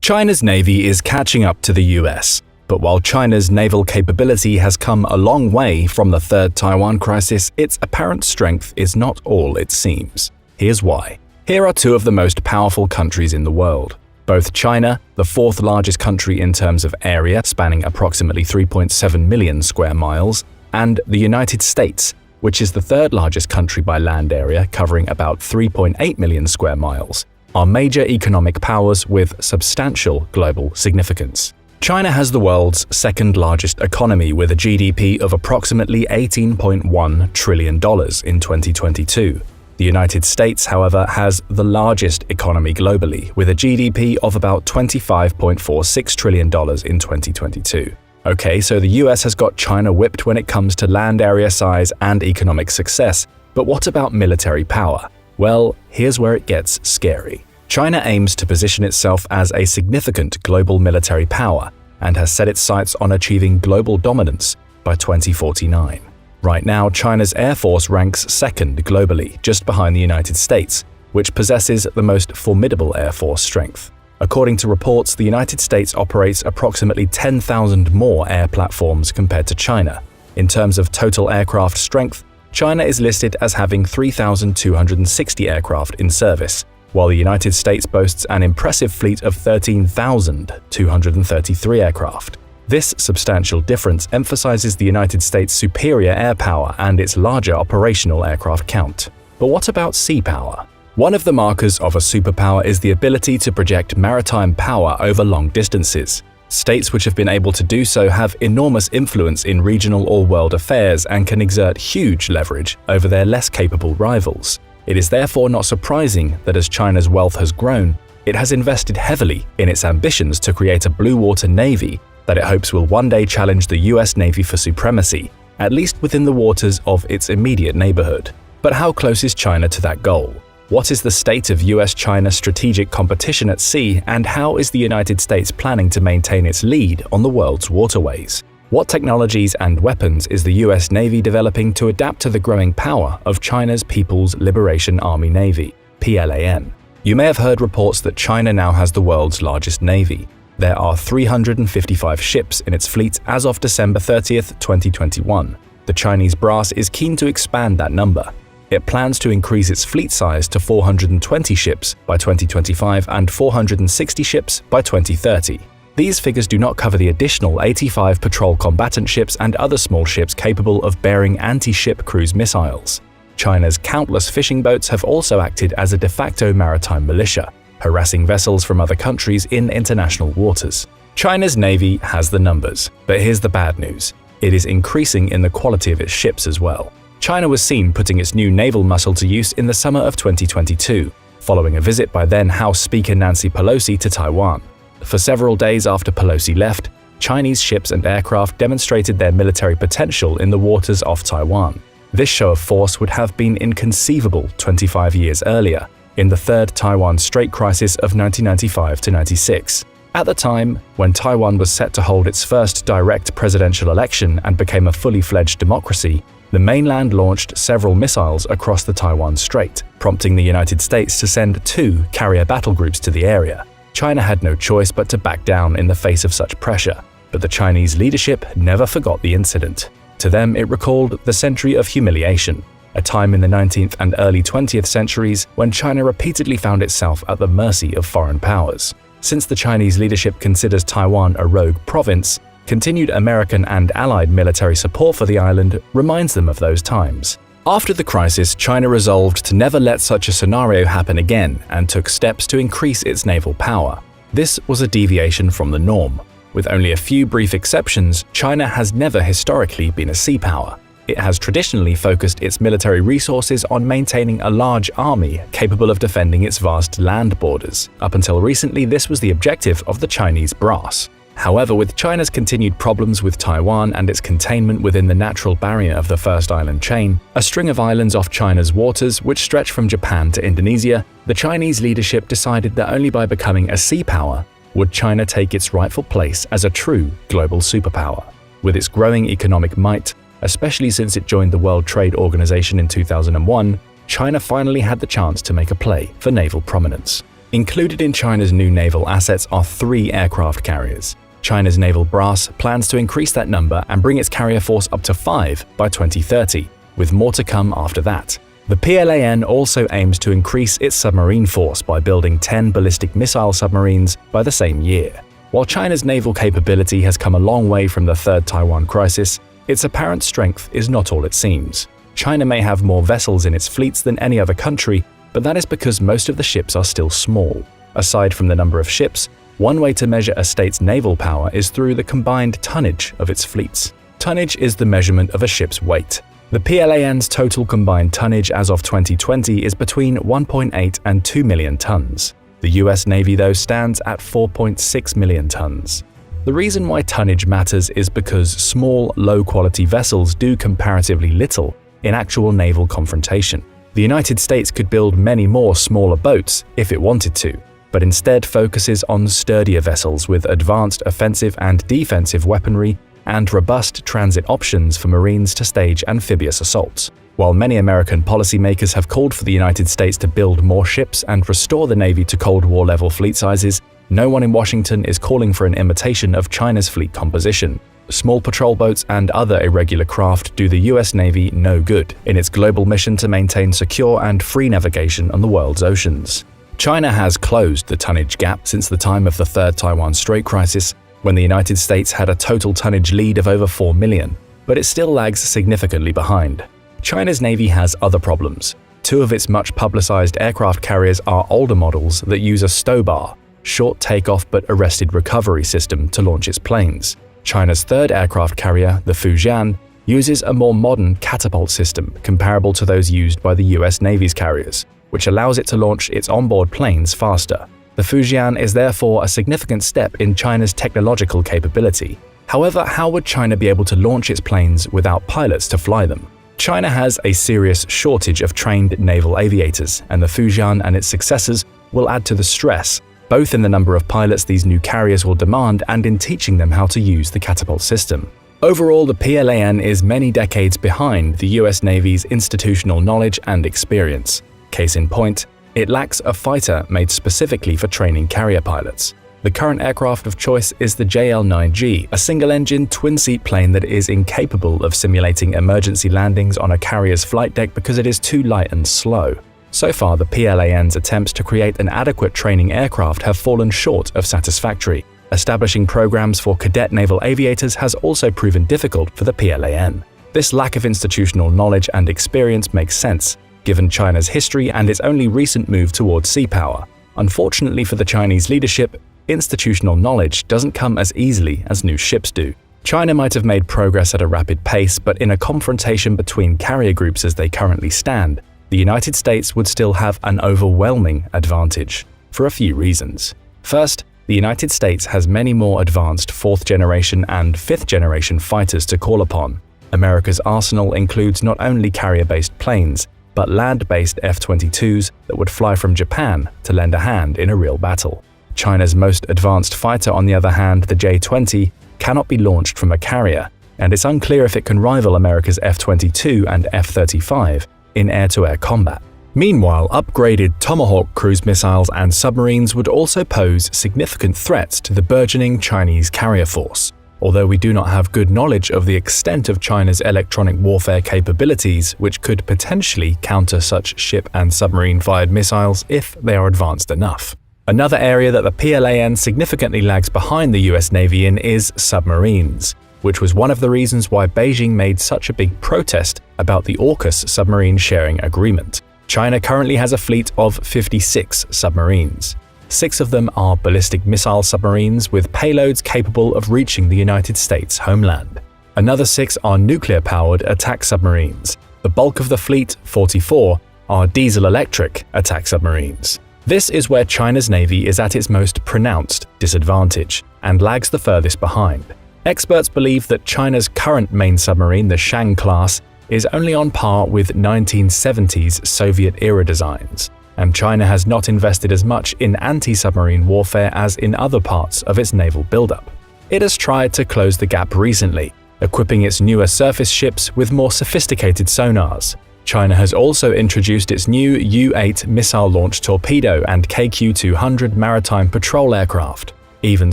China's navy is catching up to the US. But while China's naval capability has come a long way from the Third Taiwan crisis, its apparent strength is not all it seems. Here's why. Here are two of the most powerful countries in the world. Both China, the fourth largest country in terms of area, spanning approximately 3.7 million square miles, and the United States, which is the third largest country by land area, covering about 3.8 million square miles, are major economic powers with substantial global significance. China has the world's second largest economy with a GDP of approximately $18.1 trillion in 2022. The United States, however, has the largest economy globally with a GDP of about $25.46 trillion in 2022. Okay, so the US has got China whipped when it comes to land area size and economic success, but what about military power? Well, here's where it gets scary. China aims to position itself as a significant global military power and has set its sights on achieving global dominance by 2049. Right now, China's Air Force ranks second globally, just behind the United States, which possesses the most formidable Air Force strength. According to reports, the United States operates approximately 10,000 more air platforms compared to China. In terms of total aircraft strength, China is listed as having 3,260 aircraft in service, while the United States boasts an impressive fleet of 13,233 aircraft. This substantial difference emphasizes the United States' superior air power and its larger operational aircraft count. But what about sea power? One of the markers of a superpower is the ability to project maritime power over long distances. States which have been able to do so have enormous influence in regional or world affairs and can exert huge leverage over their less capable rivals. It is therefore not surprising that as China's wealth has grown, it has invested heavily in its ambitions to create a blue water navy that it hopes will one day challenge the US Navy for supremacy, at least within the waters of its immediate neighborhood. But how close is China to that goal? What is the state of US-China strategic competition at sea, and how is the United States planning to maintain its lead on the world's waterways? What technologies and weapons is the US Navy developing to adapt to the growing power of China's People's Liberation Army Navy, PLAN? You may have heard reports that China now has the world's largest navy. There are 355 ships in its fleet as of December 30th, 2021. The Chinese brass is keen to expand that number. It plans to increase its fleet size to 420 ships by 2025 and 460 ships by 2030. These figures do not cover the additional 85 patrol combatant ships and other small ships capable of bearing anti-ship cruise missiles. China's countless fishing boats have also acted as a de facto maritime militia, harassing vessels from other countries in international waters. China's navy has the numbers, but here's the bad news. It is increasing in the quality of its ships as well. China was seen putting its new naval muscle to use in the summer of 2022, following a visit by then House Speaker Nancy Pelosi to Taiwan. For several days after Pelosi left, Chinese ships and aircraft demonstrated their military potential in the waters off Taiwan. This show of force would have been inconceivable 25 years earlier, in the Third Taiwan Strait crisis of 1995–96. At the time, when Taiwan was set to hold its first direct presidential election and became a fully fledged democracy, the mainland launched several missiles across the Taiwan Strait, prompting the United States to send 2 carrier battle groups to the area. China had no choice but to back down in the face of such pressure, but the Chinese leadership never forgot the incident. To them, it recalled the century of humiliation, a time in the 19th and early 20th centuries when China repeatedly found itself at the mercy of foreign powers. Since the Chinese leadership considers Taiwan a rogue province, continued American and Allied military support for the island reminds them of those times. After the crisis, China resolved to never let such a scenario happen again and took steps to increase its naval power. This was a deviation from the norm. With only a few brief exceptions, China has never historically been a sea power. It has traditionally focused its military resources on maintaining a large army capable of defending its vast land borders. Up until recently, this was the objective of the Chinese brass. However, with China's continued problems with Taiwan and its containment within the natural barrier of the First Island chain, a string of islands off China's waters which stretch from Japan to Indonesia, the Chinese leadership decided that only by becoming a sea power would China take its rightful place as a true global superpower. With its growing economic might, especially since it joined the World Trade Organization in 2001, China finally had the chance to make a play for naval prominence. Included in China's new naval assets are 3 aircraft carriers. China's naval brass plans to increase that number and bring its carrier force up to 5 by 2030, with more to come after that. The PLAN also aims to increase its submarine force by building 10 ballistic missile submarines by the same year. While China's naval capability has come a long way from the Third Taiwan crisis, its apparent strength is not all it seems. China may have more vessels in its fleets than any other country, but that is because most of the ships are still small. Aside from the number of ships, one way to measure a state's naval power is through the combined tonnage of its fleets. Tonnage is the measurement of a ship's weight. The PLAN's total combined tonnage as of 2020 is between 1.8 and 2 million tons. The US Navy, though, stands at 4.6 million tons. The reason why tonnage matters is because small, low-quality vessels do comparatively little in actual naval confrontation. The United States could build many more smaller boats if it wanted to, but instead focuses on sturdier vessels with advanced offensive and defensive weaponry and robust transit options for Marines to stage amphibious assaults. While many American policymakers have called for the United States to build more ships and restore the Navy to Cold War-level fleet sizes, no one in Washington is calling for an imitation of China's fleet composition. Small patrol boats and other irregular craft do the US Navy no good in its global mission to maintain secure and free navigation on the world's oceans. China has closed the tonnage gap since the time of the Third Taiwan Strait crisis, when the United States had a total tonnage lead of over 4 million, but it still lags significantly behind. China's Navy has other problems. 2 of its much-publicized aircraft carriers are older models that use a stow bar, short takeoff but arrested recovery system to launch its planes. China's 3rd aircraft carrier, the Fujian, uses a more modern catapult system comparable to those used by the US Navy's carriers, which allows it to launch its onboard planes faster. The Fujian is therefore a significant step in China's technological capability. However, how would China be able to launch its planes without pilots to fly them? China has a serious shortage of trained naval aviators, and the Fujian and its successors will add to the stress, both in the number of pilots these new carriers will demand and in teaching them how to use the catapult system. Overall, the PLAN is many decades behind the US Navy's institutional knowledge and experience. Case in point, it lacks a fighter made specifically for training carrier pilots. The current aircraft of choice is the JL-9G, a single-engine, twin-seat plane that is incapable of simulating emergency landings on a carrier's flight deck because it is too light and slow. So far, the PLAN's attempts to create an adequate training aircraft have fallen short of satisfactory. Establishing programs for cadet naval aviators has also proven difficult for the PLAN. This lack of institutional knowledge and experience makes sense, given China's history and its only recent move towards sea power. Unfortunately for the Chinese leadership, institutional knowledge doesn't come as easily as new ships do. China might have made progress at a rapid pace, but in a confrontation between carrier groups as they currently stand, the United States would still have an overwhelming advantage, for a few reasons. First, the United States has many more advanced 4th-generation and 5th-generation fighters to call upon. America's arsenal includes not only carrier-based planes, but land-based F-22s that would fly from Japan to lend a hand in a real battle. China's most advanced fighter, on the other hand, the J-20, cannot be launched from a carrier, and it's unclear if it can rival America's F-22 and F-35 in air-to-air combat. Meanwhile, upgraded Tomahawk cruise missiles and submarines would also pose significant threats to the burgeoning Chinese carrier force. Although we do not have good knowledge of the extent of China's electronic warfare capabilities, which could potentially counter such ship and submarine-fired missiles if they are advanced enough. Another area that the PLAN significantly lags behind the US Navy in is submarines, which was one of the reasons why Beijing made such a big protest about the AUKUS submarine sharing agreement. China currently has a fleet of 56 submarines. 6 of them are ballistic missile submarines with payloads capable of reaching the United States homeland. Another 6 are nuclear-powered attack submarines. The bulk of the fleet, 44, are diesel-electric attack submarines. This is where China's Navy is at its most pronounced disadvantage and lags the furthest behind. Experts believe that China's current main submarine, the Shang class, is only on par with 1970s Soviet-era designs, and China has not invested as much in anti-submarine warfare as in other parts of its naval buildup. It has tried to close the gap recently, equipping its newer surface ships with more sophisticated sonars. China has also introduced its new U-8 missile launch torpedo and KQ-200 maritime patrol aircraft. Even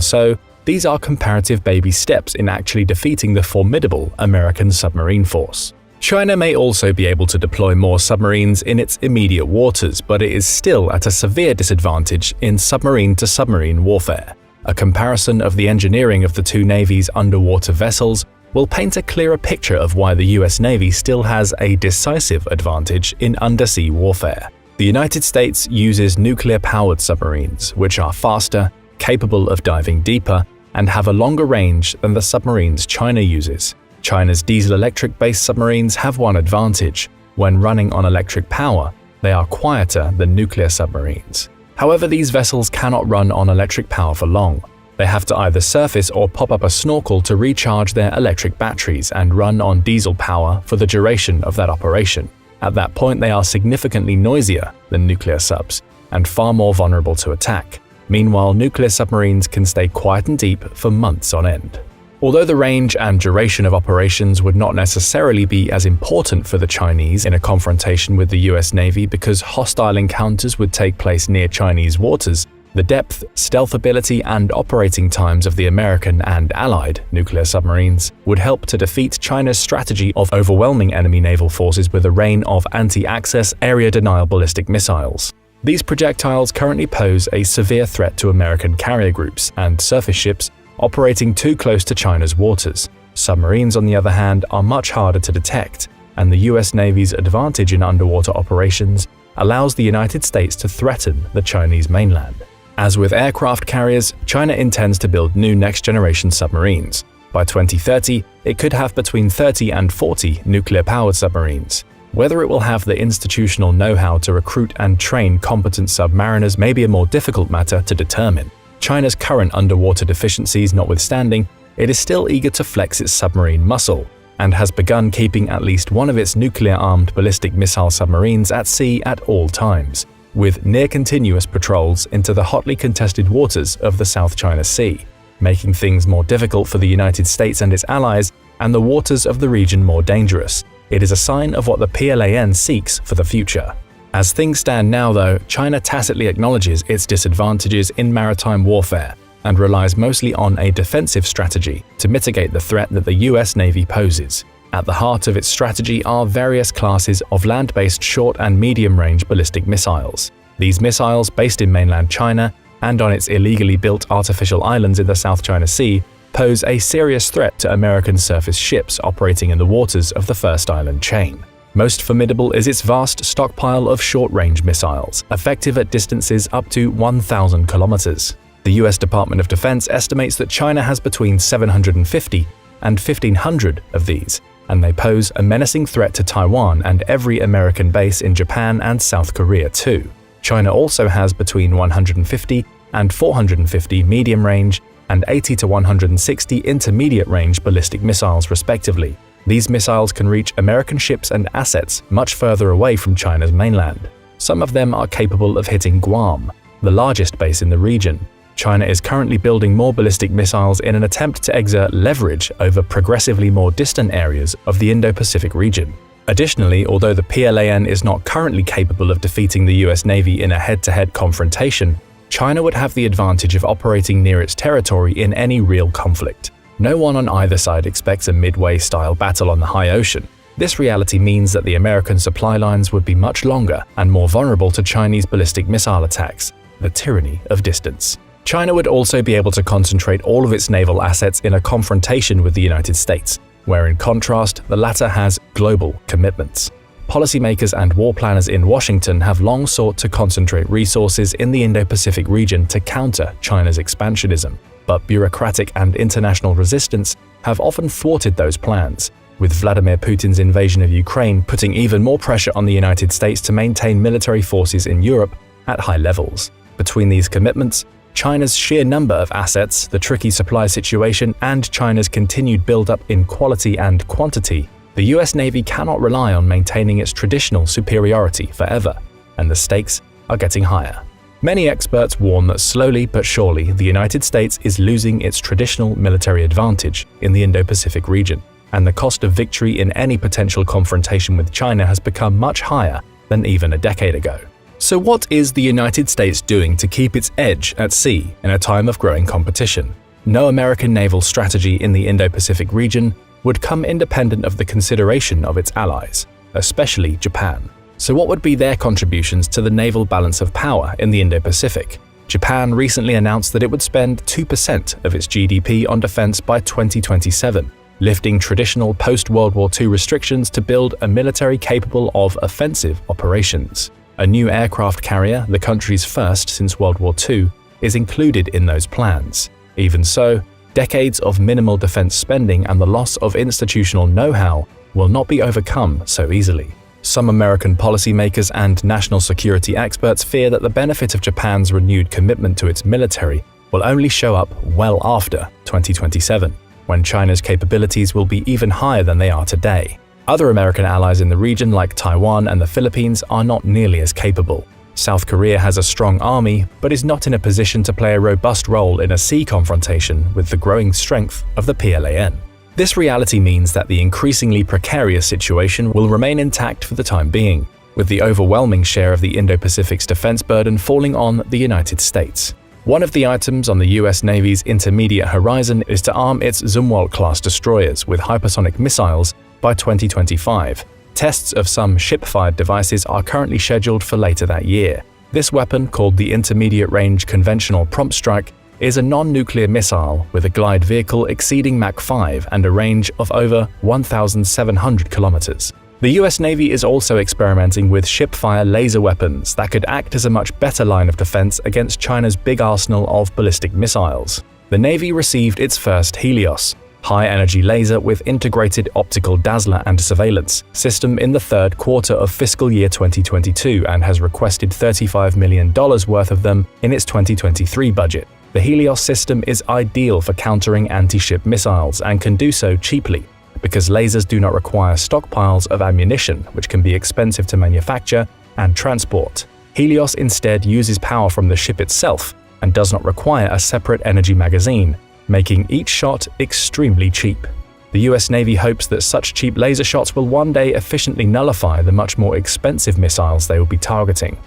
so, these are comparative baby steps in actually defeating the formidable American submarine force. China may also be able to deploy more submarines in its immediate waters, but it is still at a severe disadvantage in submarine-to-submarine warfare. A comparison of the engineering of the two navies' underwater vessels will paint a clearer picture of why the US Navy still has a decisive advantage in undersea warfare. The United States uses nuclear-powered submarines, which are faster, capable of diving deeper, and have a longer range than the submarines China uses. China's diesel-electric-based submarines have one advantage. When running on electric power, they are quieter than nuclear submarines. However, these vessels cannot run on electric power for long. They have to either surface or pop up a snorkel to recharge their electric batteries and run on diesel power for the duration of that operation. At that point, they are significantly noisier than nuclear subs and far more vulnerable to attack. Meanwhile, nuclear submarines can stay quiet and deep for months on end. Although the range and duration of operations would not necessarily be as important for the Chinese in a confrontation with the US Navy because hostile encounters would take place near Chinese waters, the depth, stealth ability, and operating times of the American and Allied nuclear submarines would help to defeat China's strategy of overwhelming enemy naval forces with a rain of anti-access, area-denial ballistic missiles. These projectiles currently pose a severe threat to American carrier groups and surface ships operating too close to China's waters. Submarines, on the other hand, are much harder to detect, and the US Navy's advantage in underwater operations allows the United States to threaten the Chinese mainland. As with aircraft carriers, China intends to build new next-generation submarines. By 2030, it could have between 30 and 40 nuclear-powered submarines. Whether it will have the institutional know-how to recruit and train competent submariners may be a more difficult matter to determine. China's current underwater deficiencies notwithstanding, it is still eager to flex its submarine muscle, and has begun keeping at least one of its nuclear-armed ballistic missile submarines at sea at all times, with near-continuous patrols into the hotly contested waters of the South China Sea, making things more difficult for the United States and its allies and the waters of the region more dangerous. It is a sign of what the PLAN seeks for the future. As things stand now, though, China tacitly acknowledges its disadvantages in maritime warfare and relies mostly on a defensive strategy to mitigate the threat that the US Navy poses. At the heart of its strategy are various classes of land-based short and medium-range ballistic missiles. These missiles, based in mainland China and on its illegally built artificial islands in the South China Sea, pose a serious threat to American surface ships operating in the waters of the first island chain. Most formidable is its vast stockpile of short-range missiles, effective at distances up to 1,000 kilometers. The US Department of Defense estimates that China has between 750 and 1,500 of these, and they pose a menacing threat to Taiwan and every American base in Japan and South Korea too. China also has between 150 and 450 medium-range and 80 to 160 intermediate-range ballistic missiles respectively. These missiles can reach American ships and assets much further away from China's mainland. Some of them are capable of hitting Guam, the largest base in the region. China is currently building more ballistic missiles in an attempt to exert leverage over progressively more distant areas of the Indo-Pacific region. Additionally, although the PLAN is not currently capable of defeating the US Navy in a head-to-head confrontation, China would have the advantage of operating near its territory in any real conflict. No one on either side expects a Midway-style battle on the high ocean. This reality means that the American supply lines would be much longer and more vulnerable to Chinese ballistic missile attacks, the tyranny of distance. China would also be able to concentrate all of its naval assets in a confrontation with the United States, where in contrast, the latter has global commitments. Policymakers and war planners in Washington have long sought to concentrate resources in the Indo-Pacific region to counter China's expansionism, but bureaucratic and international resistance have often thwarted those plans, with Vladimir Putin's invasion of Ukraine putting even more pressure on the United States to maintain military forces in Europe at high levels. Between these commitments, China's sheer number of assets, the tricky supply situation, and China's continued build-up in quality and quantity, the US Navy cannot rely on maintaining its traditional superiority forever, and the stakes are getting higher. Many experts warn that slowly but surely the United States is losing its traditional military advantage in the Indo-Pacific region, and the cost of victory in any potential confrontation with China has become much higher than even a decade ago. So what is the United States doing to keep its edge at sea in a time of growing competition? No American naval strategy in the Indo-Pacific region would come independent of the consideration of its allies, especially Japan. So what would be their contributions to the naval balance of power in the Indo-Pacific? Japan recently announced that it would spend 2% of its GDP on defense by 2027, lifting traditional post-World War II restrictions to build a military capable of offensive operations. A new aircraft carrier, the country's first since World War II, is included in those plans. Even so, decades of minimal defense spending and the loss of institutional know-how will not be overcome so easily. Some American policymakers and national security experts fear that the benefit of Japan's renewed commitment to its military will only show up well after 2027, when China's capabilities will be even higher than they are today. Other American allies in the region like Taiwan and the Philippines are not nearly as capable. South Korea has a strong army, but is not in a position to play a robust role in a sea confrontation with the growing strength of the PLAN. This reality means that the increasingly precarious situation will remain intact for the time being, with the overwhelming share of the Indo-Pacific's defense burden falling on the United States. One of the items on the US Navy's intermediate horizon is to arm its Zumwalt-class destroyers with hypersonic missiles by 2025. Tests of some ship-fired devices are currently scheduled for later that year. This weapon, called the Intermediate Range Conventional Prompt Strike, is a non-nuclear missile with a glide vehicle exceeding Mach 5 and a range of over 1,700 kilometers. The US Navy is also experimenting with ship-fire laser weapons that could act as a much better line of defense against China's big arsenal of ballistic missiles. The Navy received its first Helios, high-energy laser with integrated optical dazzler and surveillance system in the third quarter of fiscal year 2022 and has requested $35 million worth of them in its 2023 budget. The Helios system is ideal for countering anti-ship missiles and can do so cheaply, because lasers do not require stockpiles of ammunition, which can be expensive to manufacture and transport. Helios instead uses power from the ship itself and does not require a separate energy magazine, making each shot extremely cheap. The US Navy hopes that such cheap laser shots will one day efficiently nullify the much more expensive missiles they will be targeting.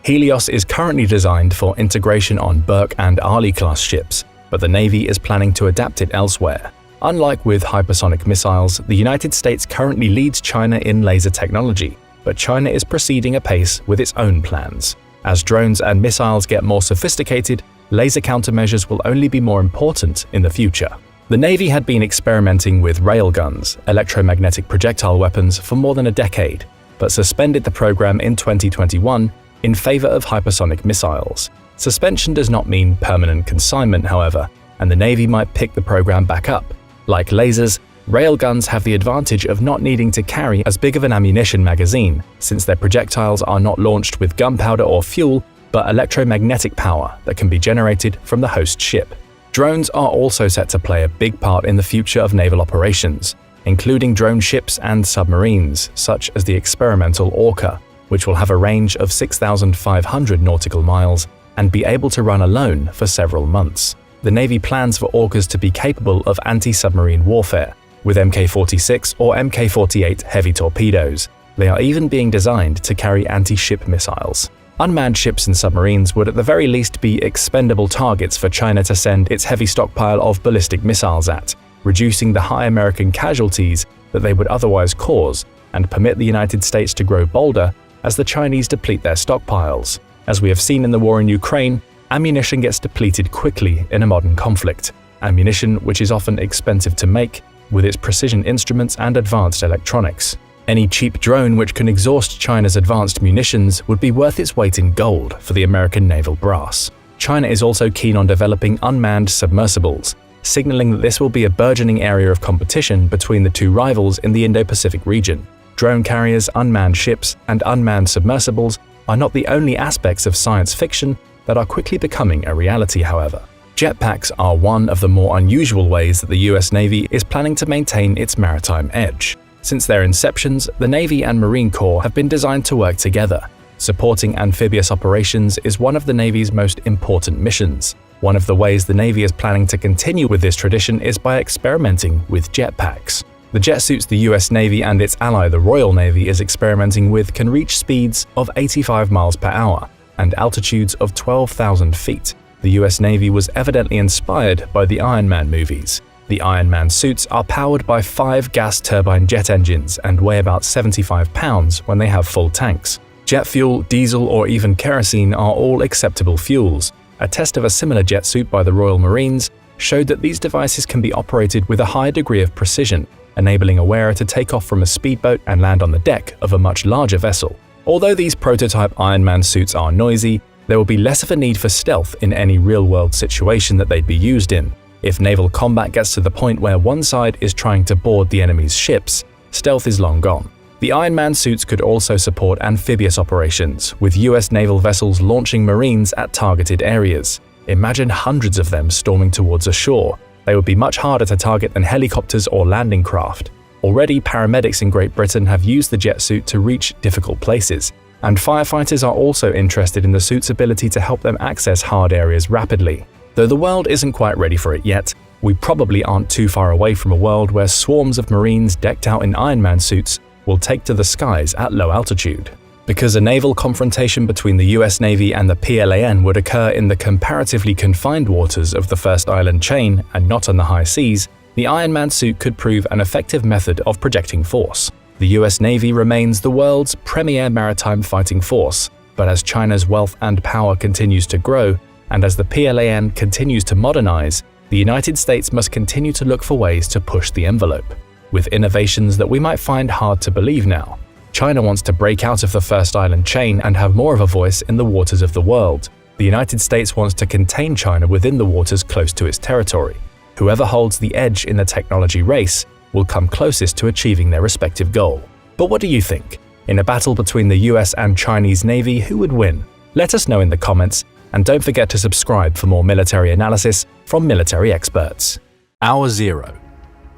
Helios is currently designed for integration on Burke and Arleigh-class ships, but the Navy is planning to adapt it elsewhere. Unlike with hypersonic missiles, the United States currently leads China in laser technology, but China is proceeding apace with its own plans. As drones and missiles get more sophisticated, laser countermeasures will only be more important in the future. The Navy had been experimenting with railguns, electromagnetic projectile weapons, for more than a decade, but suspended the program in 2021 in favor of hypersonic missiles. Suspension does not mean permanent consignment, however, and the Navy might pick the program back up. Like lasers, railguns have the advantage of not needing to carry as big of an ammunition magazine, since their projectiles are not launched with gunpowder or fuel, but electromagnetic power that can be generated from the host ship. Drones are also set to play a big part in the future of naval operations, including drone ships and submarines, such as the experimental Orca, which will have a range of 6,500 nautical miles and be able to run alone for several months. The Navy plans for Orcas to be capable of anti-submarine warfare, with Mk-46 or Mk-48 heavy torpedoes. They are even being designed to carry anti-ship missiles. Unmanned ships and submarines would at the very least be expendable targets for China to send its heavy stockpile of ballistic missiles at, reducing the high American casualties that they would otherwise cause and permit the United States to grow bolder as the Chinese deplete their stockpiles. As we have seen in the war in Ukraine, ammunition gets depleted quickly in a modern conflict, ammunition which is often expensive to make with its precision instruments and advanced electronics. Any cheap drone which can exhaust China's advanced munitions would be worth its weight in gold for the American naval brass. China is also keen on developing unmanned submersibles, signaling that this will be a burgeoning area of competition between the two rivals in the Indo-Pacific region. Drone carriers, unmanned ships, and unmanned submersibles are not the only aspects of science fiction that are quickly becoming a reality, however. Jetpacks are one of the more unusual ways that the US Navy is planning to maintain its maritime edge. Since their inceptions, the Navy and Marine Corps have been designed to work together. Supporting amphibious operations is one of the Navy's most important missions. One of the ways the Navy is planning to continue with this tradition is by experimenting with jetpacks. The jet suits the US Navy and its ally the Royal Navy is experimenting with can reach speeds of 85 miles per hour and altitudes of 12,000 feet. The US Navy was evidently inspired by the Iron Man movies. The Iron Man suits are powered by 5 gas turbine jet engines and weigh about 75 pounds when they have full tanks. Jet fuel, diesel, or even kerosene are all acceptable fuels. A test of a similar jet suit by the Royal Marines showed that these devices can be operated with a high degree of precision, enabling a wearer to take off from a speedboat and land on the deck of a much larger vessel. Although these prototype Iron Man suits are noisy, there will be less of a need for stealth in any real-world situation that they'd be used in. If naval combat gets to the point where one side is trying to board the enemy's ships, stealth is long gone. The Iron Man suits could also support amphibious operations, with US naval vessels launching Marines at targeted areas. Imagine hundreds of them storming towards a shore. They would be much harder to target than helicopters or landing craft. Already, paramedics in Great Britain have used the jet suit to reach difficult places, and firefighters are also interested in the suit's ability to help them access hard areas rapidly. Though the world isn't quite ready for it yet, we probably aren't too far away from a world where swarms of Marines decked out in Iron Man suits will take to the skies at low altitude. Because a naval confrontation between the US Navy and the PLAN would occur in the comparatively confined waters of the first island chain and not on the high seas, the Iron Man suit could prove an effective method of projecting force. The US Navy remains the world's premier maritime fighting force, but as China's wealth and power continues to grow, and as the PLAN continues to modernize, the United States must continue to look for ways to push the envelope. With innovations that we might find hard to believe now, China wants to break out of the first island chain and have more of a voice in the waters of the world. The United States wants to contain China within the waters close to its territory. Whoever holds the edge in the technology race will come closest to achieving their respective goal. But what do you think? In a battle between the US and Chinese Navy, who would win? Let us know in the comments, and don't forget to subscribe for more military analysis from military experts. Hour 0.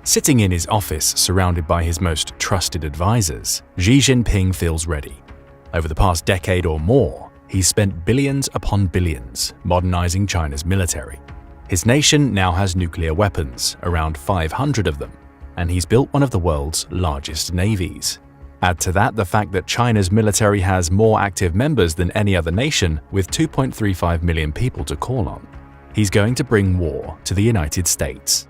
Sitting in his office surrounded by his most trusted advisors, Xi Jinping feels ready. Over the past decade or more, he's spent billions upon billions modernizing China's military. His nation now has nuclear weapons, around 500 of them, and he's built one of the world's largest navies. Add to that the fact that China's military has more active members than any other nation, with 2.35 million people to call on. He's going to bring war to the United States.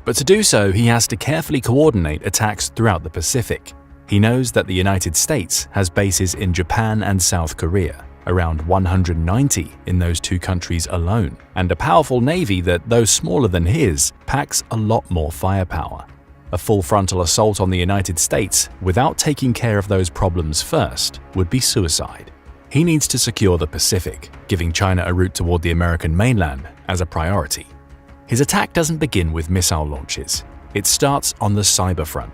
But to do so, he has to carefully coordinate attacks throughout the Pacific. He knows that the United States has bases in Japan and South Korea, around 190 in those two countries alone, and a powerful navy that, though smaller than his, packs a lot more firepower. A full frontal assault on the United States without taking care of those problems first would be suicide. He needs to secure the Pacific, giving China a route toward the American mainland as a priority. His attack doesn't begin with missile launches. It starts on the cyber front.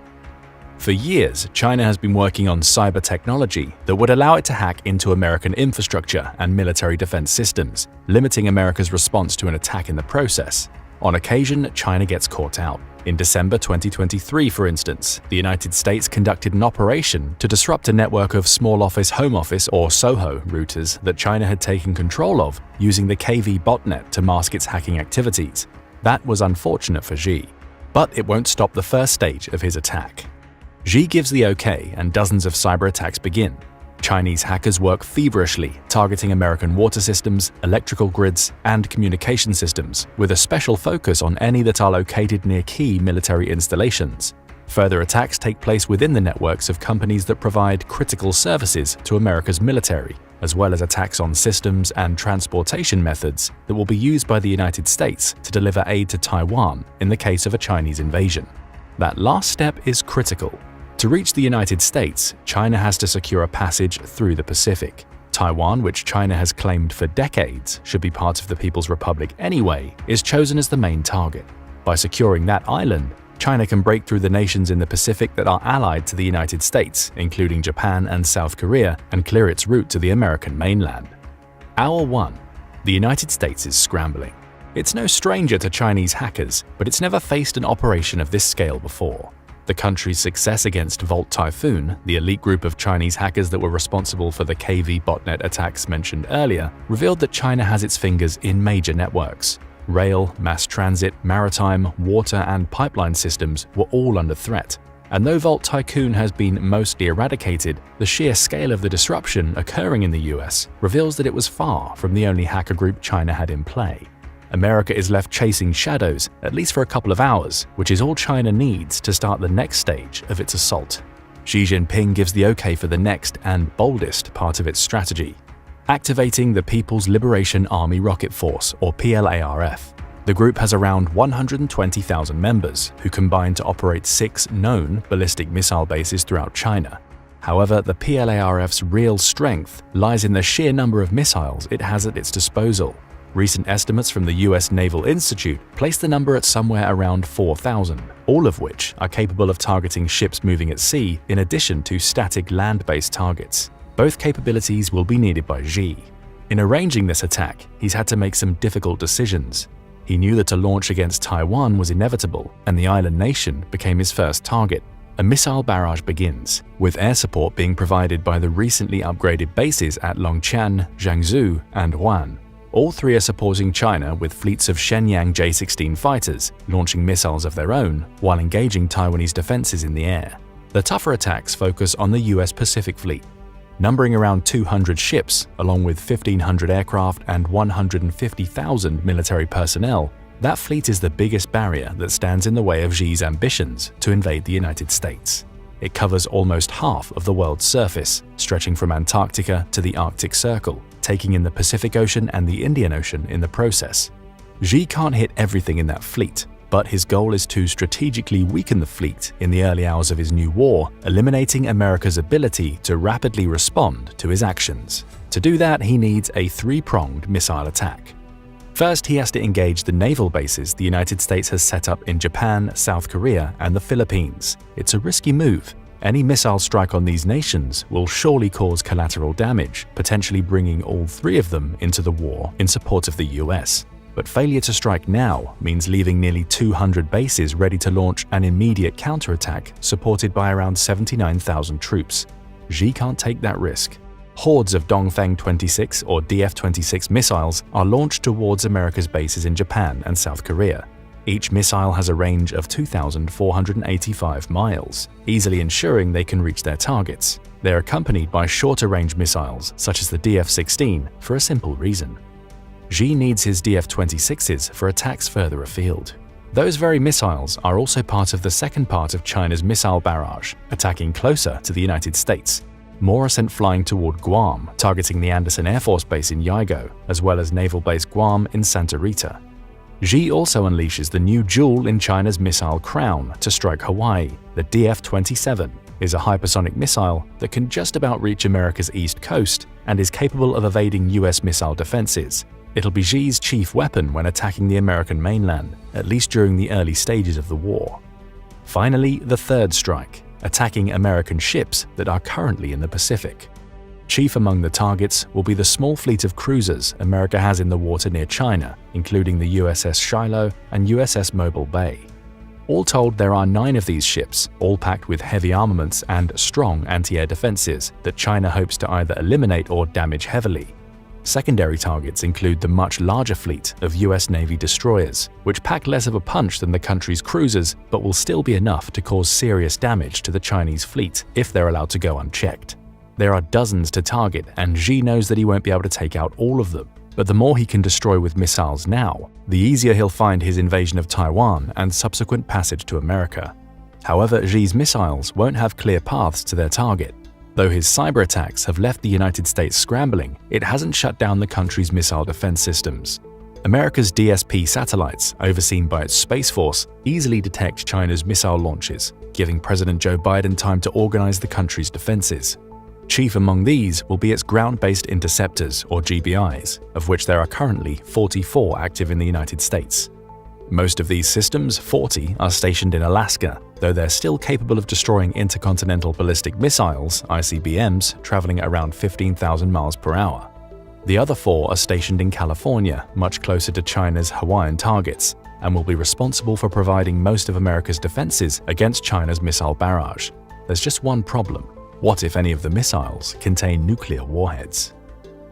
For years, China has been working on cyber technology that would allow it to hack into American infrastructure and military defense systems, limiting America's response to an attack in the process. On occasion, China gets caught out. In December 2023, for instance, the United States conducted an operation to disrupt a network of small office, home office, or SOHO routers that China had taken control of, using the KV botnet to mask its hacking activities. That was unfortunate for Xi, but it won't stop the first stage of his attack. Xi gives the okay and dozens of cyber attacks begin. Chinese hackers work feverishly, targeting American water systems, electrical grids, and communication systems, with a special focus on any that are located near key military installations. Further attacks take place within the networks of companies that provide critical services to America's military, as well as attacks on systems and transportation methods that will be used by the United States to deliver aid to Taiwan in the case of a Chinese invasion. That last step is critical. To reach the United States, China has to secure a passage through the Pacific. Taiwan, which China has claimed for decades should be part of the People's Republic anyway, is chosen as the main target. By securing that island, China can break through the nations in the Pacific that are allied to the United States, including Japan and South Korea, and clear its route to the American mainland. Hour 1. The United States is scrambling. It's no stranger to Chinese hackers, but it's never faced an operation of this scale before. The country's success against Volt Typhoon, the elite group of Chinese hackers that were responsible for the KV botnet attacks mentioned earlier, revealed that China has its fingers in major networks. Rail, mass transit, maritime, water, and pipeline systems were all under threat. And though Volt Tycoon has been mostly eradicated, the sheer scale of the disruption occurring in the US reveals that it was far from the only hacker group China had in play. America is left chasing shadows, at least for a couple of hours, which is all China needs to start the next stage of its assault. Xi Jinping gives the okay for the next and boldest part of its strategy: activating the People's Liberation Army Rocket Force, or PLARF. The group has around 120,000 members, who combine to operate 6 known ballistic missile bases throughout China. However, the PLARF's real strength lies in the sheer number of missiles it has at its disposal. Recent estimates from the US Naval Institute place the number at somewhere around 4,000, all of which are capable of targeting ships moving at sea in addition to static land-based targets. Both capabilities will be needed by Xi. In arranging this attack, he's had to make some difficult decisions. He knew that a launch against Taiwan was inevitable, and the island nation became his first target. A missile barrage begins, with air support being provided by the recently upgraded bases at Longqian, Jiangsu, and Wuhan. All three are supporting China with fleets of Shenyang J-16 fighters, launching missiles of their own while engaging Taiwanese defenses in the air. The tougher attacks focus on the US Pacific Fleet. Numbering around 200 ships, along with 1,500 aircraft and 150,000 military personnel, that fleet is the biggest barrier that stands in the way of Xi's ambitions to invade the United States. It covers almost half of the world's surface, stretching from Antarctica to the Arctic Circle, taking in the Pacific Ocean and the Indian Ocean in the process. Xi can't hit everything in that fleet, but his goal is to strategically weaken the fleet in the early hours of his new war, eliminating America's ability to rapidly respond to his actions. To do that, he needs a 3-pronged missile attack. First, he has to engage the naval bases the United States has set up in Japan, South Korea, and the Philippines. It's a risky move. Any missile strike on these nations will surely cause collateral damage, potentially bringing all 3 of them into the war in support of the US. But failure to strike now means leaving nearly 200 bases ready to launch an immediate counterattack supported by around 79,000 troops. Xi can't take that risk. Hordes of Dongfeng 26 or DF-26 missiles are launched towards America's bases in Japan and South Korea. Each missile has a range of 2,485 miles, easily ensuring they can reach their targets. They're accompanied by shorter-range missiles, such as the DF-16, for a simple reason. Xi needs his DF-26s for attacks further afield. Those very missiles are also part of the second part of China's missile barrage, attacking closer to the United States. More are sent flying toward Guam, targeting the Andersen Air Force Base in Yaego, as well as Naval Base Guam in Santa Rita. Xi also unleashes the new jewel in China's missile crown to strike Hawaii. The DF-27 is a hypersonic missile that can just about reach America's east coast and is capable of evading US missile defenses. It'll be Xi's chief weapon when attacking the American mainland, at least during the early stages of the war. Finally, the third strike, attacking American ships that are currently in the Pacific. Chief among the targets will be the small fleet of cruisers America has in the water near China, including the USS Shiloh and USS Mobile Bay. All told, there are 9 of these ships, all packed with heavy armaments and strong anti-air defenses that China hopes to either eliminate or damage heavily. Secondary targets include the much larger fleet of US Navy destroyers, which pack less of a punch than the country's cruisers but will still be enough to cause serious damage to the Chinese fleet if they're allowed to go unchecked. There are dozens to target, and Xi knows that he won't be able to take out all of them. But the more he can destroy with missiles now, the easier he'll find his invasion of Taiwan and subsequent passage to America. However, Xi's missiles won't have clear paths to their target. Though his cyber attacks have left the United States scrambling, it hasn't shut down the country's missile defense systems. America's DSP satellites, overseen by its Space Force, easily detect China's missile launches, giving President Joe Biden time to organize the country's defenses. Chief among these will be its ground-based interceptors, or GBIs, of which there are currently 44 active in the United States. Most of these systems, 40, are stationed in Alaska, though they're still capable of destroying intercontinental ballistic missiles, ICBMs, traveling at around 15,000 miles per hour. The other 4 are stationed in California, much closer to China's Hawaiian targets, and will be responsible for providing most of America's defenses against China's missile barrage. There's just one problem. What if any of the missiles contain nuclear warheads?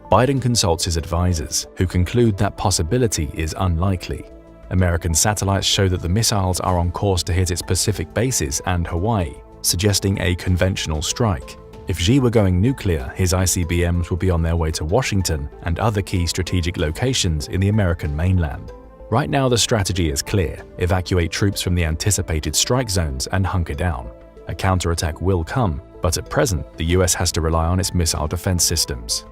Biden consults his advisors, who conclude that possibility is unlikely. American satellites show that the missiles are on course to hit its Pacific bases and Hawaii. suggesting a conventional strike. If Xi were going nuclear, his ICBMs would be on their way to Washington and other key strategic locations in the American mainland. Right now, the strategy is clear: evacuate troops from the anticipated strike zones and hunker down. A counterattack will come, but at present, the US has to rely on its missile defense systems.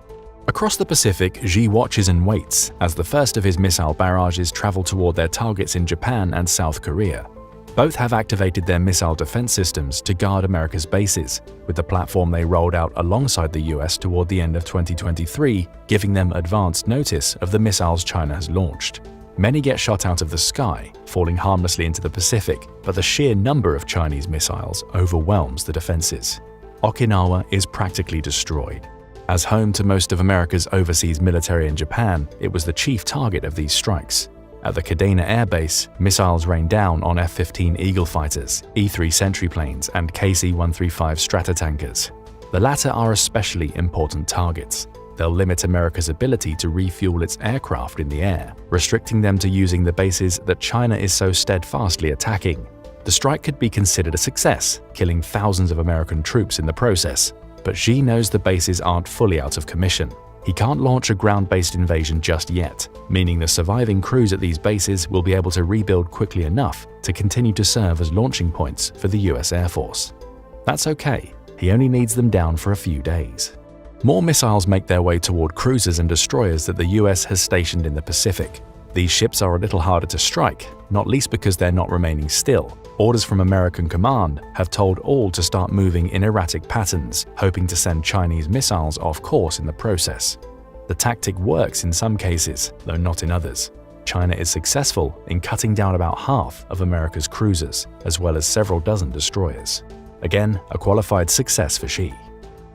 Across the Pacific, Xi watches and waits as the first of his missile barrages travel toward their targets in Japan and South Korea. Both have activated their missile defense systems to guard America's bases, with the platform they rolled out alongside the US toward the end of 2023, giving them advance notice of the missiles China has launched. Many get shot out of the sky, falling harmlessly into the Pacific, but the sheer number of Chinese missiles overwhelms the defenses. Okinawa is practically destroyed. As home to most of America's overseas military in Japan, it was the chief target of these strikes. At the Kadena Air Base, missiles rained down on F-15 Eagle fighters, E-3 Sentry planes, and KC-135 Stratotankers. The latter are especially important targets. They'll limit America's ability to refuel its aircraft in the air, restricting them to using the bases that China is so steadfastly attacking. The strike could be considered a success, killing thousands of American troops in the process. But Xi knows the bases aren't fully out of commission. He can't launch a ground-based invasion just yet, meaning the surviving crews at these bases will be able to rebuild quickly enough to continue to serve as launching points for the US Air Force. That's okay. He only needs them down for a few days. More missiles make their way toward cruisers and destroyers that the US has stationed in the Pacific. These ships are a little harder to strike, not least because they're not remaining still. Orders from American command have told all to start moving in erratic patterns, hoping to send Chinese missiles off course in the process. The tactic works in some cases, though not in others. China is successful in cutting down about half of America's cruisers, as well as several dozen destroyers. Again, a qualified success for Xi.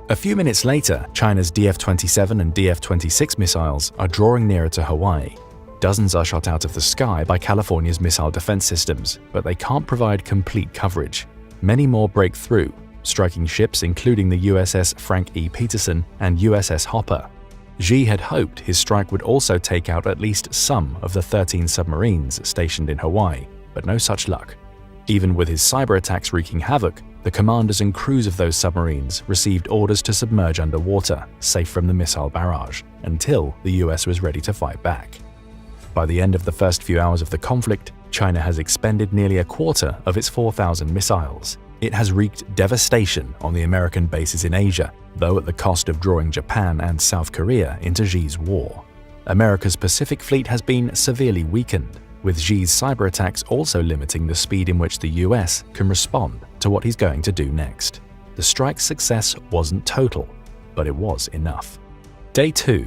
A few minutes later, China's DF-27 and DF-26 missiles are drawing nearer to Hawaii. Dozens are shot out of the sky by California's missile defense systems, but they can't provide complete coverage. Many more break through, striking ships including the USS Frank E. Peterson and USS Hopper. Xi had hoped his strike would also take out at least some of the 13 submarines stationed in Hawaii, but no such luck. Even with his cyber attacks wreaking havoc, the commanders and crews of those submarines received orders to submerge underwater, safe from the missile barrage, until the US was ready to fight back. By the end of the first few hours of the conflict, China has expended nearly a quarter of its 4,000 missiles. It has wreaked devastation on the American bases in Asia, though at the cost of drawing Japan and South Korea into Xi's war. America's Pacific Fleet has been severely weakened, with Xi's cyber attacks also limiting the speed in which the US can respond to what he's going to do next. The strike's success wasn't total, but it was enough. Day 2.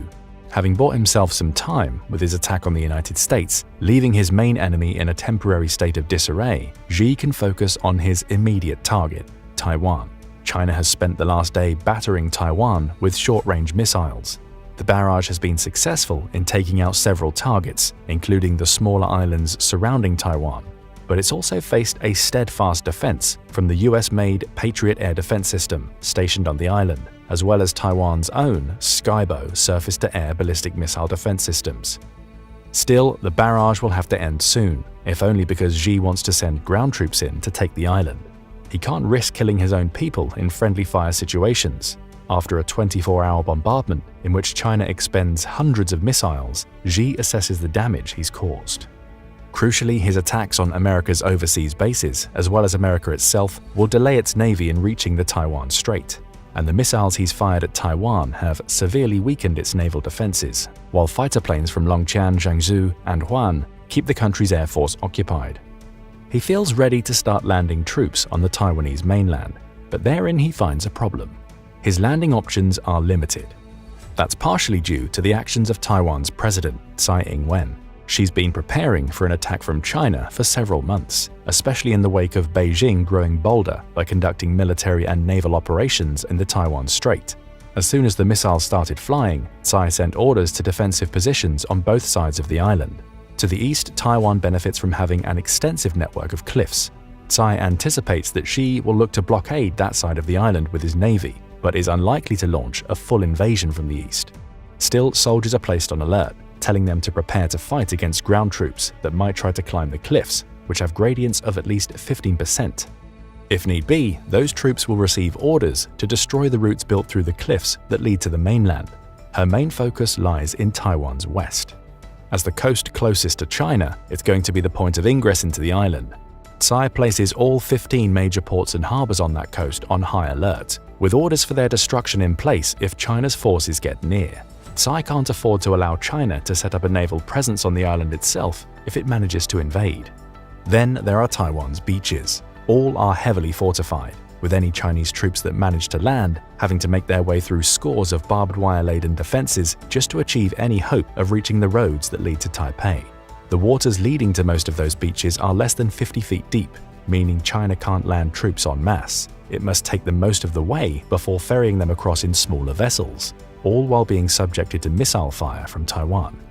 Having bought himself some time with his attack on the United States, leaving his main enemy in a temporary state of disarray, Xi can focus on his immediate target, Taiwan. China has spent the last day battering Taiwan with short-range missiles. The barrage has been successful in taking out several targets, including the smaller islands surrounding Taiwan, but it's also faced a steadfast defense from the US-made Patriot air defense system stationed on the island, as well as Taiwan's own Skybow surface-to-air ballistic missile defense systems. Still, the barrage will have to end soon, if only because Xi wants to send ground troops in to take the island. He can't risk killing his own people in friendly fire situations. After a 24-hour bombardment in which China expends hundreds of missiles, Xi assesses the damage he's caused. Crucially, his attacks on America's overseas bases, as well as America itself, will delay its navy in reaching the Taiwan Strait. And the missiles he's fired at Taiwan have severely weakened its naval defenses, while fighter planes from Longchan, Jiangsu, and Huan keep the country's air force occupied. He feels ready to start landing troops on the Taiwanese mainland, but therein he finds a problem. His landing options are limited. That's partially due to the actions of Taiwan's president, Tsai Ing-wen. She's been preparing for an attack from China for several months, especially in the wake of Beijing growing bolder by conducting military and naval operations in the Taiwan Strait. As soon as the missiles started flying, Tsai sent orders to defensive positions on both sides of the island. To the east, Taiwan benefits from having an extensive network of cliffs. Tsai anticipates that Xi will look to blockade that side of the island with his navy, but is unlikely to launch a full invasion from the east. Still, soldiers are placed on alert, telling them to prepare to fight against ground troops that might try to climb the cliffs, which have gradients of at least 15%. If need be, those troops will receive orders to destroy the routes built through the cliffs that lead to the mainland. Her main focus lies in Taiwan's west. As the coast closest to China, it's going to be the point of ingress into the island. Tsai places all 15 major ports and harbors on that coast on high alert, with orders for their destruction in place if China's forces get near. Tsai can't afford to allow China to set up a naval presence on the island itself if it manages to invade. Then there are Taiwan's beaches. All are heavily fortified, with any Chinese troops that manage to land having to make their way through scores of barbed wire-laden defenses just to achieve any hope of reaching the roads that lead to Taipei. The waters leading to most of those beaches are less than 50 feet deep, meaning China can't land troops en masse. It must take them most of the way before ferrying them across in smaller vessels, all while being subjected to missile fire from Taiwan.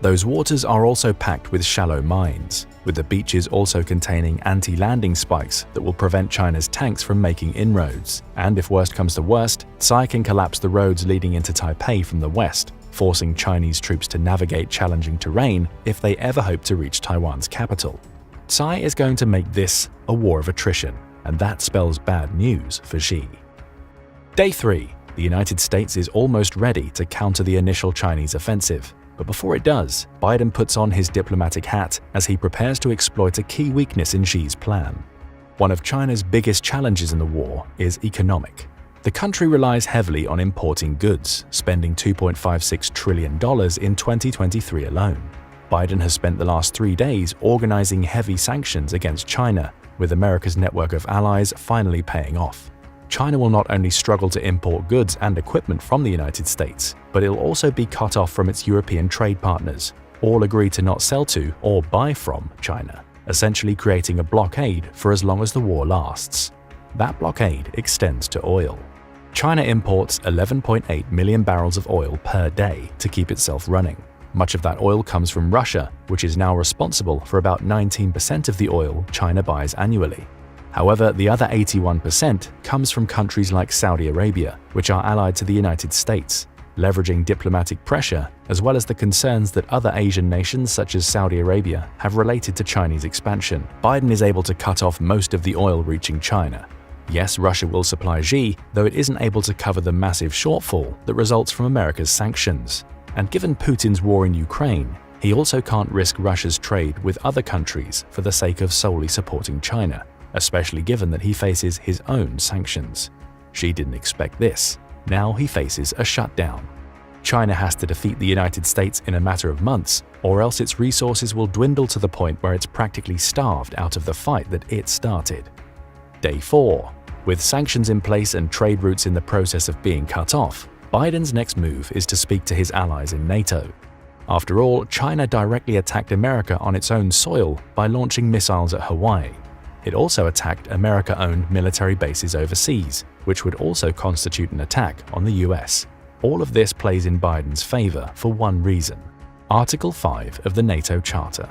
Those waters are also packed with shallow mines, with the beaches also containing anti-landing spikes that will prevent China's tanks from making inroads. And if worst comes to worst, Tsai can collapse the roads leading into Taipei from the west, forcing Chinese troops to navigate challenging terrain if they ever hope to reach Taiwan's capital. Tsai is going to make this a war of attrition, and that spells bad news for Xi. Day 3. The United States is almost ready to counter the initial Chinese offensive. But before it does, Biden puts on his diplomatic hat as he prepares to exploit a key weakness in Xi's plan. One of China's biggest challenges in the war is economic. The country relies heavily on importing goods, spending $2.56 trillion in 2023 alone. Biden has spent the last 3 days organizing heavy sanctions against China, with America's network of allies finally paying off. China will not only struggle to import goods and equipment from the United States, but it'll also be cut off from its European trade partners. All agree to not sell to or buy from China, essentially creating a blockade for as long as the war lasts. That blockade extends to oil. China imports 11.8 million barrels of oil per day to keep itself running. Much of that oil comes from Russia, which is now responsible for about 19% of the oil China buys annually. However, the other 81% comes from countries like Saudi Arabia, which are allied to the United States. Leveraging diplomatic pressure, as well as the concerns that other Asian nations such as Saudi Arabia have related to Chinese expansion, Biden is able to cut off most of the oil reaching China. Yes, Russia will supply Xi, though it isn't able to cover the massive shortfall that results from America's sanctions. And given Putin's war in Ukraine, he also can't risk Russia's trade with other countries for the sake of solely supporting China, especially given that he faces his own sanctions. Xi didn't expect this. Now he faces a shutdown. China has to defeat the United States in a matter of months, or else its resources will dwindle to the point where it's practically starved out of the fight that it started. Day 4. With sanctions in place and trade routes in the process of being cut off, Biden's next move is to speak to his allies in NATO. After all, China directly attacked America on its own soil by launching missiles at Hawaii. It also attacked America-owned military bases overseas, which would also constitute an attack on the US. All of this plays in Biden's favor for one reason: Article 5 of the NATO Charter.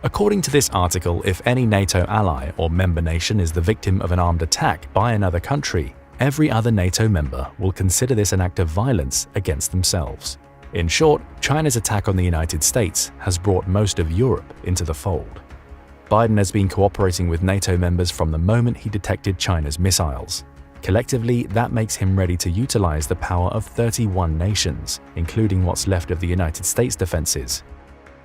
According to this article, if any NATO ally or member nation is the victim of an armed attack by another country, every other NATO member will consider this an act of violence against themselves. In short, China's attack on the United States has brought most of Europe into the fold. Biden has been cooperating with NATO members from the moment he detected China's missiles. Collectively, that makes him ready to utilize the power of 31 nations, including what's left of the United States defenses.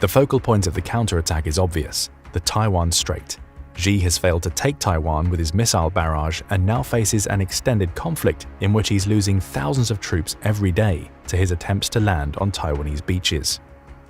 The focal point of the counterattack is obvious: the Taiwan Strait. Xi has failed to take Taiwan with his missile barrage and now faces an extended conflict in which he's losing thousands of troops every day to his attempts to land on Taiwanese beaches.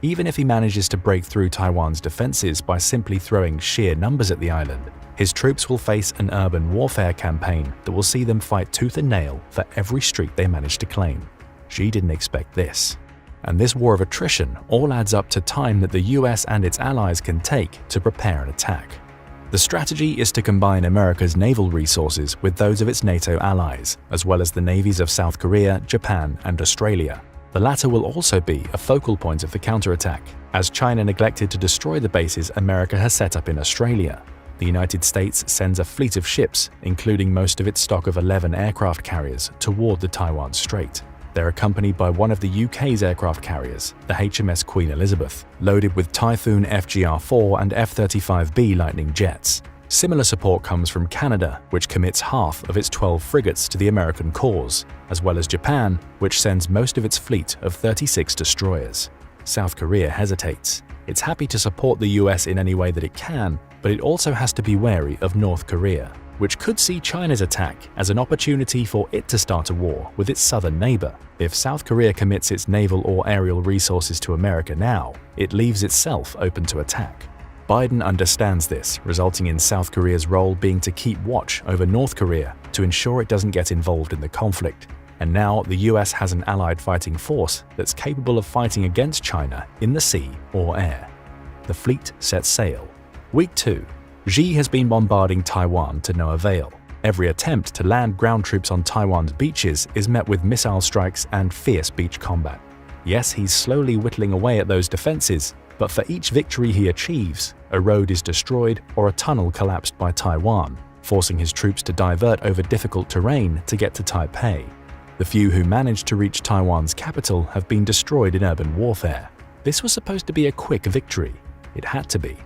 Even if he manages to break through Taiwan's defenses by simply throwing sheer numbers at the island, his troops will face an urban warfare campaign that will see them fight tooth and nail for every street they manage to claim. Xi didn't expect this. And this war of attrition all adds up to time that the US and its allies can take to prepare an attack. The strategy is to combine America's naval resources with those of its NATO allies, as well as the navies of South Korea, Japan, and Australia. The latter will also be a focal point of the counterattack, as China neglected to destroy the bases America has set up in Australia. The United States sends a fleet of ships, including most of its stock of 11 aircraft carriers, toward the Taiwan Strait. They're accompanied by one of the UK's aircraft carriers, the HMS Queen Elizabeth, loaded with Typhoon FGR-4 and F-35B Lightning jets. Similar support comes from Canada, which commits half of its 12 frigates to the American cause, as well as Japan, which sends most of its fleet of 36 destroyers. South Korea hesitates. It's happy to support the US in any way that it can, but it also has to be wary of North Korea, which could see China's attack as an opportunity for it to start a war with its southern neighbor. If South Korea commits its naval or aerial resources to America now, it leaves itself open to attack. Biden understands this, resulting in South Korea's role being to keep watch over North Korea to ensure it doesn't get involved in the conflict. And now the US has an allied fighting force that's capable of fighting against China in the sea or air. The fleet sets sail. Week 2. Xi has been bombarding Taiwan to no avail. Every attempt to land ground troops on Taiwan's beaches is met with missile strikes and fierce beach combat. Yes, he's slowly whittling away at those defenses, but for each victory he achieves, a road is destroyed or a tunnel collapsed by Taiwan, forcing his troops to divert over difficult terrain to get to Taipei. The few who managed to reach Taiwan's capital have been destroyed in urban warfare. This was supposed to be a quick victory. It had to be.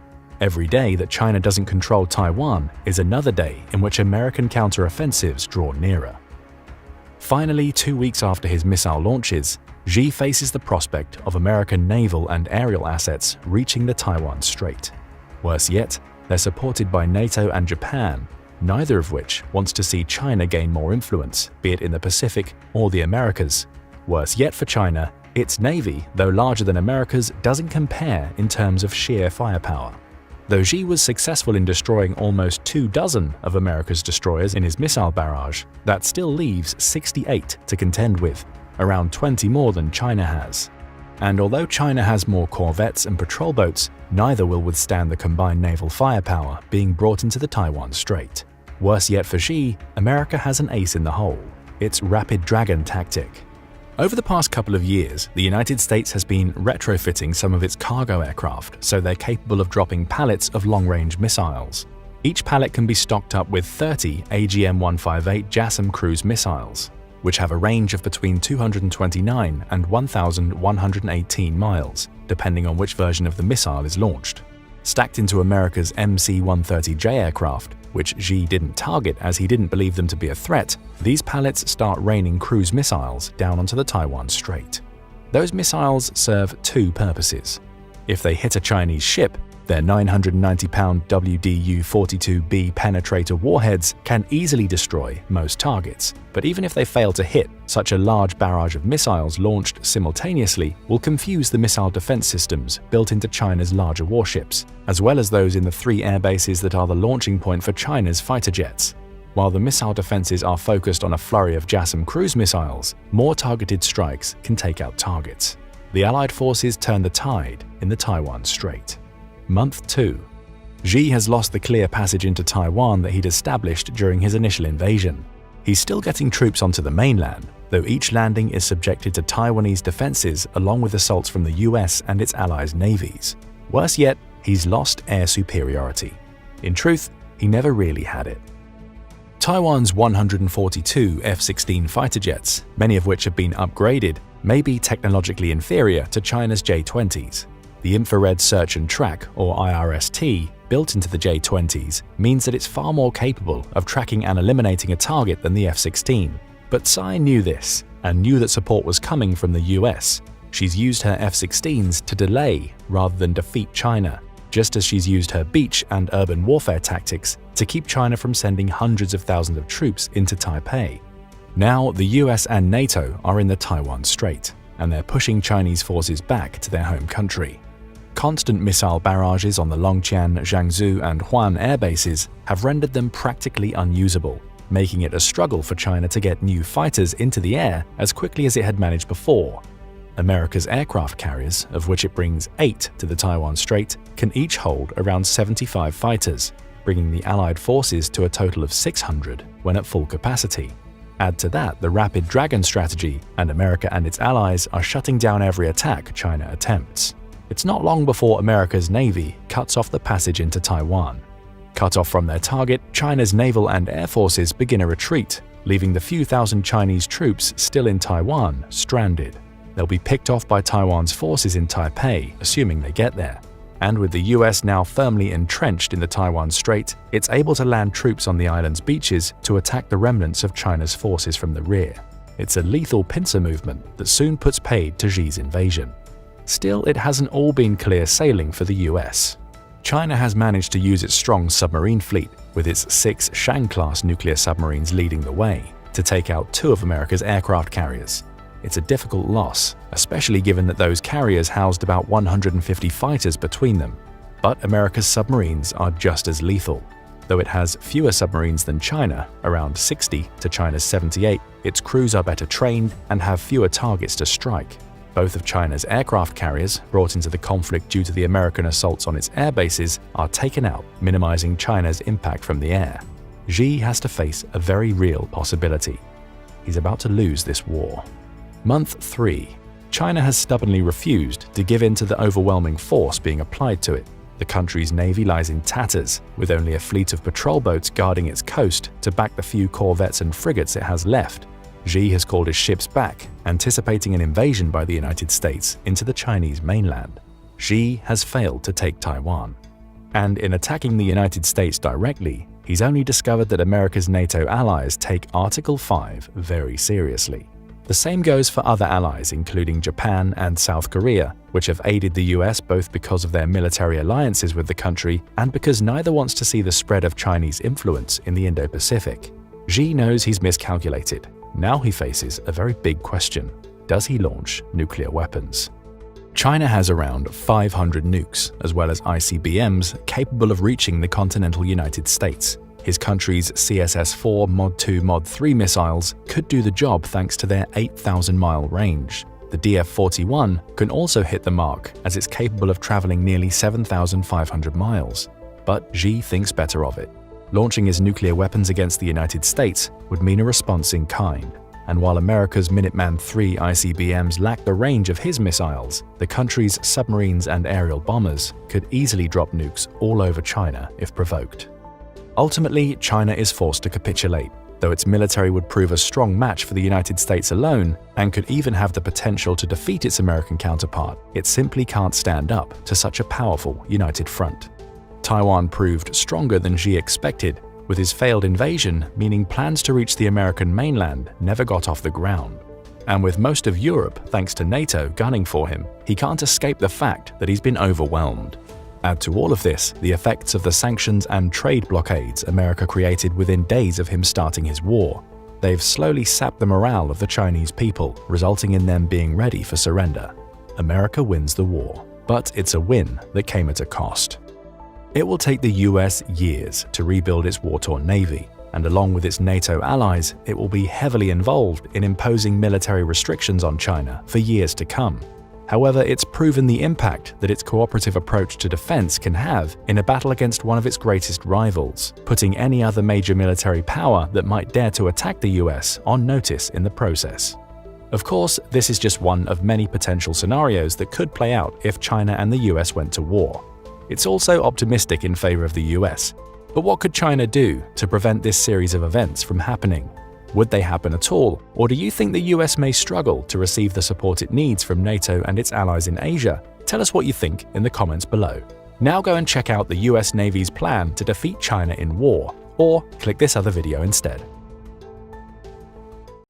Every day that China doesn't control Taiwan is another day in which American counteroffensives draw nearer. Finally, 2 weeks after his missile launches, Xi faces the prospect of American naval and aerial assets reaching the Taiwan Strait. Worse yet, they're supported by NATO and Japan, neither of which wants to see China gain more influence, be it in the Pacific or the Americas. Worse yet for China, its navy, though larger than America's, doesn't compare in terms of sheer firepower. Though Xi was successful in destroying almost 24 of America's destroyers in his missile barrage, that still leaves 68 to contend with, around 20 more than China has. And although China has more corvettes and patrol boats, neither will withstand the combined naval firepower being brought into the Taiwan Strait. Worse yet for Xi, America has an ace in the hole: its Rapid Dragon tactic. Over the past couple of years, the United States has been retrofitting some of its cargo aircraft so they're capable of dropping pallets of long-range missiles. Each pallet can be stocked up with 30 AGM-158 JASSM cruise missiles, which have a range of between 229 and 1,118 miles, depending on which version of the missile is launched. Stacked into America's MC-130J aircraft, which Xi didn't target as he didn't believe them to be a threat, these pallets start raining cruise missiles down onto the Taiwan Strait. Those missiles serve two purposes. If they hit a Chinese ship, their 990-pound WDU-42B penetrator warheads can easily destroy most targets. But even if they fail to hit, such a large barrage of missiles launched simultaneously will confuse the missile defense systems built into China's larger warships, as well as those in the 3 air bases that are the launching point for China's fighter jets. While the missile defenses are focused on a flurry of JASSM cruise missiles, more targeted strikes can take out targets. The Allied forces turn the tide in the Taiwan Strait. Month 2. Xi has lost the clear passage into Taiwan that he'd established during his initial invasion. He's still getting troops onto the mainland, though each landing is subjected to Taiwanese defenses along with assaults from the US and its allies' navies. Worse yet, he's lost air superiority. In truth, he never really had it. Taiwan's 142 F-16 fighter jets, many of which have been upgraded, may be technologically inferior to China's J-20s. The Infrared Search and Track, or IRST, built into the J-20s means that it's far more capable of tracking and eliminating a target than the F-16. But Tsai knew this, and knew that support was coming from the US. She's used her F-16s to delay rather than defeat China, just as she's used her beach and urban warfare tactics to keep China from sending hundreds of thousands of troops into Taipei. Now, the US and NATO are in the Taiwan Strait, and they're pushing Chinese forces back to their home country. Constant missile barrages on the Longqian, Jiangsu, and Huan air bases have rendered them practically unusable, making it a struggle for China to get new fighters into the air as quickly as it had managed before. America's aircraft carriers, of which it brings 8 to the Taiwan Strait, can each hold around 75 fighters, bringing the Allied forces to a total of 600 when at full capacity. Add to that the Rapid Dragon strategy, and America and its allies are shutting down every attack China attempts. It's not long before America's Navy cuts off the passage into Taiwan. Cut off from their target, China's naval and air forces begin a retreat, leaving the few thousand Chinese troops still in Taiwan stranded. They'll be picked off by Taiwan's forces in Taipei, assuming they get there. And with the US now firmly entrenched in the Taiwan Strait, it's able to land troops on the island's beaches to attack the remnants of China's forces from the rear. It's a lethal pincer movement that soon puts paid to Xi's invasion. Still, it hasn't all been clear sailing for the US. China has managed to use its strong submarine fleet, with its 6 Shang-class nuclear submarines leading the way, to take out 2 of America's aircraft carriers. It's a difficult loss, especially given that those carriers housed about 150 fighters between them. But America's submarines are just as lethal. Though it has fewer submarines than China, around 60 to China's 78, its crews are better trained and have fewer targets to strike. Both of China's aircraft carriers, brought into the conflict due to the American assaults on its air bases, are taken out, minimizing China's impact from the air. Xi has to face a very real possibility. He's about to lose this war. Month 3. China has stubbornly refused to give in to the overwhelming force being applied to it. The country's navy lies in tatters, with only a fleet of patrol boats guarding its coast to back the few corvettes and frigates it has left. Xi has called his ships back, anticipating an invasion by the United States into the Chinese mainland. Xi has failed to take Taiwan. And in attacking the United States directly, he's only discovered that America's NATO allies take Article 5 very seriously. The same goes for other allies, including Japan and South Korea, which have aided the US both because of their military alliances with the country and because neither wants to see the spread of Chinese influence in the Indo-Pacific. Xi knows he's miscalculated. Now he faces a very big question. Does he launch nuclear weapons? China has around 500 nukes, as well as ICBMs, capable of reaching the continental United States. His country's CSS-4 Mod 2 Mod 3 missiles could do the job thanks to their 8,000-mile range. The DF-41 can also hit the mark, as it's capable of traveling nearly 7,500 miles. But Xi thinks better of it. Launching his nuclear weapons against the United States would mean a response in kind. And while America's Minuteman III ICBMs lack the range of his missiles, the country's submarines and aerial bombers could easily drop nukes all over China if provoked. Ultimately, China is forced to capitulate, though its military would prove a strong match for the United States alone and could even have the potential to defeat its American counterpart. It simply can't stand up to such a powerful united front. Taiwan proved stronger than Xi expected, with his failed invasion meaning plans to reach the American mainland never got off the ground. And with most of Europe, thanks to NATO, gunning for him, he can't escape the fact that he's been overwhelmed. Add to all of this the effects of the sanctions and trade blockades America created within days of him starting his war. They've slowly sapped the morale of the Chinese people, resulting in them being ready for surrender. America wins the war, but it's a win that came at a cost. It will take the US years to rebuild its war-torn navy, and along with its NATO allies, it will be heavily involved in imposing military restrictions on China for years to come. However, it's proven the impact that its cooperative approach to defense can have in a battle against one of its greatest rivals, putting any other major military power that might dare to attack the US on notice in the process. Of course, this is just one of many potential scenarios that could play out if China and the US went to war. It's also optimistic in favor of the US. But what could China do to prevent this series of events from happening? Would they happen at all, or do you think the US may struggle to receive the support it needs from NATO and its allies in Asia? Tell us what you think in the comments below. Now go and check out the US Navy's plan to defeat China in war, or click this other video instead.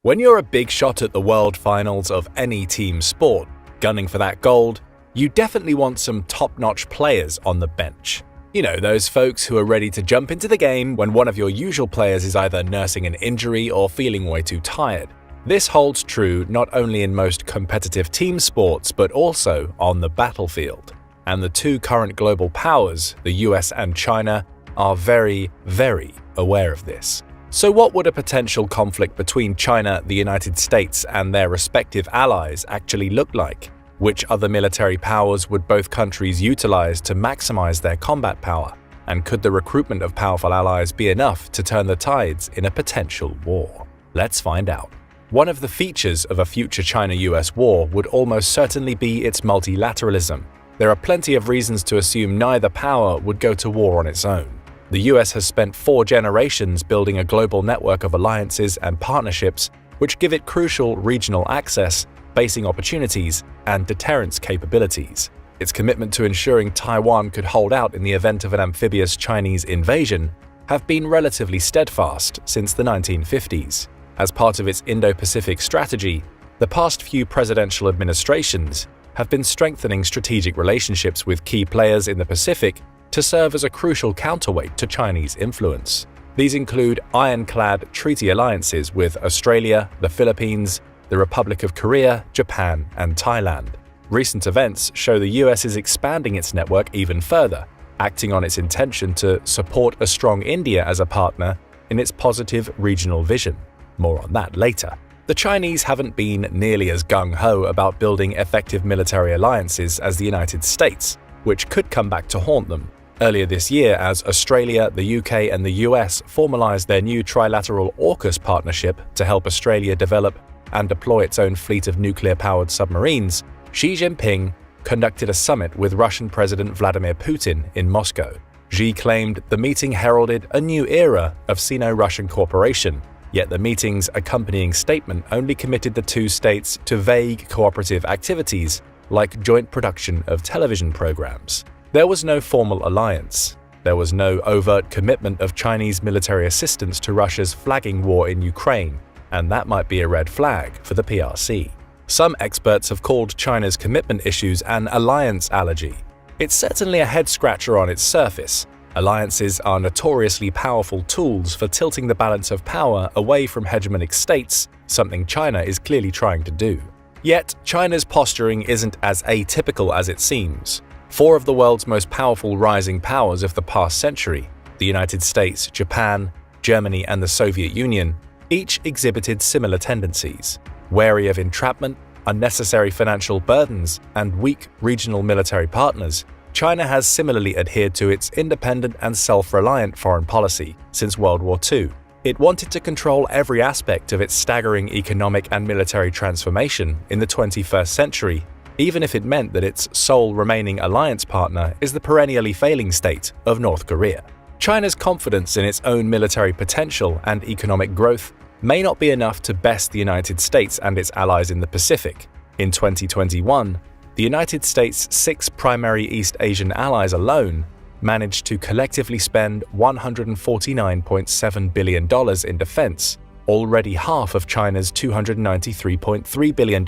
When you're a big shot at the World Finals of any team sport, gunning for that gold, you definitely want some top-notch players on the bench. You know, those folks who are ready to jump into the game when one of your usual players is either nursing an injury or feeling way too tired. This holds true not only in most competitive team sports but also on the battlefield. And the two current global powers, the US and China, are very, very aware of this. So what would a potential conflict between China, the United States, and their respective allies actually look like? Which other military powers would both countries utilize to maximize their combat power? And could the recruitment of powerful allies be enough to turn the tides in a potential war? Let's find out. One of the features of a future China-US war would almost certainly be its multilateralism. There are plenty of reasons to assume neither power would go to war on its own. The US has spent 4 generations building a global network of alliances and partnerships which give it crucial regional access, basing opportunities, and deterrence capabilities. Its commitment to ensuring Taiwan could hold out in the event of an amphibious Chinese invasion have been relatively steadfast since the 1950s. As part of its Indo-Pacific strategy, the past few presidential administrations have been strengthening strategic relationships with key players in the Pacific to serve as a crucial counterweight to Chinese influence. These include ironclad treaty alliances with Australia, the Philippines, the Republic of Korea, Japan, and Thailand. Recent events show the US is expanding its network even further, acting on its intention to support a strong India as a partner in its positive regional vision. More on that later. The Chinese haven't been nearly as gung-ho about building effective military alliances as the United States, which could come back to haunt them. Earlier this year, as Australia, the UK, and the US formalized their new trilateral AUKUS partnership to help Australia develop and deploy its own fleet of nuclear-powered submarines, Xi Jinping conducted a summit with Russian President Vladimir Putin in Moscow. Xi claimed the meeting heralded a new era of Sino-Russian cooperation, yet the meeting's accompanying statement only committed the two states to vague cooperative activities like joint production of television programs. There was no formal alliance. There was no overt commitment of Chinese military assistance to Russia's flagging war in Ukraine, and that might be a red flag for the PRC. Some experts have called China's commitment issues an alliance allergy. It's certainly a head-scratcher on its surface. Alliances are notoriously powerful tools for tilting the balance of power away from hegemonic states, something China is clearly trying to do. Yet, China's posturing isn't as atypical as it seems. Four of the world's most powerful rising powers of the past century, the United States, Japan, Germany, and the Soviet Union, each exhibited similar tendencies. Wary of entrapment, unnecessary financial burdens, and weak regional military partners, China has similarly adhered to its independent and self-reliant foreign policy since World War II. It wanted to control every aspect of its staggering economic and military transformation in the 21st century, even if it meant that its sole remaining alliance partner is the perennially failing state of North Korea. China's confidence in its own military potential and economic growth may not be enough to best the United States and its allies in the Pacific. In 2021, the United States' 6 primary East Asian allies alone managed to collectively spend $149.7 billion in defense, already half of China's $293.3 billion,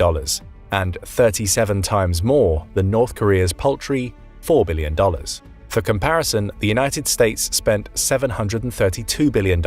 and 37 times more than North Korea's paltry $4 billion. For comparison, the United States spent $732 billion,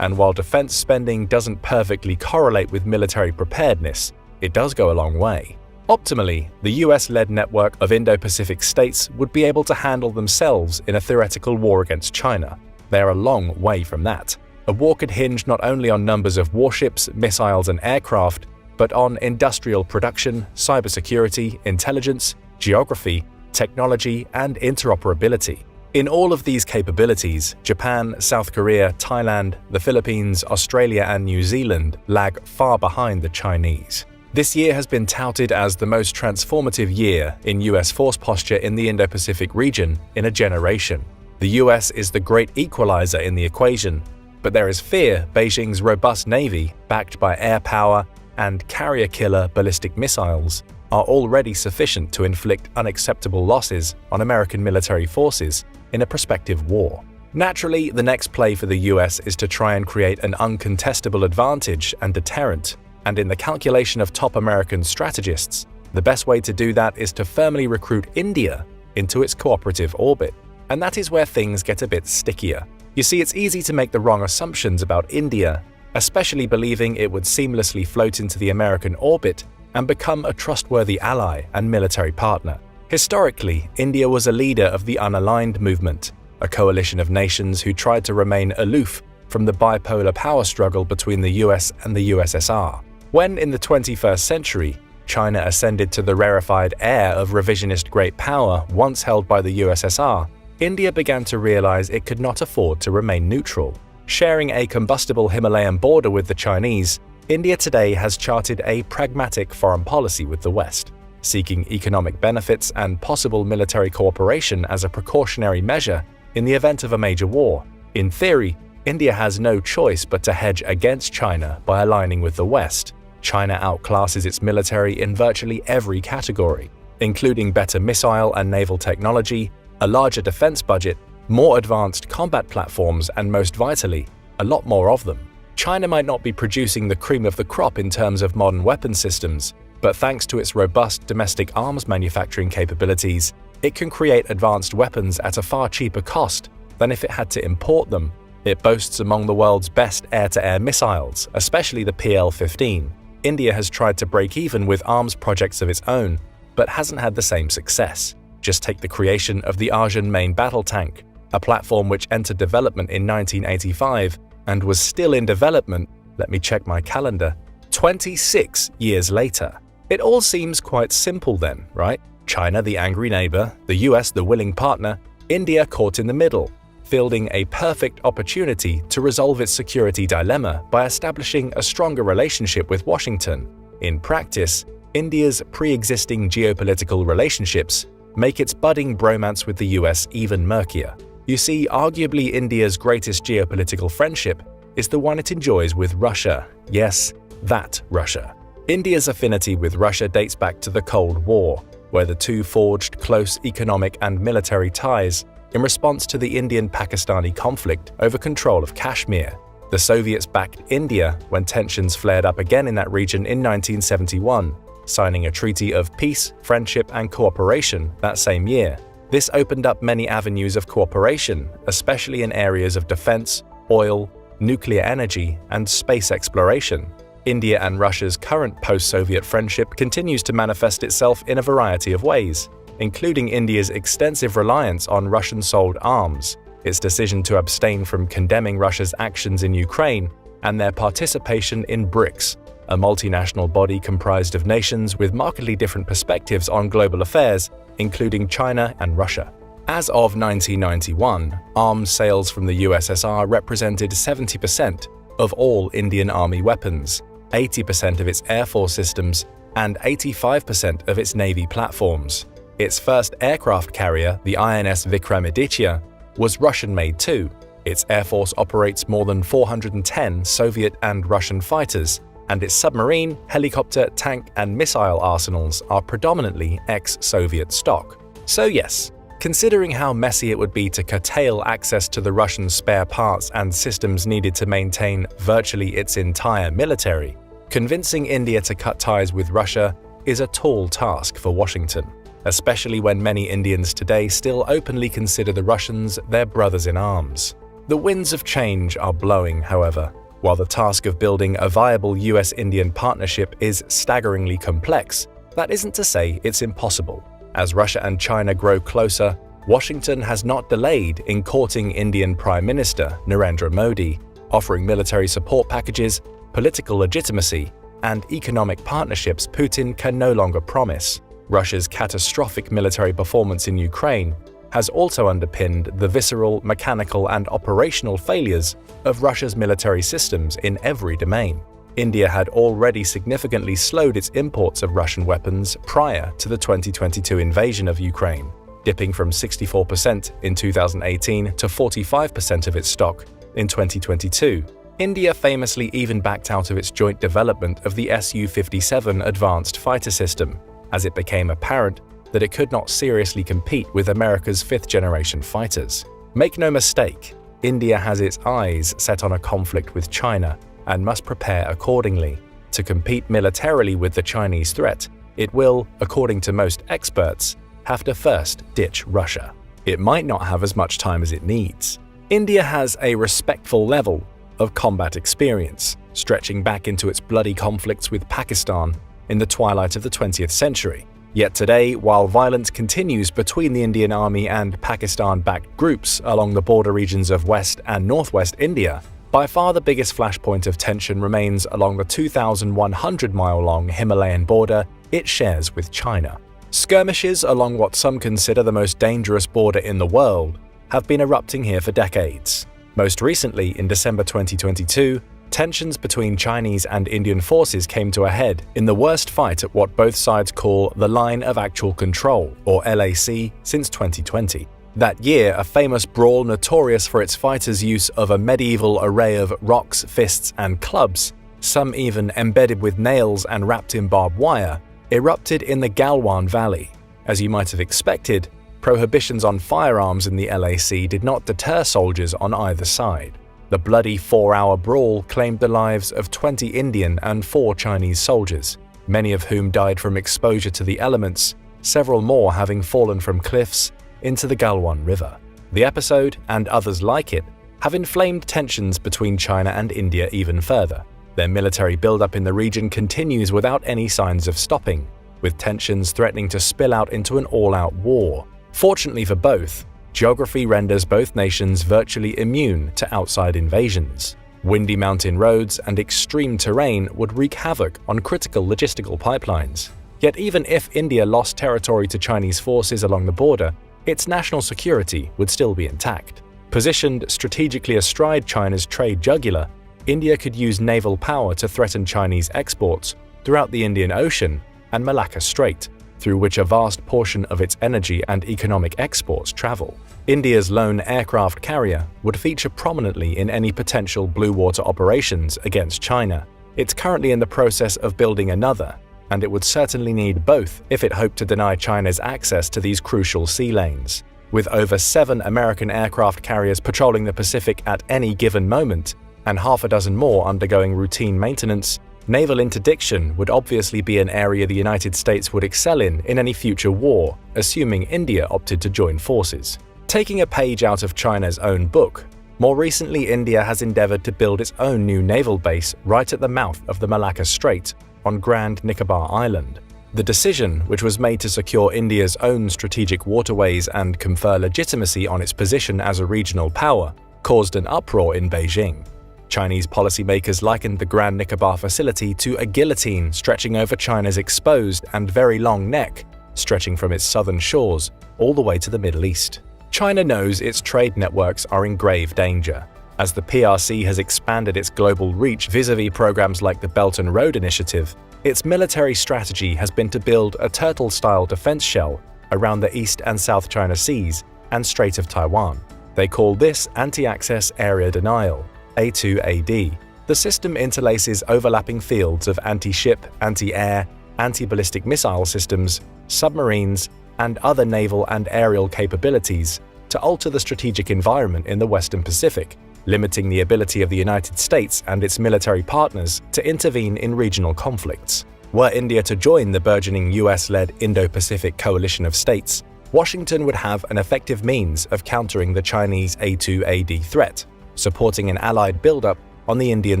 and while defense spending doesn't perfectly correlate with military preparedness, it does go a long way. Optimally, the US-led network of Indo-Pacific states would be able to handle themselves in a theoretical war against China. They are a long way from that. A war could hinge not only on numbers of warships, missiles, and aircraft, but on industrial production, cybersecurity, intelligence, geography, technology, and interoperability. In all of these capabilities, Japan, South Korea, Thailand, the Philippines, Australia, and New Zealand lag far behind the Chinese. This year has been touted as the most transformative year in US force posture in the Indo-Pacific region in a generation. The US is the great equalizer in the equation, but there is fear Beijing's robust navy, backed by air power and carrier-killer ballistic missiles, are already sufficient to inflict unacceptable losses on American military forces in a prospective war. Naturally, the next play for the US is to try and create an uncontestable advantage and deterrent, and in the calculation of top American strategists, the best way to do that is to firmly recruit India into its cooperative orbit. And that is where things get a bit stickier. You see, it's easy to make the wrong assumptions about India, especially believing it would seamlessly float into the American orbit and become a trustworthy ally and military partner. Historically, India was a leader of the unaligned movement, a coalition of nations who tried to remain aloof from the bipolar power struggle between the US and the USSR. When, in the 21st century, China ascended to the rarefied air of revisionist great power once held by the USSR, India began to realize it could not afford to remain neutral. Sharing a combustible Himalayan border with the Chinese, India today has charted a pragmatic foreign policy with the West, seeking economic benefits and possible military cooperation as a precautionary measure in the event of a major war. In theory, India has no choice but to hedge against China by aligning with the West. China outclasses its military in virtually every category. including better missile and naval technology, a larger defense budget, more advanced combat platforms, and most vitally, a lot more of them. China might not be producing the cream of the crop in terms of modern weapon systems, but thanks to its robust domestic arms manufacturing capabilities, it can create advanced weapons at a far cheaper cost than if it had to import them. It boasts among the world's best air-to-air missiles, especially the PL-15. India has tried to break even with arms projects of its own, but hasn't had the same success. Just take the creation of the Arjun main battle tank, a platform which entered development in 1985 and was still in development, let me check my calendar, 26 years later. It all seems quite simple then, right? China the angry neighbor, the US the willing partner, India caught in the middle, fielding a perfect opportunity to resolve its security dilemma by establishing a stronger relationship with Washington. In practice, India's pre-existing geopolitical relationships make its budding bromance with the US even murkier. You see, arguably India's greatest geopolitical friendship is the one it enjoys with Russia. Yes, that Russia. India's affinity with Russia dates back to the Cold War, where the two forged close economic and military ties in response to the Indian-Pakistani conflict over control of Kashmir. The Soviets backed India when tensions flared up again in that region in 1971, signing a treaty of peace, friendship, and cooperation that same year. This opened up many avenues of cooperation, especially in areas of defense, oil, nuclear energy, and space exploration. India and Russia's current post-Soviet friendship continues to manifest itself in a variety of ways, including India's extensive reliance on Russian-sold arms, its decision to abstain from condemning Russia's actions in Ukraine, and their participation in BRICS, a multinational body comprised of nations with markedly different perspectives on global affairs, including China and Russia. As of 1991, arms sales from the USSR represented 70% of all Indian Army weapons, 80% of its Air Force systems, and 85% of its Navy platforms. Its first aircraft carrier, the INS Vikramaditya, was Russian-made too. Its Air Force operates more than 410 Soviet and Russian fighters, and its submarine, helicopter, tank, and missile arsenals are predominantly ex-Soviet stock. So yes, considering how messy it would be to curtail access to the Russian spare parts and systems needed to maintain virtually its entire military, convincing India to cut ties with Russia is a tall task for Washington, especially when many Indians today still openly consider the Russians their brothers in arms. The winds of change are blowing, however. While the task of building a viable US-Indian partnership is staggeringly complex, that isn't to say it's impossible. As Russia and China grow closer, Washington has not delayed in courting Indian Prime Minister Narendra Modi, offering military support packages, political legitimacy, and economic partnerships Putin can no longer promise. Russia's catastrophic military performance in Ukraine has also underpinned the visceral, mechanical, and operational failures of Russia's military systems in every domain. India had already significantly slowed its imports of Russian weapons prior to the 2022 invasion of Ukraine, dipping from 64% in 2018 to 45% of its stock in 2022. India famously even backed out of its joint development of the Su-57 advanced fighter system, as it became apparent that it could not seriously compete with America's fifth-generation fighters. Make no mistake, India has its eyes set on a conflict with China and must prepare accordingly. To compete militarily with the Chinese threat, it will, according to most experts, have to first ditch Russia. It might not have as much time as it needs. India has a respectful level of combat experience, stretching back into its bloody conflicts with Pakistan in the twilight of the 20th century. Yet today, while violence continues between the Indian Army and Pakistan-backed groups along the border regions of West and Northwest India, by far the biggest flashpoint of tension remains along the 2,100-mile-long Himalayan border it shares with China. Skirmishes along what some consider the most dangerous border in the world have been erupting here for decades. Most recently, in December 2022, tensions between Chinese and Indian forces came to a head in the worst fight at what both sides call the Line of Actual Control, or LAC, since 2020. That year, a famous brawl notorious for its fighters' use of a medieval array of rocks, fists, and clubs, some even embedded with nails and wrapped in barbed wire, erupted in the Galwan Valley. As you might have expected, prohibitions on firearms in the LAC did not deter soldiers on either side. The bloody 4-hour brawl claimed the lives of 20 Indian and 4 Chinese soldiers, many of whom died from exposure to the elements, several more having fallen from cliffs into the Galwan River. The episode, and others like it, have inflamed tensions between China and India even further. Their military buildup in the region continues without any signs of stopping, with tensions threatening to spill out into an all-out war. Fortunately for both, geography renders both nations virtually immune to outside invasions. Windy mountain roads and extreme terrain would wreak havoc on critical logistical pipelines. Yet even if India lost territory to Chinese forces along the border, its national security would still be intact. Positioned strategically astride China's trade jugular, India could use naval power to threaten Chinese exports throughout the Indian Ocean and Malacca Strait, through which a vast portion of its energy and economic exports travel. India's lone aircraft carrier would feature prominently in any potential blue water operations against China. It's currently in the process of building another, and it would certainly need both if it hoped to deny China's access to these crucial sea lanes. With over 7 American aircraft carriers patrolling the Pacific at any given moment, and half a dozen more undergoing routine maintenance, naval interdiction would obviously be an area the United States would excel in any future war, assuming India opted to join forces. Taking a page out of China's own book, more recently India has endeavored to build its own new naval base right at the mouth of the Malacca Strait on Grand Nicobar Island. The decision, which was made to secure India's own strategic waterways and confer legitimacy on its position as a regional power, caused an uproar in Beijing. Chinese policymakers likened the Grand Nicobar facility to a guillotine stretching over China's exposed and very long neck, stretching from its southern shores all the way to the Middle East. China knows its trade networks are in grave danger. As the PRC has expanded its global reach vis-à-vis programs like the Belt and Road Initiative, its military strategy has been to build a turtle-style defense shell around the East and South China Seas and Strait of Taiwan. They call this Anti-Access Area Denial, A2AD. The system interlaces overlapping fields of anti-ship, anti-air, anti-ballistic missile systems, submarines, and other naval and aerial capabilities to alter the strategic environment in the Western Pacific, limiting the ability of the United States and its military partners to intervene in regional conflicts. Were India to join the burgeoning US-led Indo-Pacific coalition of states, Washington would have an effective means of countering the Chinese A2AD threat, supporting an allied buildup on the Indian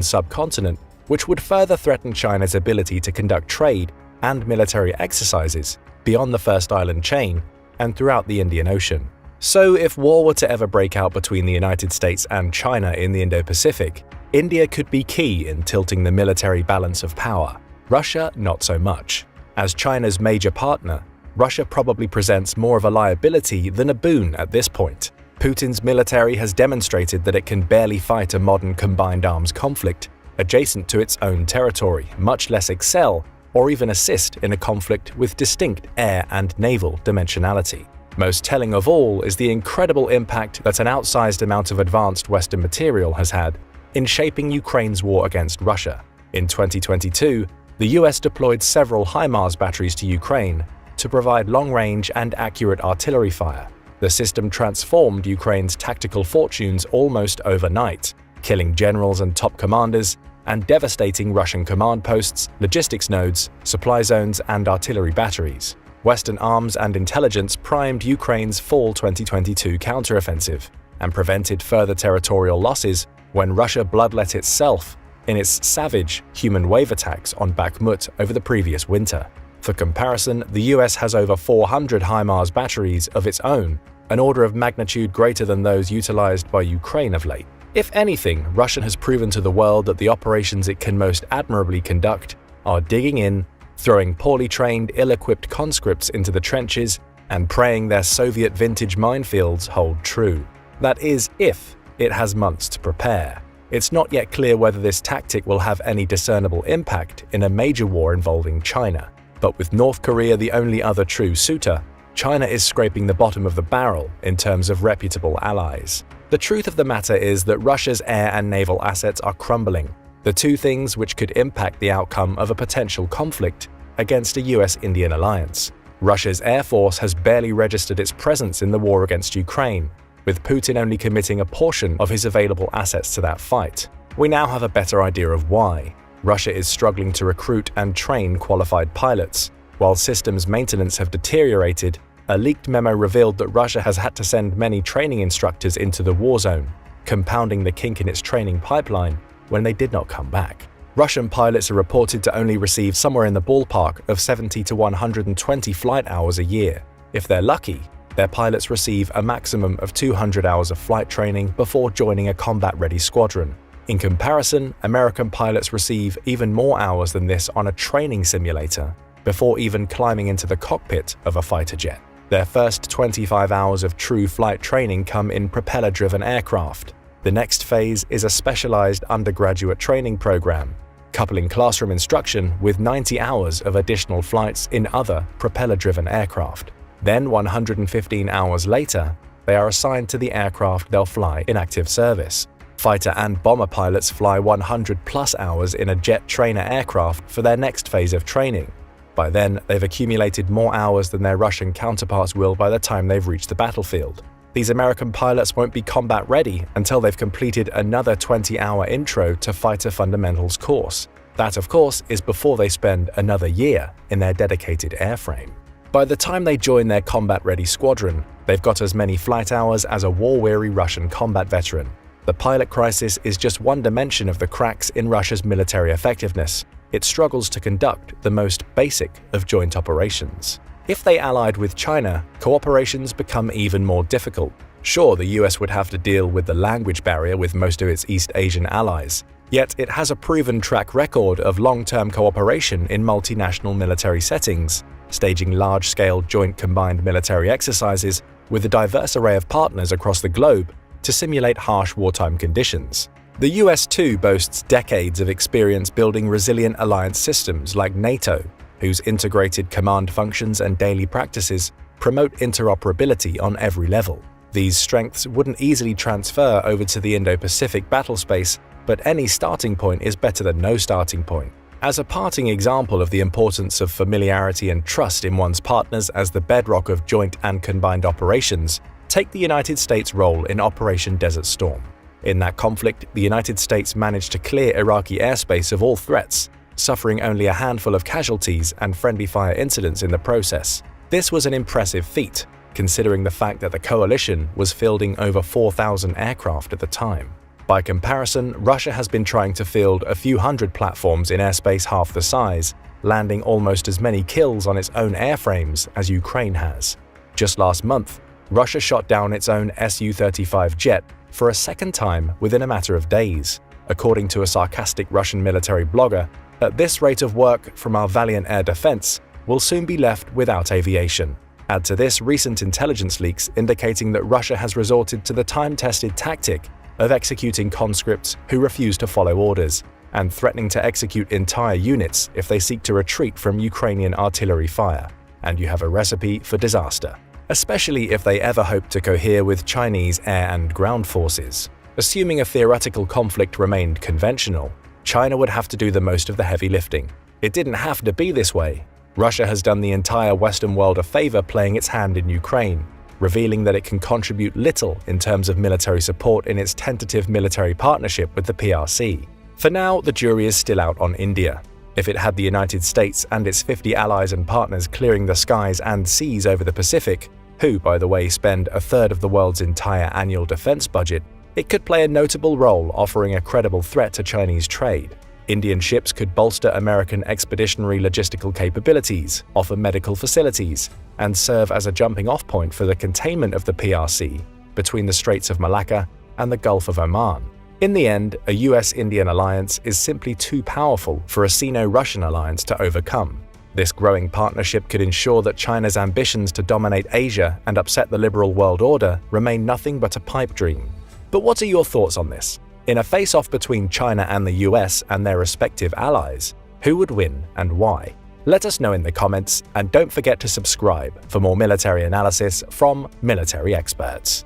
subcontinent, which would further threaten China's ability to conduct trade and military exercises beyond the First Island chain and throughout the Indian Ocean. So if war were to ever break out between the United States and China in the Indo-Pacific, India could be key in tilting the military balance of power. Russia, not so much. As China's major partner, Russia probably presents more of a liability than a boon at this point. Putin's military has demonstrated that it can barely fight a modern combined arms conflict adjacent to its own territory, much less excel or even assist in a conflict with distinct air and naval dimensionality. Most telling of all is the incredible impact that an outsized amount of advanced Western material has had in shaping Ukraine's war against Russia. In 2022, the US deployed several HIMARS batteries to Ukraine to provide long-range and accurate artillery fire. The system transformed Ukraine's tactical fortunes almost overnight, killing generals and top commanders and devastating Russian command posts, logistics nodes, supply zones, and artillery batteries. Western arms and intelligence primed Ukraine's fall 2022 counteroffensive and prevented further territorial losses when Russia bloodlet itself in its savage human wave attacks on Bakhmut over the previous winter. For comparison, the US has over 400 HIMARS batteries of its own, an order of magnitude greater than those utilized by Ukraine of late. If anything, Russia has proven to the world that the operations it can most admirably conduct are digging in, throwing poorly trained, ill-equipped conscripts into the trenches, and praying their Soviet vintage minefields hold true. That is, if it has months to prepare. It's not yet clear whether this tactic will have any discernible impact in a major war involving China. But with North Korea the only other true suitor, China is scraping the bottom of the barrel in terms of reputable allies. The truth of the matter is that Russia's air and naval assets are crumbling, the two things which could impact the outcome of a potential conflict against a US-Indian alliance. Russia's Air Force has barely registered its presence in the war against Ukraine, with Putin only committing a portion of his available assets to that fight. We now have a better idea of why. Russia is struggling to recruit and train qualified pilots. While systems maintenance have deteriorated, a leaked memo revealed that Russia has had to send many training instructors into the war zone, compounding the kink in its training pipeline when they did not come back. Russian pilots are reported to only receive somewhere in the ballpark of 70 to 120 flight hours a year. If they're lucky, their pilots receive a maximum of 200 hours of flight training before joining a combat-ready squadron. In comparison, American pilots receive even more hours than this on a training simulator before even climbing into the cockpit of a fighter jet. Their first 25 hours of true flight training come in propeller-driven aircraft. The next phase is a specialized undergraduate training program, coupling classroom instruction with 90 hours of additional flights in other propeller-driven aircraft. Then 115 hours later, they are assigned to the aircraft they'll fly in active service. Fighter and bomber pilots fly 100+ hours in a jet trainer aircraft for their next phase of training. By then, they've accumulated more hours than their Russian counterparts will by the time they've reached the battlefield. These American pilots won't be combat ready until they've completed another 20-hour intro to fighter fundamentals course. That, of course, is before they spend another year in their dedicated airframe. By the time they join their combat-ready squadron, they've got as many flight hours as a war-weary Russian combat veteran. The pilot crisis is just one dimension of the cracks in Russia's military effectiveness. It struggles to conduct the most basic of joint operations. If they allied with China, cooperations become even more difficult. Sure, the US would have to deal with the language barrier with most of its East Asian allies, yet it has a proven track record of long-term cooperation in multinational military settings, staging large-scale joint combined military exercises with a diverse array of partners across the globe to simulate harsh wartime conditions. The US too boasts decades of experience building resilient alliance systems like NATO, whose integrated command functions and daily practices promote interoperability on every level. These strengths wouldn't easily transfer over to the Indo-Pacific battlespace, but any starting point is better than no starting point. As a parting example of the importance of familiarity and trust in one's partners as the bedrock of joint and combined operations, take the United States' role in Operation Desert Storm. In that conflict, the United States managed to clear Iraqi airspace of all threats, suffering only a handful of casualties and friendly fire incidents in the process. This was an impressive feat, considering the fact that the coalition was fielding over 4,000 aircraft at the time. By comparison, Russia has been trying to field a few hundred platforms in airspace half the size, landing almost as many kills on its own airframes as Ukraine has. Just last month, Russia shot down its own Su-35 jet for a second time within a matter of days. According to a sarcastic Russian military blogger, at this rate of work from our valiant air defense, we'll soon be left without aviation. Add to this recent intelligence leaks indicating that Russia has resorted to the time-tested tactic of executing conscripts who refuse to follow orders, and threatening to execute entire units if they seek to retreat from Ukrainian artillery fire. And you have a recipe for disaster, especially if they ever hope to cohere with Chinese air and ground forces. Assuming a theoretical conflict remained conventional, China would have to do the most of the heavy lifting. It didn't have to be this way. Russia has done the entire Western world a favor playing its hand in Ukraine, revealing that it can contribute little in terms of military support in its tentative military partnership with the PRC. For now, the jury is still out on India. If it had the United States and its 50 allies and partners clearing the skies and seas over the Pacific, who, by the way, spend a third of the world's entire annual defense budget, it could play a notable role offering a credible threat to Chinese trade. Indian ships could bolster American expeditionary logistical capabilities, offer medical facilities, and serve as a jumping-off point for the containment of the PRC between the Straits of Malacca and the Gulf of Oman. In the end, a US-Indian alliance is simply too powerful for a Sino-Russian alliance to overcome. This growing partnership could ensure that China's ambitions to dominate Asia and upset the liberal world order remain nothing but a pipe dream. But what are your thoughts on this? In a face-off between China and the US and their respective allies, who would win and why? Let us know in the comments, and don't forget to subscribe for more military analysis from military experts.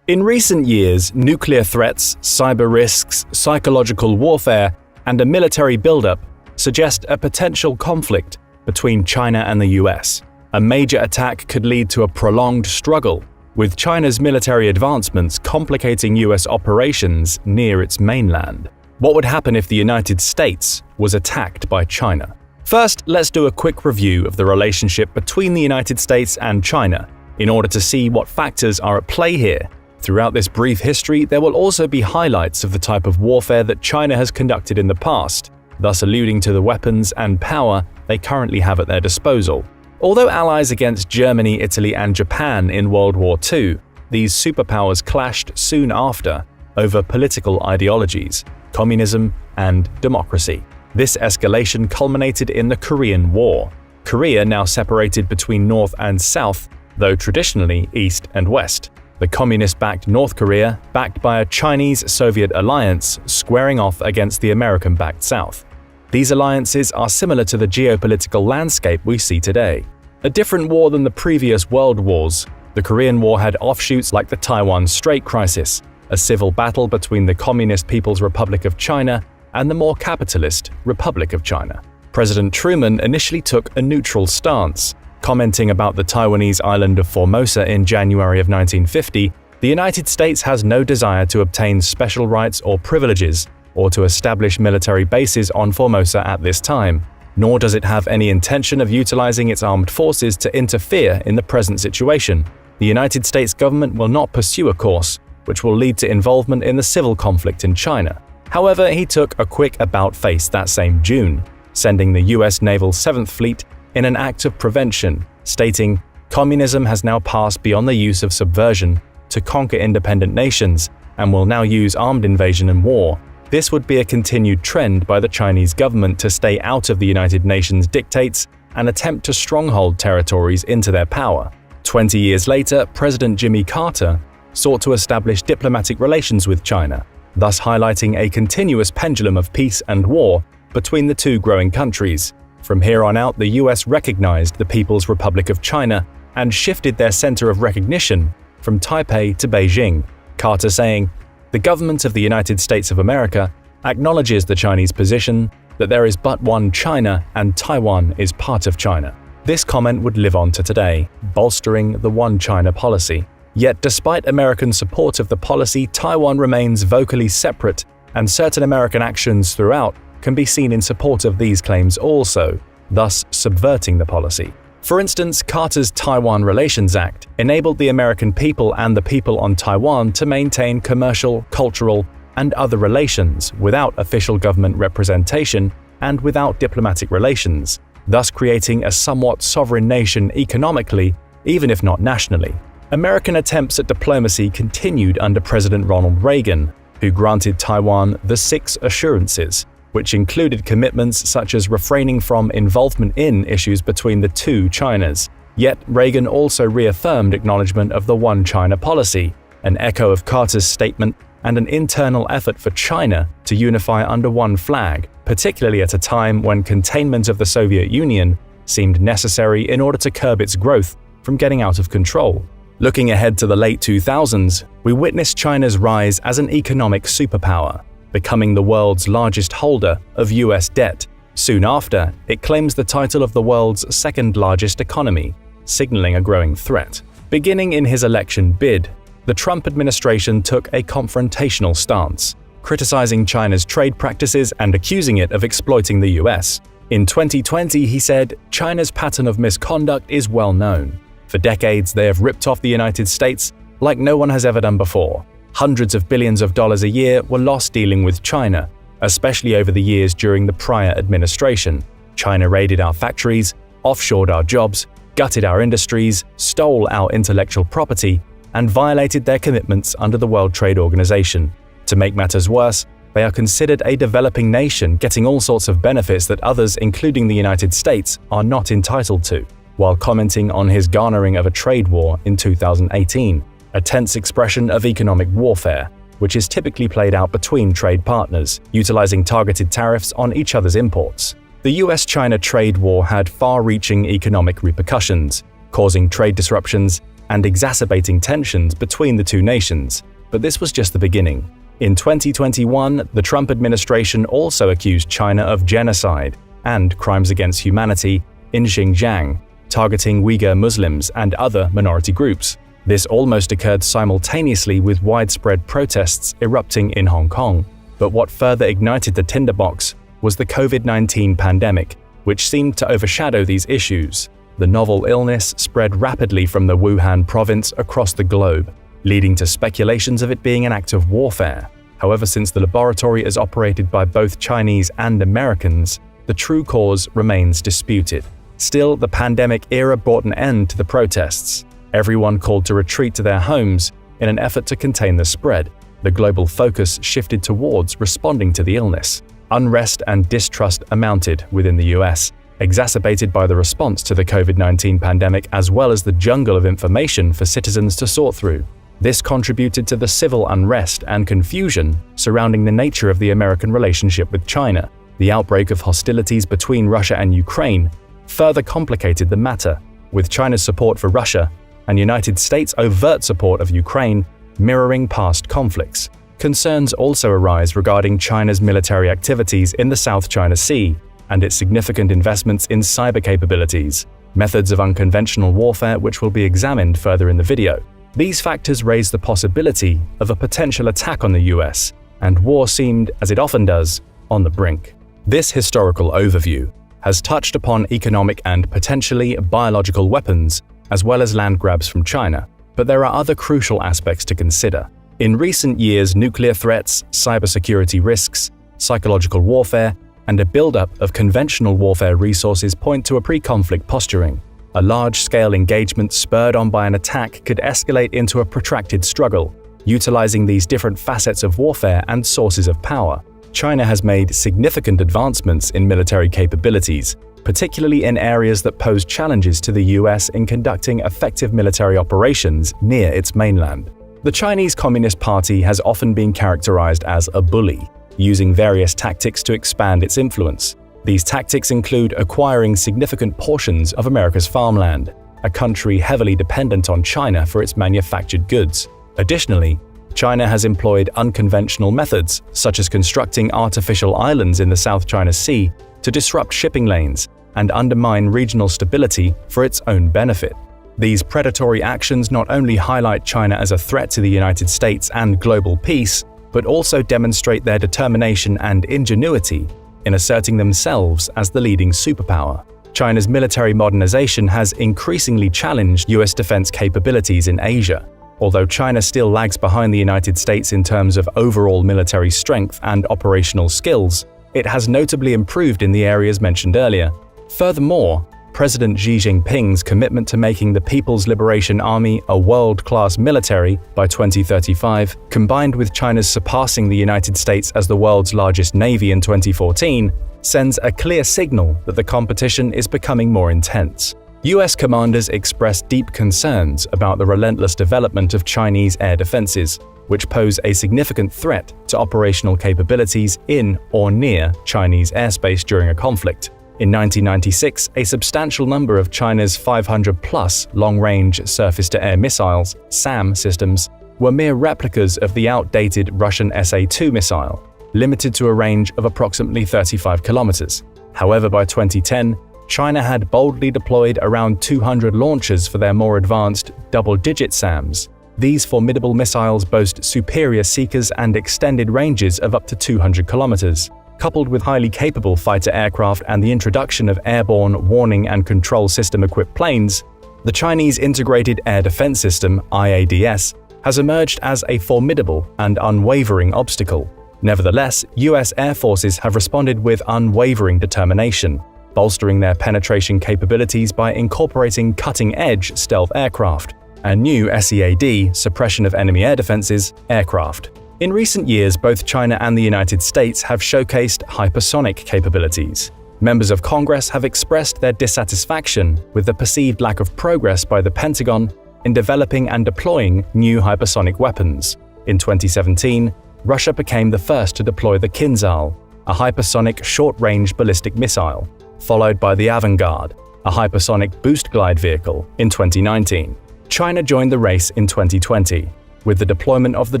In recent years, nuclear threats, cyber risks, psychological warfare, and a military buildup suggest a potential conflict between China and the US. A major attack could lead to a prolonged struggle, with China's military advancements complicating US operations near its mainland. What would happen if the United States was attacked by China? First, let's do a quick review of the relationship between the United States and China in order to see what factors are at play here. Throughout this brief history, there will also be highlights of the type of warfare that China has conducted in the past, thus alluding to the weapons and power they currently have at their disposal. Although allies against Germany, Italy, and Japan in World War II, these superpowers clashed soon after over political ideologies, communism, and democracy. This escalation culminated in the Korean War. Korea now separated between North and South, though traditionally East and West. The communist-backed North Korea, backed by a Chinese-Soviet alliance, squaring off against the American-backed South. These alliances are similar to the geopolitical landscape we see today. A different war than the previous world wars, the Korean War had offshoots like the Taiwan Strait crisis, a civil battle between the Communist People's Republic of China and the more capitalist Republic of China. President Truman initially took a neutral stance. Commenting about the Taiwanese island of Formosa in January of 1950, the United States has no desire to obtain special rights or privileges or to establish military bases on Formosa at this time, nor does it have any intention of utilizing its armed forces to interfere in the present situation. The United States government will not pursue a course which will lead to involvement in the civil conflict in China. However, he took a quick about-face that same June, sending the US Naval 7th Fleet in an act of prevention, stating, "Communism has now passed beyond the use of subversion to conquer independent nations and will now use armed invasion and war." This would be a continued trend by the Chinese government to stay out of the United Nations dictates and attempt to stronghold territories into their power. 20 years later, President Jimmy Carter sought to establish diplomatic relations with China, thus highlighting a continuous pendulum of peace and war between the two growing countries. From here on out, the US recognized the People's Republic of China and shifted their center of recognition from Taipei to Beijing, Carter saying, "The government of the United States of America acknowledges the Chinese position that there is but one China and Taiwan is part of China." This comment would live on to today, bolstering the One China policy. Yet despite American support of the policy, Taiwan remains vocally separate, and certain American actions throughout can be seen in support of these claims also, thus subverting the policy. For instance, Carter's Taiwan Relations Act enabled the American people and the people on Taiwan to maintain commercial, cultural, and other relations without official government representation and without diplomatic relations, thus creating a somewhat sovereign nation economically, even if not nationally. American attempts at diplomacy continued under President Ronald Reagan, who granted Taiwan the 6 assurances, which included commitments such as refraining from involvement in issues between the two Chinas. Yet Reagan also reaffirmed acknowledgement of the One China policy, an echo of Carter's statement and an internal effort for China to unify under one flag, particularly at a time when containment of the Soviet Union seemed necessary in order to curb its growth from getting out of control. Looking ahead to the late 2000s, we witnessed China's rise as an economic superpower, becoming the world's largest holder of US debt. Soon after, it claims the title of the world's second-largest economy, signaling a growing threat. Beginning in his election bid, the Trump administration took a confrontational stance, criticizing China's trade practices and accusing it of exploiting the US. In 2020, he said, "China's pattern of misconduct is well known. For decades, they have ripped off the United States like no one has ever done before. Hundreds of billions of dollars a year were lost dealing with China, especially over the years during the prior administration. China raided our factories, offshored our jobs, gutted our industries, stole our intellectual property, and violated their commitments under the World Trade Organization. To make matters worse, they are considered a developing nation getting all sorts of benefits that others, including the United States, are not entitled to," while commenting on his garnering of a trade war in 2018. A tense expression of economic warfare, which is typically played out between trade partners, utilizing targeted tariffs on each other's imports. The US-China trade war had far-reaching economic repercussions, causing trade disruptions and exacerbating tensions between the two nations, but this was just the beginning. In 2021, the Trump administration also accused China of genocide and crimes against humanity in Xinjiang, targeting Uyghur Muslims and other minority groups. This almost occurred simultaneously with widespread protests erupting in Hong Kong. But what further ignited the tinderbox was the COVID-19 pandemic, which seemed to overshadow these issues. The novel illness spread rapidly from the Wuhan province across the globe, leading to speculations of it being an act of warfare. However, since the laboratory is operated by both Chinese and Americans, the true cause remains disputed. Still, the pandemic era brought an end to the protests. Everyone called to retreat to their homes in an effort to contain the spread. The global focus shifted towards responding to the illness. Unrest and distrust amounted within the US, exacerbated by the response to the COVID-19 pandemic as well as the jungle of information for citizens to sort through. This contributed to the civil unrest and confusion surrounding the nature of the American relationship with China. The outbreak of hostilities between Russia and Ukraine further complicated the matter, with China's support for Russia and United States' overt support of Ukraine mirroring past conflicts. Concerns also arise regarding China's military activities in the South China Sea and its significant investments in cyber capabilities, methods of unconventional warfare which will be examined further in the video. These factors raise the possibility of a potential attack on the US, and war seemed, as it often does, on the brink. This historical overview has touched upon economic and potentially biological weapons, as well as land grabs from China. But there are other crucial aspects to consider. In recent years, nuclear threats, cybersecurity risks, psychological warfare, and a buildup of conventional warfare resources point to a pre-conflict posturing. A large-scale engagement spurred on by an attack could escalate into a protracted struggle, utilizing these different facets of warfare and sources of power. China has made significant advancements in military capabilities, particularly in areas that pose challenges to the US in conducting effective military operations near its mainland. The Chinese Communist Party has often been characterized as a bully, using various tactics to expand its influence. These tactics include acquiring significant portions of America's farmland, a country heavily dependent on China for its manufactured goods. Additionally, China has employed unconventional methods, such as constructing artificial islands in the South China Sea to disrupt shipping lanes and undermine regional stability for its own benefit. These predatory actions not only highlight China as a threat to the United States and global peace, but also demonstrate their determination and ingenuity in asserting themselves as the leading superpower. China's military modernization has increasingly challenged US defense capabilities in Asia. Although China still lags behind the United States in terms of overall military strength and operational skills, it has notably improved in the areas mentioned earlier. Furthermore, President Xi Jinping's commitment to making the People's Liberation Army a world-class military by 2035, combined with China's surpassing the United States as the world's largest navy in 2014, sends a clear signal that the competition is becoming more intense. US commanders expressed deep concerns about the relentless development of Chinese air defenses, which pose a significant threat to operational capabilities in or near Chinese airspace during a conflict. In 1996, a substantial number of China's 500-plus long-range surface-to-air missiles, SAM systems, were mere replicas of the outdated Russian SA-2 missile, limited to a range of approximately 35 kilometers. However, by 2010, China had boldly deployed around 200 launchers for their more advanced double-digit SAMs. These formidable missiles boast superior seekers and extended ranges of up to 200 kilometers. Coupled with highly capable fighter aircraft and the introduction of airborne warning and control system-equipped planes, the Chinese Integrated Air Defense System (IADS) has emerged as a formidable and unwavering obstacle. Nevertheless, US air forces have responded with unwavering determination, bolstering their penetration capabilities by incorporating cutting-edge stealth aircraft and new SEAD (suppression of enemy air defenses) aircraft. In recent years, both China and the United States have showcased hypersonic capabilities. Members of Congress have expressed their dissatisfaction with the perceived lack of progress by the Pentagon in developing and deploying new hypersonic weapons. In 2017, Russia became the first to deploy the Kinzhal, a hypersonic short-range ballistic missile, followed by the Avangard, a hypersonic boost glide vehicle, in 2019. China joined the race in 2020. With the deployment of the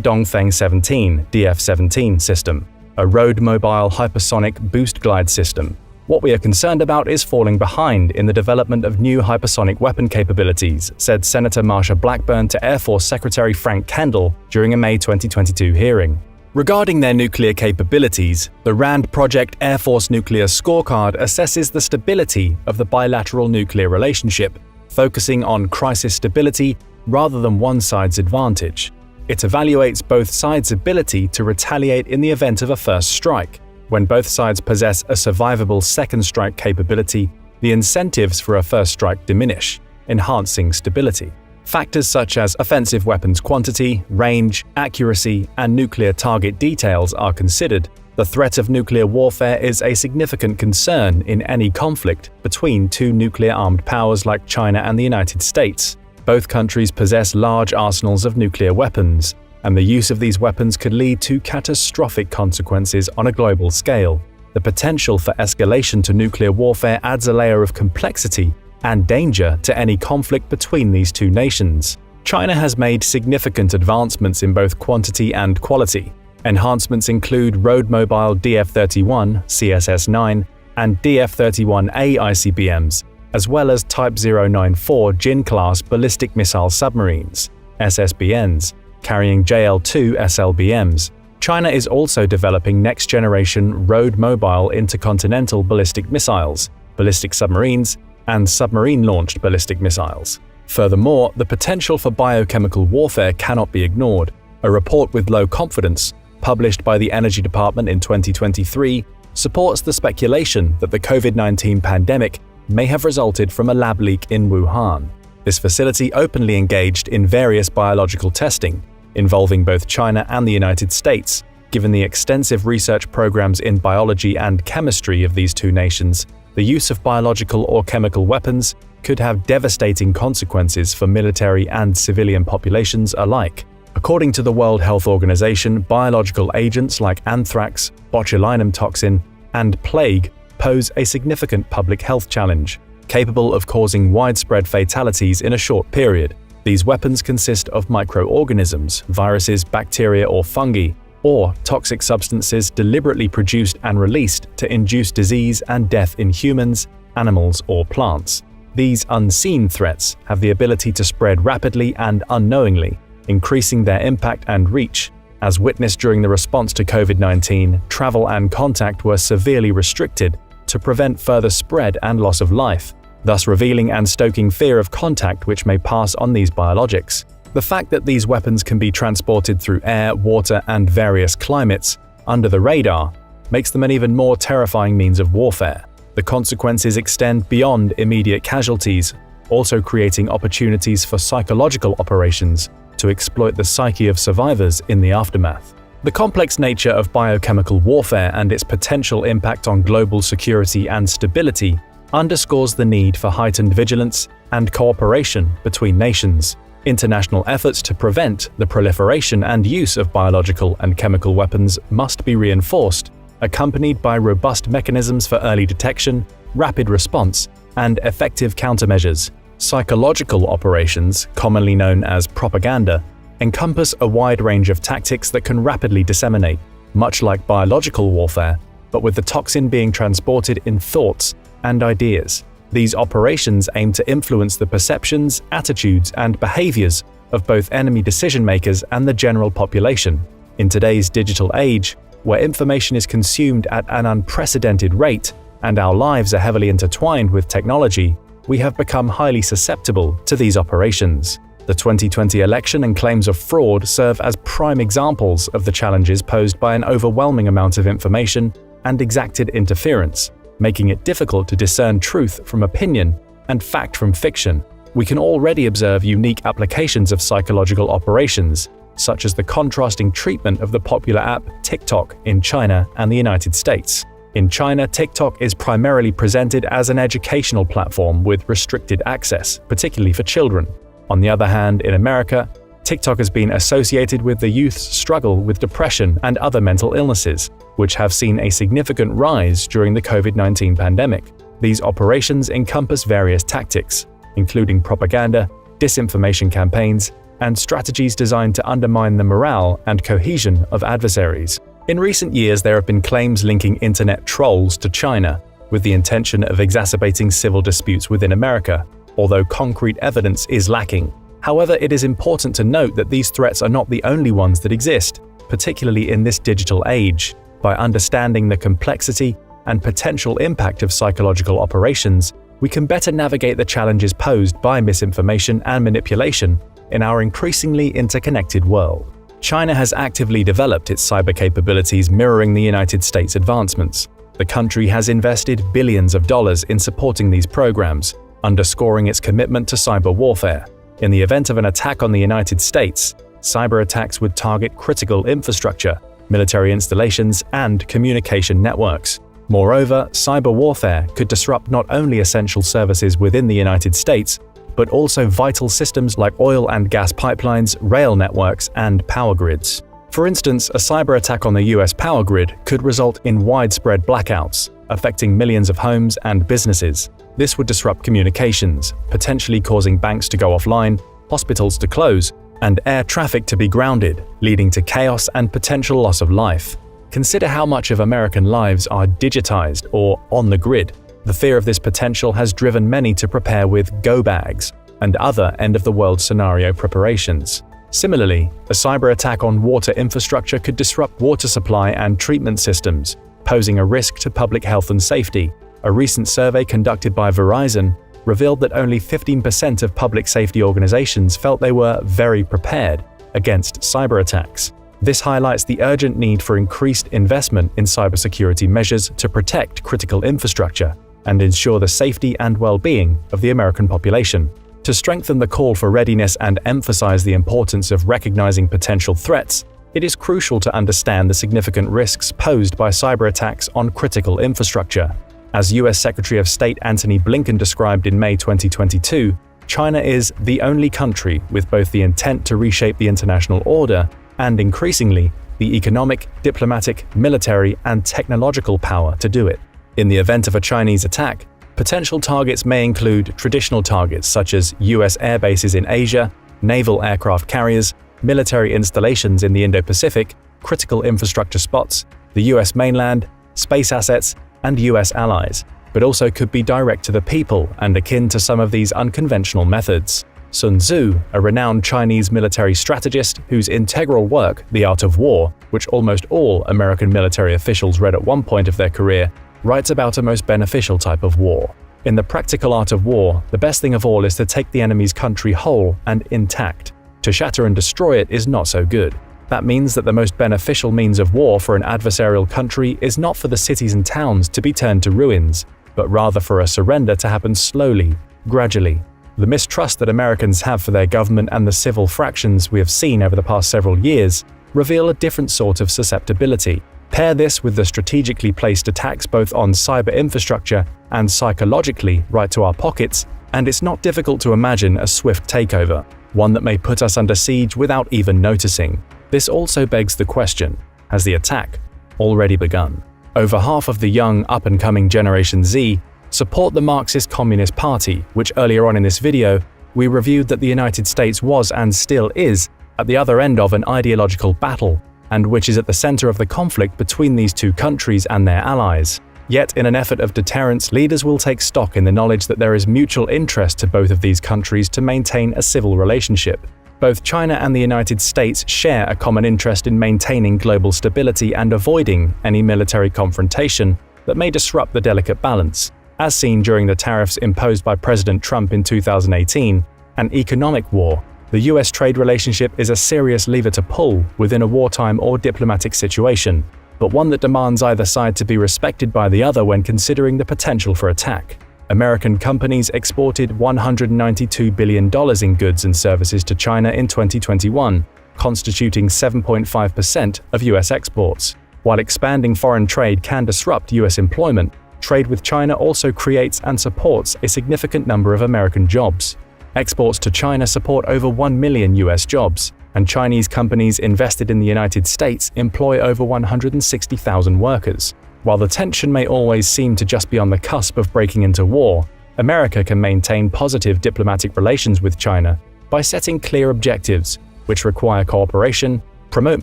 Dongfeng 17 DF-17 system, a road-mobile hypersonic boost glide system. What we are concerned about is falling behind in the development of new hypersonic weapon capabilities, said Senator Marsha Blackburn to Air Force Secretary Frank Kendall during a May 2022 hearing. Regarding their nuclear capabilities, the RAND Project Air Force Nuclear Scorecard assesses the stability of the bilateral nuclear relationship, focusing on crisis stability rather than one side's advantage. It evaluates both sides' ability to retaliate in the event of a first strike. When both sides possess a survivable second strike capability, the incentives for a first strike diminish, enhancing stability. Factors such as offensive weapons quantity, range, accuracy, and nuclear target details are considered. The threat of nuclear warfare is a significant concern in any conflict between two nuclear-armed powers like China and the United States. Both countries possess large arsenals of nuclear weapons, and the use of these weapons could lead to catastrophic consequences on a global scale. The potential for escalation to nuclear warfare adds a layer of complexity and danger to any conflict between these two nations. China has made significant advancements in both quantity and quality. Enhancements include road-mobile DF-31, CSS-9, and DF-31A ICBMs, as well as Type 094 Jin-class ballistic missile submarines, SSBNs, carrying JL-2 SLBMs. China is also developing next-generation road-mobile intercontinental ballistic missiles, ballistic submarines, and submarine-launched ballistic missiles. Furthermore, the potential for biochemical warfare cannot be ignored. A report with low confidence, published by the Energy Department in 2023, supports the speculation that the COVID-19 pandemic may have resulted from a lab leak in Wuhan. This facility openly engaged in various biological testing, involving both China and the United States. Given the extensive research programs in biology and chemistry of these two nations, the use of biological or chemical weapons could have devastating consequences for military and civilian populations alike. According to the World Health Organization, biological agents like anthrax, botulinum toxin, and plague pose a significant public health challenge, capable of causing widespread fatalities in a short period. These weapons consist of microorganisms, viruses, bacteria, or fungi, or toxic substances deliberately produced and released to induce disease and death in humans, animals, or plants. These unseen threats have the ability to spread rapidly and unknowingly, increasing their impact and reach. As witnessed during the response to COVID-19, travel and contact were severely restricted to prevent further spread and loss of life, thus revealing and stoking fear of contact which may pass on these biologics. The fact that these weapons can be transported through air, water, and various climates under the radar makes them an even more terrifying means of warfare. The consequences extend beyond immediate casualties, also creating opportunities for psychological operations to exploit the psyche of survivors in the aftermath. The complex nature of biochemical warfare and its potential impact on global security and stability underscores the need for heightened vigilance and cooperation between nations. International efforts to prevent the proliferation and use of biological and chemical weapons must be reinforced, accompanied by robust mechanisms for early detection, rapid response, and effective countermeasures. Psychological operations, commonly known as propaganda, encompass a wide range of tactics that can rapidly disseminate, much like biological warfare, but with the toxin being transported in thoughts and ideas. These operations aim to influence the perceptions, attitudes, and behaviors of both enemy decision-makers and the general population. In today's digital age, where information is consumed at an unprecedented rate and our lives are heavily intertwined with technology, we have become highly susceptible to these operations. The 2020 election and claims of fraud serve as prime examples of the challenges posed by an overwhelming amount of information and exacted interference, making it difficult to discern truth from opinion and fact from fiction. We can already observe unique applications of psychological operations, such as the contrasting treatment of the popular app TikTok in China and the United States. In China, TikTok is primarily presented as an educational platform with restricted access, particularly for children. On the other hand, in America, TikTok has been associated with the youth's struggle with depression and other mental illnesses, which have seen a significant rise during the COVID-19 pandemic. These operations encompass various tactics, including propaganda, disinformation campaigns, and strategies designed to undermine the morale and cohesion of adversaries. In recent years, there have been claims linking internet trolls to China, with the intention of exacerbating civil disputes within America, although concrete evidence is lacking. However, it is important to note that these threats are not the only ones that exist, particularly in this digital age. By understanding the complexity and potential impact of psychological operations, we can better navigate the challenges posed by misinformation and manipulation in our increasingly interconnected world. China has actively developed its cyber capabilities mirroring the United States advancements. The country has invested billions of dollars in supporting these programs, underscoring its commitment to cyber warfare. In the event of an attack on the United States, cyber attacks would target critical infrastructure, military installations, and communication networks. Moreover, cyber warfare could disrupt not only essential services within the United States, but also vital systems like oil and gas pipelines, rail networks, and power grids. For instance, a cyber attack on the US power grid could result in widespread blackouts, affecting millions of homes and businesses. This would disrupt communications, potentially causing banks to go offline, hospitals to close, and air traffic to be grounded, leading to chaos and potential loss of life. Consider how much of American lives are digitized or on the grid. The fear of this potential has driven many to prepare with go bags and other end-of-the-world scenario preparations. Similarly, a cyber attack on water infrastructure could disrupt water supply and treatment systems, posing a risk to public health and safety. A recent survey conducted by Verizon revealed that only 15% of public safety organizations felt they were very prepared against cyber attacks. This highlights the urgent need for increased investment in cybersecurity measures to protect critical infrastructure and ensure the safety and well-being of the American population. To strengthen the call for readiness and emphasize the importance of recognizing potential threats, it is crucial to understand the significant risks posed by cyber attacks on critical infrastructure. As US Secretary of State Antony Blinken described in May 2022, China is the only country with both the intent to reshape the international order and, increasingly, the economic, diplomatic, military, and technological power to do it. In the event of a Chinese attack, potential targets may include traditional targets such as US air bases in Asia, naval aircraft carriers, military installations in the Indo-Pacific, critical infrastructure spots, the US mainland, space assets, and US allies, but also could be direct to the people and akin to some of these unconventional methods. Sun Tzu, a renowned Chinese military strategist whose integral work, The Art of War, which almost all American military officials read at one point of their career, writes about a most beneficial type of war. In the practical art of war, the best thing of all is to take the enemy's country whole and intact. To shatter and destroy it is not so good. That means that the most beneficial means of war for an adversarial country is not for the cities and towns to be turned to ruins, but rather for a surrender to happen slowly, gradually. The mistrust that Americans have for their government and the civil fractions we have seen over the past several years reveal a different sort of susceptibility. Pair this with the strategically placed attacks both on cyber infrastructure and psychologically right to our pockets, and it's not difficult to imagine a swift takeover, one that may put us under siege without even noticing. This also begs the question, has the attack already begun? Over half of the young, up-and-coming Generation Z support the Marxist Communist Party, which earlier on in this video, we reviewed that the United States was and still is at the other end of an ideological battle, and which is at the center of the conflict between these two countries and their allies. Yet, in an effort of deterrence, leaders will take stock in the knowledge that there is mutual interest to both of these countries to maintain a civil relationship. Both China and the United States share a common interest in maintaining global stability and avoiding any military confrontation that may disrupt the delicate balance. As seen during the tariffs imposed by President Trump in 2018, an economic war, the US trade relationship is a serious lever to pull within a wartime or diplomatic situation, but one that demands either side to be respected by the other when considering the potential for attack. American companies exported $192 billion in goods and services to China in 2021, constituting 7.5% of US exports. While expanding foreign trade can disrupt US employment, trade with China also creates and supports a significant number of American jobs. Exports to China support over 1 million US jobs, and Chinese companies invested in the United States employ over 160,000 workers. While the tension may always seem to just be on the cusp of breaking into war, America can maintain positive diplomatic relations with China by setting clear objectives, which require cooperation, promote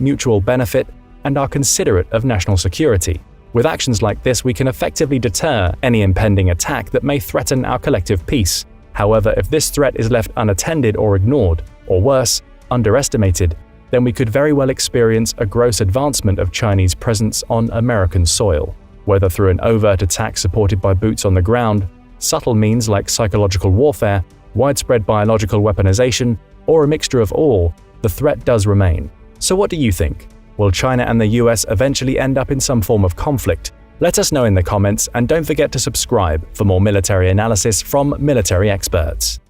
mutual benefit, and are considerate of national security. With actions like this, we can effectively deter any impending attack that may threaten our collective peace. However, if this threat is left unattended or ignored, or worse, underestimated, then we could very well experience a gross advancement of Chinese presence on American soil. Whether through an overt attack supported by boots on the ground, subtle means like psychological warfare, widespread biological weaponization, or a mixture of all, the threat does remain. So what do you think? Will China and the US eventually end up in some form of conflict? Let us know in the comments, and don't forget to subscribe for more military analysis from military experts.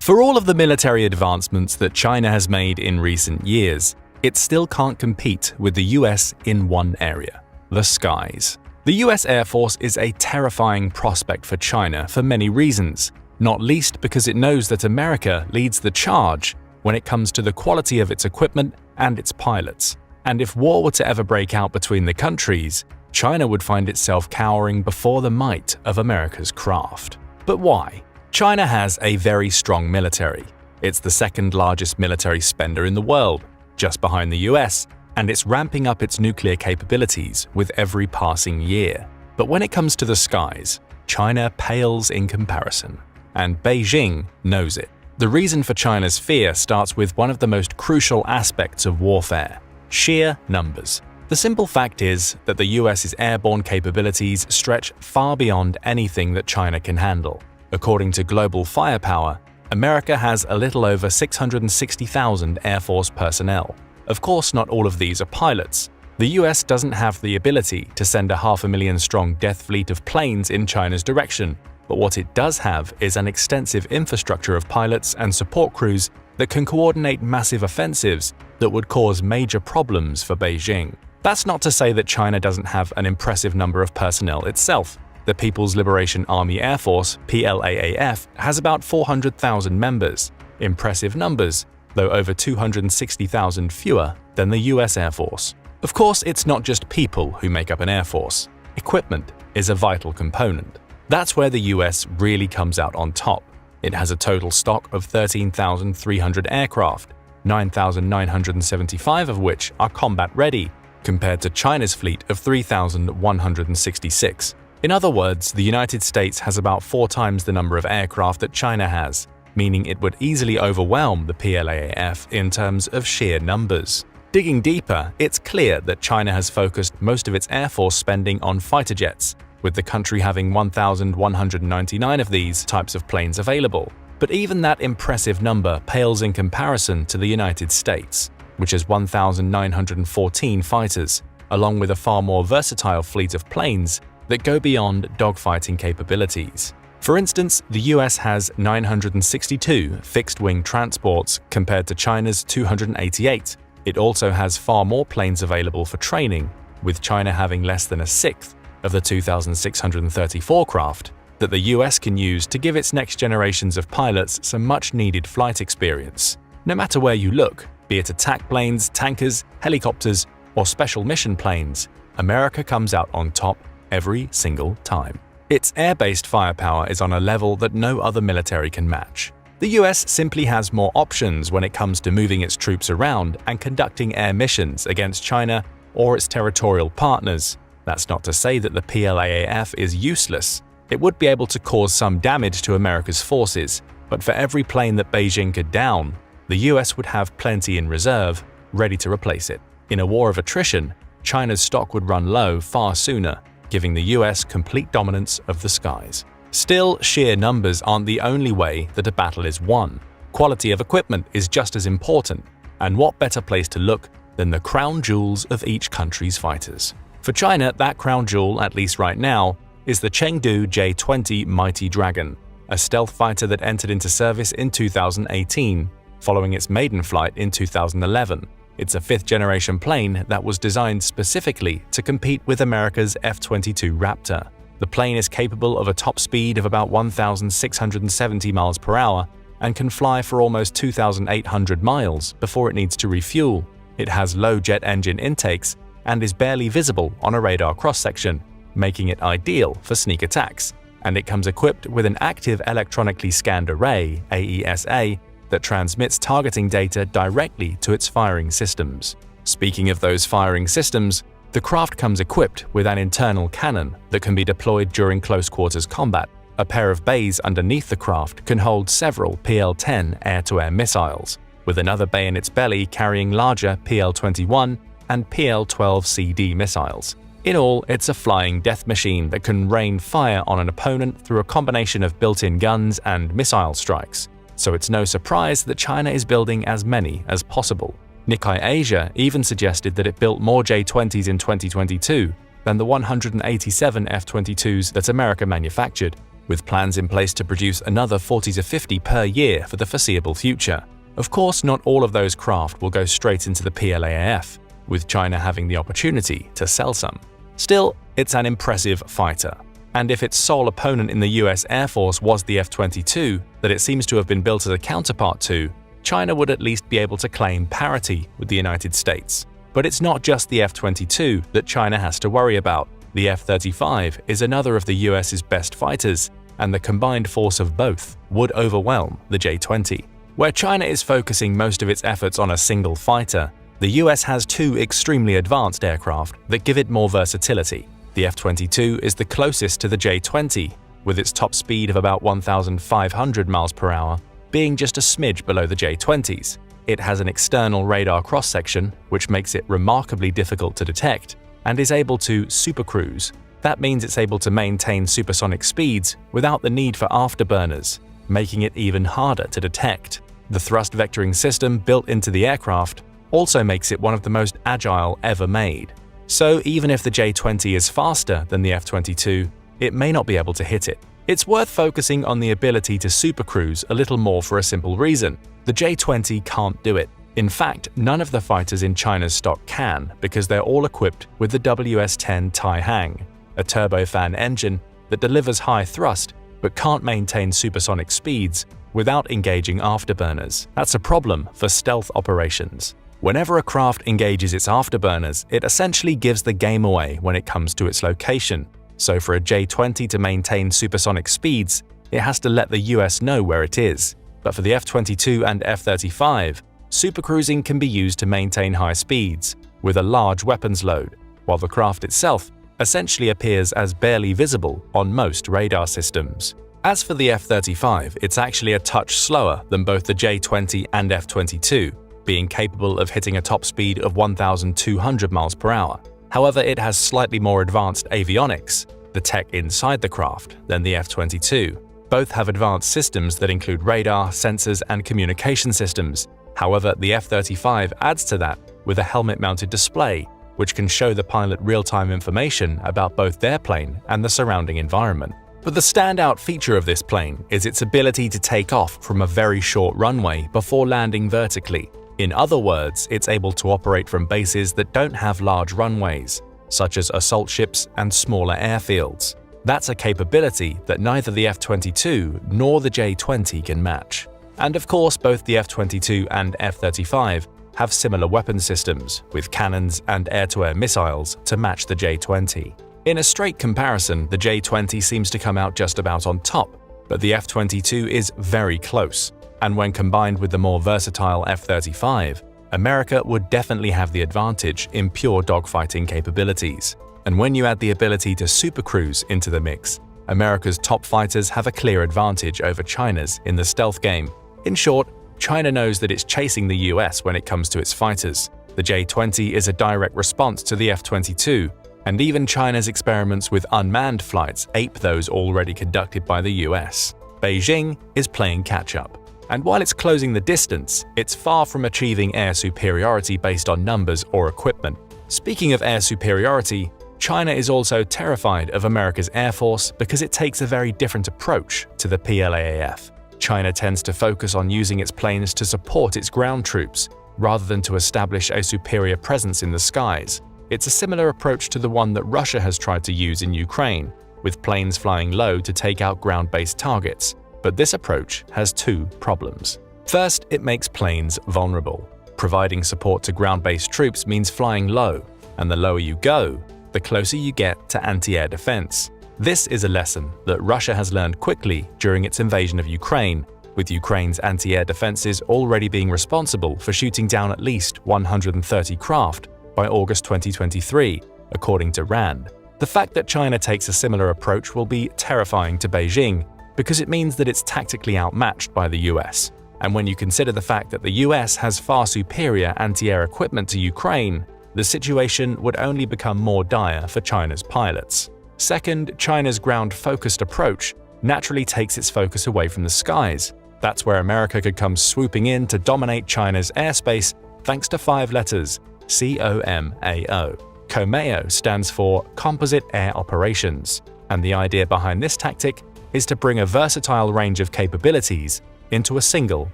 For all of the military advancements that China has made in recent years, it still can't compete with the US in one area: the skies. The US Air Force is a terrifying prospect for China for many reasons, not least because it knows that America leads the charge when it comes to the quality of its equipment and its pilots. And if war were to ever break out between the countries, China would find itself cowering before the might of America's craft. But why? China has a very strong military. It's the second largest military spender in the world, just behind the US, and it's ramping up its nuclear capabilities with every passing year. But when it comes to the skies, China pales in comparison, and Beijing knows it. The reason for China's fear starts with one of the most crucial aspects of warfare: sheer numbers. The simple fact is that the US's airborne capabilities stretch far beyond anything that China can handle. According to Global Firepower, America has a little over 660,000 Air Force personnel. Of course, not all of these are pilots. The US doesn't have the ability to send a 500,000-strong death fleet of planes in China's direction, but what it does have is an extensive infrastructure of pilots and support crews that can coordinate massive offensives that would cause major problems for Beijing. That's not to say that China doesn't have an impressive number of personnel itself. The People's Liberation Army Air Force, PLAAF, has about 400,000 members. Impressive numbers, though over 260,000 fewer than the US Air Force. Of course, it's not just people who make up an Air Force. Equipment is a vital component. That's where the US really comes out on top. It has a total stock of 13,300 aircraft, 9,975 of which are combat-ready, compared to China's fleet of 3,166. In other words, the United States has about 4 times the number of aircraft that China has, meaning it would easily overwhelm the PLAAF in terms of sheer numbers. Digging deeper, it's clear that China has focused most of its Air Force spending on fighter jets, with the country having 1,199 of these types of planes available. But even that impressive number pales in comparison to the United States, which has 1,914 fighters, along with a far more versatile fleet of planes that go beyond dogfighting capabilities. For instance, the US has 962 fixed-wing transports compared to China's 288. It also has far more planes available for training, with China having less than a sixth of the 2,634 craft that the US can use to give its next generations of pilots some much-needed flight experience. No matter where you look, be it attack planes, tankers, helicopters, or special mission planes, America comes out on top every single time. Its air-based firepower is on a level that no other military can match. The US simply has more options when it comes to moving its troops around and conducting air missions against China or its territorial partners. That's not to say that the PLAAF is useless. It would be able to cause some damage to America's forces, but for every plane that Beijing could down, the US would have plenty in reserve, ready to replace it. In a war of attrition, China's stock would run low far sooner, giving the US complete dominance of the skies. Still, sheer numbers aren't the only way that a battle is won. Quality of equipment is just as important, and what better place to look than the crown jewels of each country's fighters? For China, that crown jewel, at least right now, is the Chengdu J-20 Mighty Dragon, a stealth fighter that entered into service in 2018, following its maiden flight in 2011. It's a fifth-generation plane that was designed specifically to compete with America's F-22 Raptor. The plane is capable of a top speed of about 1,670 miles per hour and can fly for almost 2,800 miles before it needs to refuel. It has low jet engine intakes and is barely visible on a radar cross-section, making it ideal for sneak attacks. And it comes equipped with an active electronically scanned array, AESA, that transmits targeting data directly to its firing systems. Speaking of those firing systems, The craft comes equipped with an internal cannon that can be deployed during close-quarters combat. A pair of bays underneath the craft can hold several PL-10 air-to-air missiles, with another bay in its belly carrying larger PL-21 and PL-12CD missiles. In all, it's a flying death machine that can rain fire on an opponent through a combination of built-in guns and missile strikes. So it's no surprise that China is building as many as possible. Nikkei Asia even suggested that it built more J-20s in 2022 than the 187 F-22s that America manufactured, with plans in place to produce another 40 to 50 per year for the foreseeable future. Of course, not all of those craft will go straight into the PLAAF, with China having the opportunity to sell some. Still, it's an impressive fighter. And if its sole opponent in the US Air Force was the F-22 that it seems to have been built as a counterpart to, China would at least be able to claim parity with the United States. But it's not just the F-22 that China has to worry about. The F-35 is another of the US's best fighters, and the combined force of both would overwhelm the J-20. Where China is focusing most of its efforts on a single fighter, the US has two extremely advanced aircraft that give it more versatility. The F-22 is the closest to the J-20, with its top speed of about 1,500 miles per hour being just a smidge below the J-20's. It has an external radar cross-section, which makes it remarkably difficult to detect, and is able to supercruise. That means it's able to maintain supersonic speeds without the need for afterburners, making it even harder to detect. The thrust vectoring system built into the aircraft also makes it one of the most agile ever made. So even if the J-20 is faster than the F-22, it may not be able to hit it. It's worth focusing on the ability to supercruise a little more for a simple reason. The J-20 can't do it. In fact, none of the fighters in China's stock can, because they're all equipped with the WS-10 Taihang, a turbofan engine that delivers high thrust but can't maintain supersonic speeds without engaging afterburners. That's a problem for stealth operations. Whenever a craft engages its afterburners, it essentially gives the game away when it comes to its location. So for a J-20 to maintain supersonic speeds, it has to let the US know where it is. But for the F-22 and F-35, supercruising can be used to maintain high speeds, with a large weapons load, while the craft itself essentially appears as barely visible on most radar systems. As for the F-35, it's actually a touch slower than both the J-20 and F-22, being capable of hitting a top speed of 1,200 miles per hour. However, it has slightly more advanced avionics, the tech inside the craft, than the F-22. Both have advanced systems that include radar, sensors, and communication systems. However, the F-35 adds to that with a helmet-mounted display, which can show the pilot real-time information about both their plane and the surrounding environment. But the standout feature of this plane is its ability to take off from a very short runway before landing vertically. In other words, it's able to operate from bases that don't have large runways, such as assault ships and smaller airfields. That's a capability that neither the F-22 nor the J-20 can match. And of course, both the F-22 and F-35 have similar weapon systems, with cannons and air-to-air missiles to match the J-20. In a straight comparison, the J-20 seems to come out just about on top, but the F-22 is very close. And when combined with the more versatile F-35, America would definitely have the advantage in pure dogfighting capabilities. And when you add the ability to supercruise into the mix, America's top fighters have a clear advantage over China's in the stealth game. In short, China knows that it's chasing the US when it comes to its fighters. The J-20 is a direct response to the F-22, and even China's experiments with unmanned flights ape those already conducted by the US. Beijing is playing catch-up. And while it's closing the distance, it's far from achieving air superiority based on numbers or equipment. Speaking of air superiority, China is also terrified of America's Air Force because it takes a very different approach to the PLAAF. China tends to focus on using its planes to support its ground troops, rather than to establish a superior presence in the skies. It's a similar approach to the one that Russia has tried to use in Ukraine, with planes flying low to take out ground-based targets. But this approach has two problems. First, it makes planes vulnerable. Providing support to ground-based troops means flying low, and the lower you go, the closer you get to anti-air defense. This is a lesson that Russia has learned quickly during its invasion of Ukraine, with Ukraine's anti-air defenses already being responsible for shooting down at least 130 craft by August 2023, according to RAND. The fact that China takes a similar approach will be terrifying to Beijing because it means that it's tactically outmatched by the US. And when you consider the fact that the US has far superior anti-air equipment to Ukraine, the situation would only become more dire for China's pilots. Second, China's ground-focused approach naturally takes its focus away from the skies. That's where America could come swooping in to dominate China's airspace thanks to 5 letters, COMAO. COMAO stands for Composite Air Operations, and the idea behind this tactic is to bring a versatile range of capabilities into a single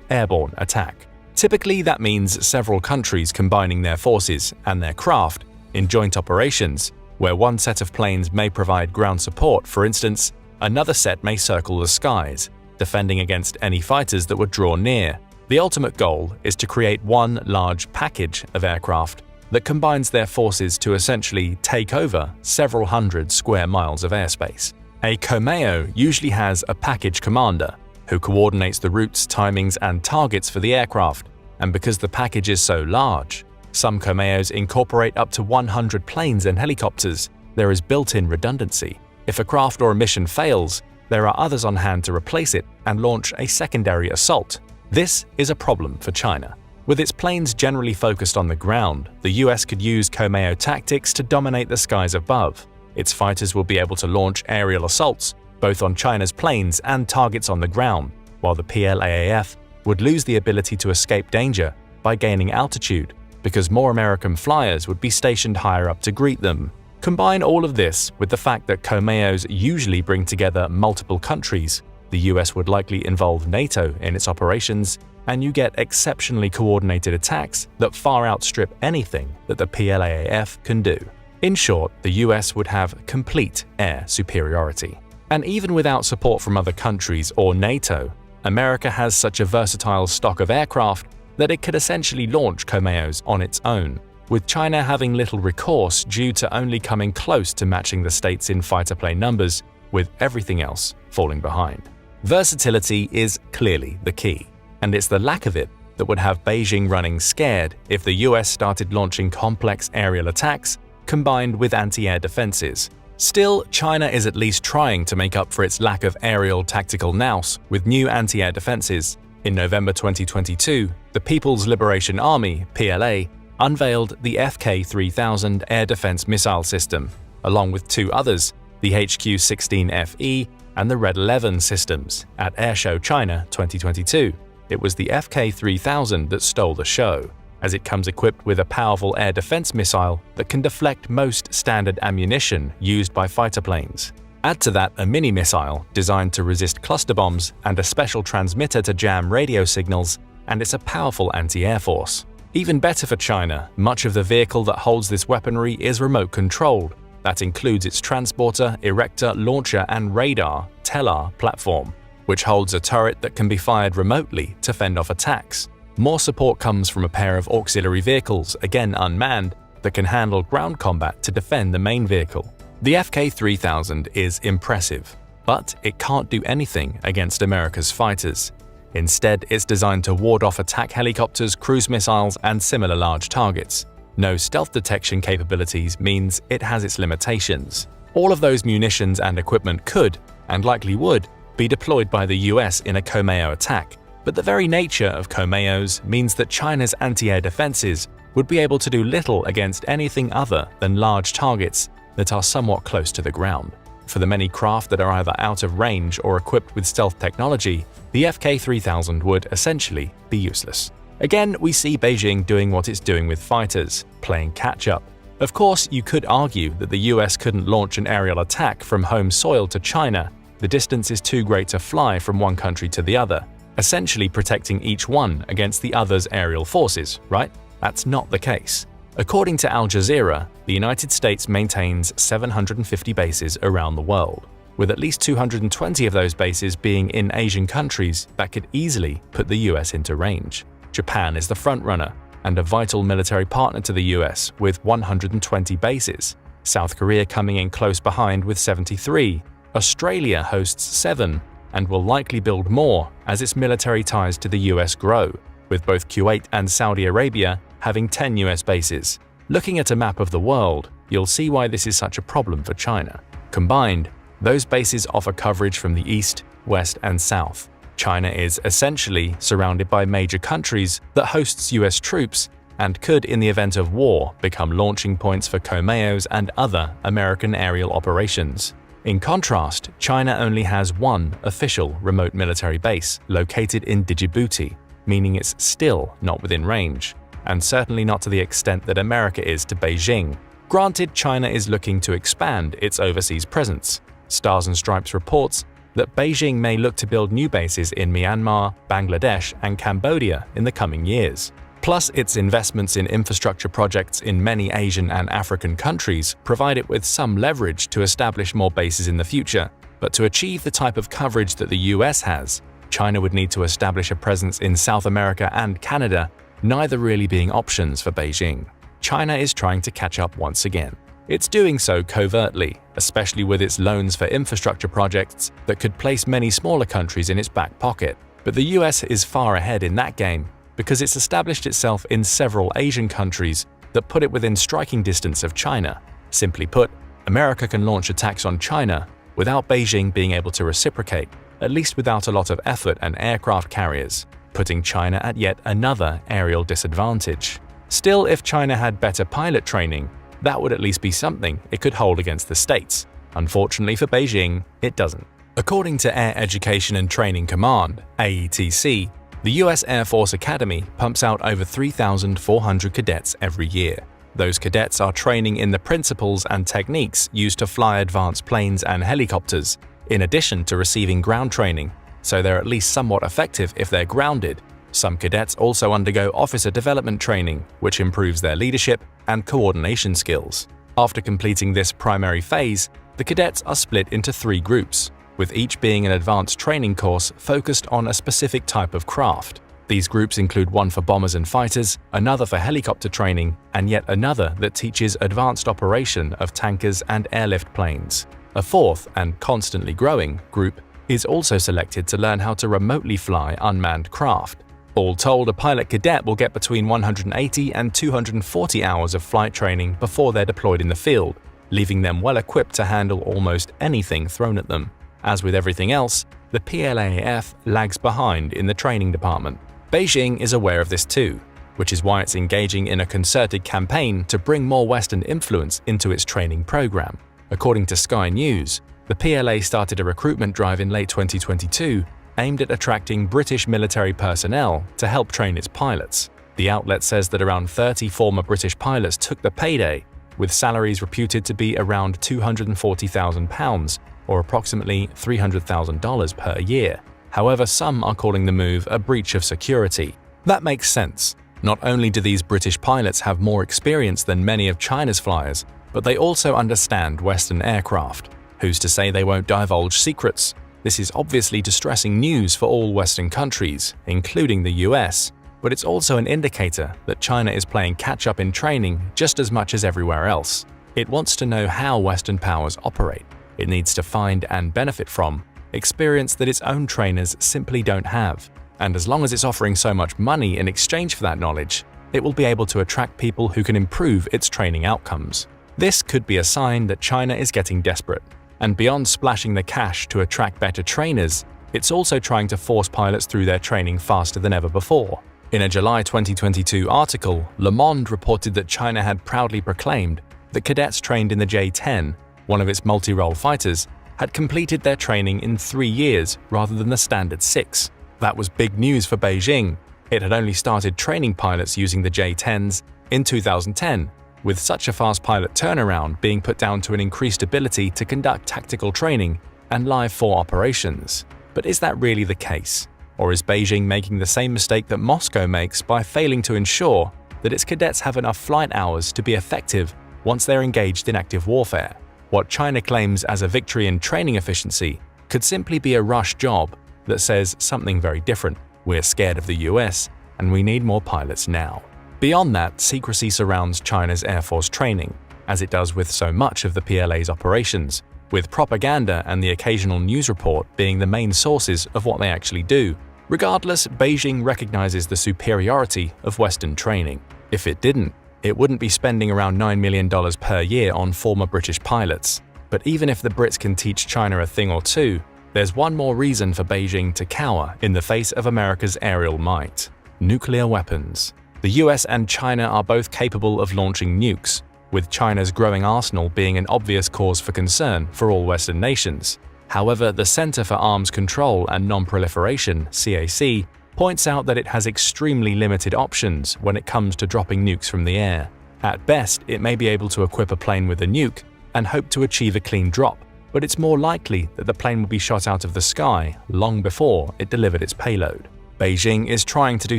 airborne attack. Typically, that means several countries combining their forces and their craft in joint operations, where one set of planes may provide ground support, for instance, another set may circle the skies, defending against any fighters that would draw near. The ultimate goal is to create one large package of aircraft that combines their forces to essentially take over several hundred square miles of airspace. A COMAO usually has a package commander who coordinates the routes, timings, and targets for the aircraft, and because the package is so large, some COMAOs incorporate up to 100 planes and helicopters. There is built-in redundancy. If a craft or a mission fails, there are others on hand to replace it and launch a secondary assault. This is a problem for China. With its planes generally focused on the ground, the US could use COMAO tactics to dominate the skies above. Its fighters will be able to launch aerial assaults, both on China's planes and targets on the ground, while the PLAAF would lose the ability to escape danger by gaining altitude, because more American flyers would be stationed higher up to greet them. Combine all of this with the fact that COMAOs usually bring together multiple countries, the US would likely involve NATO in its operations, and you get exceptionally coordinated attacks that far outstrip anything that the PLAAF can do. In short, the US would have complete air superiority. And even without support from other countries or NATO, America has such a versatile stock of aircraft that it could essentially launch COMAOs on its own, with China having little recourse due to only coming close to matching the states in fighter plane numbers, with everything else falling behind. Versatility is clearly the key, and it's the lack of it that would have Beijing running scared if the US started launching complex aerial attacks combined with anti-air defenses. Still, China is at least trying to make up for its lack of aerial tactical nous with new anti-air defenses. In November 2022, the People's Liberation Army (PLA) unveiled the FK-3000 air defense missile system, along with 2 others, the HQ-16FE and the Red 11 systems, at Airshow China 2022. It was the FK-3000 that stole the show, as it comes equipped with a powerful air defense missile that can deflect most standard ammunition used by fighter planes. Add to that a mini-missile designed to resist cluster bombs and a special transmitter to jam radio signals, and it's a powerful anti-air force. Even better for China, much of the vehicle that holds this weaponry is remote-controlled. That includes its transporter, erector, launcher, and radar (TELAR) platform, which holds a turret that can be fired remotely to fend off attacks. More support comes from a pair of auxiliary vehicles, again unmanned, that can handle ground combat to defend the main vehicle. The FK-3000 is impressive, but it can't do anything against America's fighters. Instead, it's designed to ward off attack helicopters, cruise missiles, and similar large targets. No stealth detection capabilities means it has its limitations. All of those munitions and equipment could, and likely would, be deployed by the US in a COMAO attack, but the very nature of COMAOs means that China's anti-air defenses would be able to do little against anything other than large targets that are somewhat close to the ground. For the many craft that are either out of range or equipped with stealth technology, the FK-3000 would essentially be useless. Again, we see Beijing doing what it's doing with fighters, playing catch-up. Of course, you could argue that the US couldn't launch an aerial attack from home soil to China. The distance is too great to fly from one country to the other, essentially protecting each one against the other's aerial forces, right? That's not the case. According to Al Jazeera, the United States maintains 750 bases around the world, with at least 220 of those bases being in Asian countries that could easily put the US into range. Japan is the frontrunner and a vital military partner to the US with 120 bases, South Korea coming in close behind with 73, Australia hosts 7, and will likely build more as its military ties to the US grow, with both Kuwait and Saudi Arabia having 10 US bases. Looking at a map of the world, you'll see why this is such a problem for China. Combined, those bases offer coverage from the east, west, and south. China is essentially surrounded by major countries that hosts US troops and could, in the event of war, become launching points for COMEOs and other American aerial operations. In contrast, China only has one official remote military base located in Djibouti, meaning it's still not within range, and certainly not to the extent that America is to Beijing. Granted, China is looking to expand its overseas presence. Stars and Stripes reports that Beijing may look to build new bases in Myanmar, Bangladesh, and Cambodia in the coming years. Plus, its investments in infrastructure projects in many Asian and African countries provide it with some leverage to establish more bases in the future. But to achieve the type of coverage that the US has, China would need to establish a presence in South America and Canada, neither really being options for Beijing. China is trying to catch up once again. It's doing so covertly, especially with its loans for infrastructure projects that could place many smaller countries in its back pocket. But the US is far ahead in that game because it's established itself in several Asian countries that put it within striking distance of China. Simply put, America can launch attacks on China without Beijing being able to reciprocate, at least without a lot of effort and aircraft carriers, putting China at yet another aerial disadvantage. Still, if China had better pilot training, that would at least be something it could hold against the States. Unfortunately for Beijing, it doesn't. According to Air Education and Training Command, AETC, the US Air Force Academy pumps out over 3,400 cadets every year. Those cadets are training in the principles and techniques used to fly advanced planes and helicopters, in addition to receiving ground training, so they're at least somewhat effective if they're grounded. Some cadets also undergo officer development training, which improves their leadership and coordination skills. After completing this primary phase, the cadets are split into 3 groups, with each being an advanced training course focused on a specific type of craft. These groups include one for bombers and fighters, another for helicopter training, and yet another that teaches advanced operation of tankers and airlift planes. A fourth, and constantly growing, group is also selected to learn how to remotely fly unmanned craft. All told, a pilot cadet will get between 180 and 240 hours of flight training before they're deployed in the field, leaving them well equipped to handle almost anything thrown at them. As with everything else, the PLAAF lags behind in the training department. Beijing is aware of this too, which is why it's engaging in a concerted campaign to bring more Western influence into its training program. According to Sky News, the PLA started a recruitment drive in late 2022 aimed at attracting British military personnel to help train its pilots. The outlet says that around 30 former British pilots took the payday, with salaries reputed to be around £240,000, or approximately $300,000 per year. However, some are calling the move a breach of security. That makes sense. Not only do these British pilots have more experience than many of China's flyers, but they also understand Western aircraft. Who's to say they won't divulge secrets? This is obviously distressing news for all Western countries, including the US, but it's also an indicator that China is playing catch-up in training just as much as everywhere else. It wants to know how Western powers operate. It needs to find and benefit from experience that its own trainers simply don't have. And as long as it's offering so much money in exchange for that knowledge, it will be able to attract people who can improve its training outcomes. This could be a sign that China is getting desperate. And beyond splashing the cash to attract better trainers, it's also trying to force pilots through their training faster than ever before. In a July 2022 article, Le Monde reported that China had proudly proclaimed that cadets trained in the J-10, one of its multi-role fighters, had completed their training in 3 years rather than the standard 6. That was big news for Beijing. It had only started training pilots using the J-10s in 2010, with such a fast pilot turnaround being put down to an increased ability to conduct tactical training and live fore operations. But is that really the case? Or is Beijing making the same mistake that Moscow makes by failing to ensure that its cadets have enough flight hours to be effective once they're engaged in active warfare? What China claims as a victory in training efficiency could simply be a rush job that says something very different. We're scared of the US, and we need more pilots now. Beyond that, secrecy surrounds China's Air Force training, as it does with so much of the PLA's operations, with propaganda and the occasional news report being the main sources of what they actually do. Regardless, Beijing recognizes the superiority of Western training. If it didn't, it wouldn't be spending around $9 million per year on former British pilots. But even if the Brits can teach China a thing or two, there's one more reason for Beijing to cower in the face of America's aerial might: nuclear weapons. The US and China are both capable of launching nukes, with China's growing arsenal being an obvious cause for concern for all Western nations. However, the Center for Arms Control and Non-Proliferation (CAC) points out that it has extremely limited options when it comes to dropping nukes from the air. At best, it may be able to equip a plane with a nuke and hope to achieve a clean drop, but it's more likely that the plane will be shot out of the sky long before it delivered its payload. Beijing is trying to do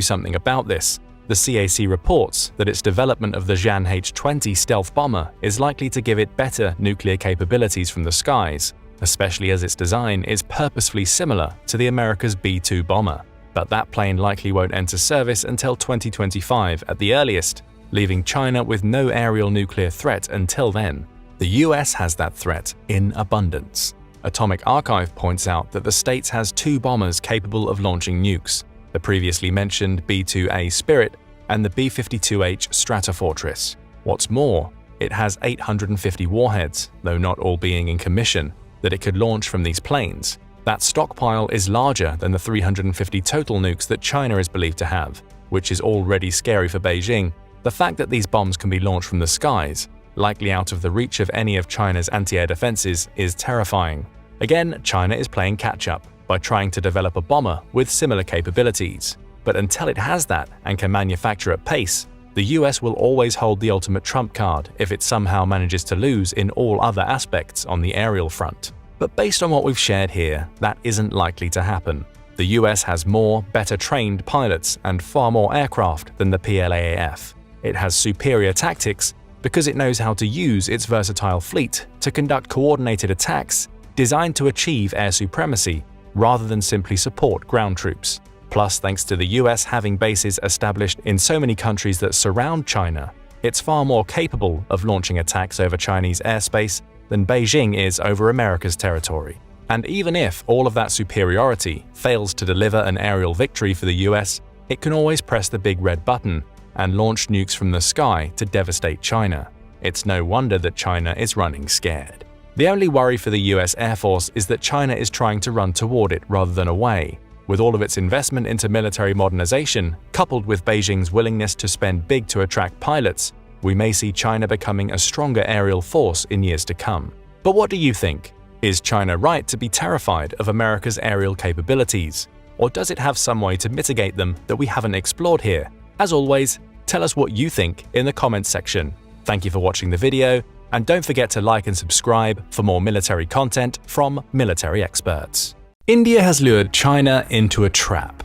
something about this. The CAC reports that its development of the Zhan H-20 stealth bomber is likely to give it better nuclear capabilities from the skies, especially as its design is purposefully similar to the America's B-2 bomber. But that plane likely won't enter service until 2025 at the earliest, leaving China with no aerial nuclear threat until then. The US has that threat in abundance. Atomic Archive points out that the States has 2 bombers capable of launching nukes: the previously mentioned B-2A Spirit and the B-52H Stratofortress. What's more, it has 850 warheads, though not all being in commission, that it could launch from these planes. That stockpile is larger than the 350 total nukes that China is believed to have, which is already scary for Beijing. The fact that these bombs can be launched from the skies, likely out of the reach of any of China's anti-air defenses, is terrifying. Again, China is playing catch-up by trying to develop a bomber with similar capabilities. But until it has that and can manufacture at pace, the US will always hold the ultimate trump card if it somehow manages to lose in all other aspects on the aerial front. But based on what we've shared here, that isn't likely to happen. The US has more, better-trained pilots and far more aircraft than the PLAAF. It has superior tactics because it knows how to use its versatile fleet to conduct coordinated attacks designed to achieve air supremacy rather than simply support ground troops. Plus, thanks to the US having bases established in so many countries that surround China, it's far more capable of launching attacks over Chinese airspace than Beijing is over America's territory. And even if all of that superiority fails to deliver an aerial victory for the US, it can always press the big red button and launch nukes from the sky to devastate China. It's no wonder that China is running scared. The only worry for the US Air Force is that China is trying to run toward it rather than away. With all of its investment into military modernization, coupled with Beijing's willingness to spend big to attract pilots, we may see China becoming a stronger aerial force in years to come. But what do you think? Is China right to be terrified of America's aerial capabilities? Or does it have some way to mitigate them that we haven't explored here? As always, tell us what you think in the comments section. Thank you for watching the video, and don't forget to like and subscribe for more military content from military experts. India has lured China into a trap.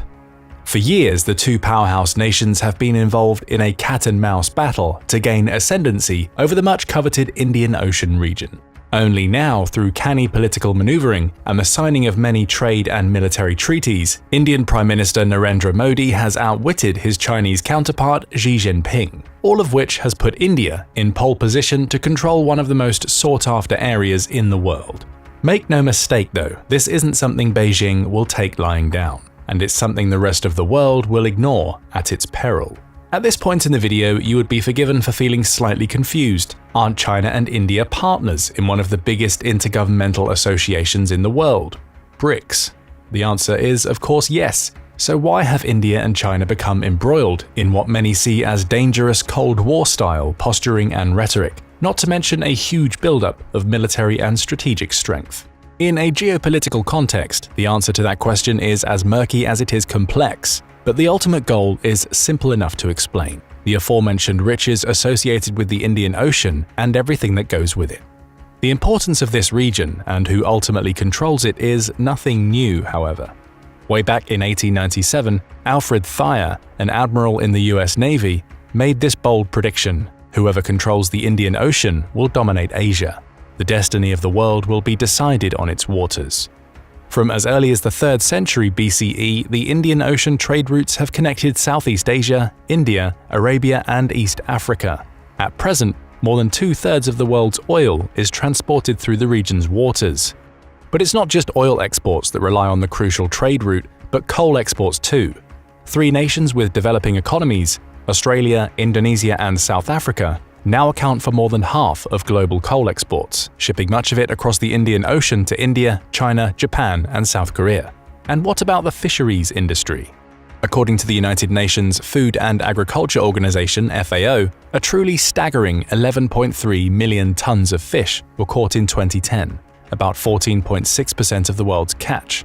For years, the 2 powerhouse nations have been involved in a cat-and-mouse battle to gain ascendancy over the much-coveted Indian Ocean region. Only now, through canny political maneuvering and the signing of many trade and military treaties, Indian Prime Minister Narendra Modi has outwitted his Chinese counterpart Xi Jinping, all of which has put India in pole position to control one of the most sought-after areas in the world. Make no mistake though, this isn't something Beijing will take lying down, and it's something the rest of the world will ignore at its peril. At this point in the video, you would be forgiven for feeling slightly confused. Aren't China and India partners in one of the biggest intergovernmental associations in the world, BRICS? The answer is, of course, yes. So why have India and China become embroiled in what many see as dangerous Cold War-style posturing and rhetoric, not to mention a huge buildup of military and strategic strength? In a geopolitical context, the answer to that question is as murky as it is complex, but the ultimate goal is simple enough to explain: the aforementioned riches associated with the Indian Ocean and everything that goes with it. The importance of this region and who ultimately controls it is nothing new, however. Way back in 1897, Alfred Thayer, an admiral in the US Navy, made this bold prediction: whoever controls the Indian Ocean will dominate Asia. The destiny of the world will be decided on its waters. From as early as the 3rd century BCE, the Indian Ocean trade routes have connected Southeast Asia, India, Arabia, and East Africa. At present, more than 2/3 of the world's oil is transported through the region's waters. But it's not just oil exports that rely on the crucial trade route, but coal exports too. 3 nations with developing economies, Australia, Indonesia, and South Africa now account for more than half of global coal exports, shipping much of it across the Indian Ocean to India, China, Japan, and South Korea. And what about the fisheries industry? According to the United Nations Food and Agriculture Organization (FAO), a truly staggering 11.3 million tons of fish were caught in 2010, about 14.6% of the world's catch.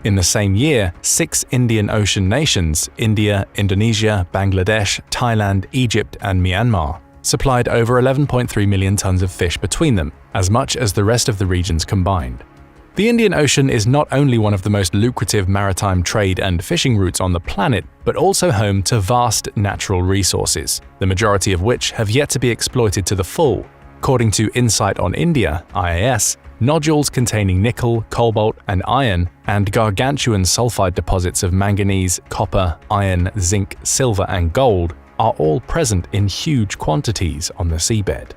In the same year, 6 Indian Ocean nations – India, Indonesia, Bangladesh, Thailand, Egypt, and Myanmar – supplied over 11.3 million tons of fish between them, as much as the rest of the regions combined. The Indian Ocean is not only one of the most lucrative maritime trade and fishing routes on the planet, but also home to vast natural resources, the majority of which have yet to be exploited to the full. According to Insight on India (IAS), nodules containing nickel, cobalt, and iron, and gargantuan sulfide deposits of manganese, copper, iron, zinc, silver, and gold are all present in huge quantities on the seabed.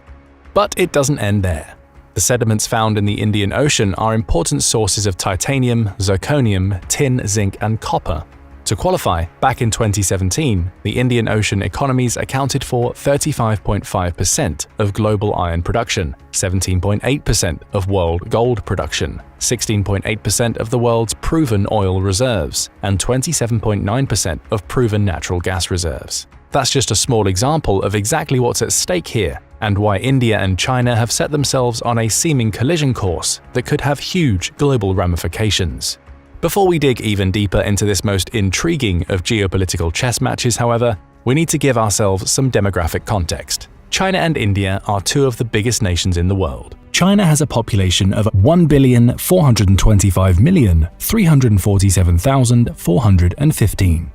But it doesn't end there. The sediments found in the Indian Ocean are important sources of titanium, zirconium, tin, zinc, and copper. To qualify, back in 2017, the Indian Ocean economies accounted for 35.5% of global iron production, 17.8% of world gold production, 16.8% of the world's proven oil reserves, and 27.9% of proven natural gas reserves. That's just a small example of exactly what's at stake here, and why India and China have set themselves on a seeming collision course that could have huge global ramifications. Before we dig even deeper into this most intriguing of geopolitical chess matches, however, we need to give ourselves some demographic context. China and India are two of the biggest nations in the world. China has a population of 1,425,347,415.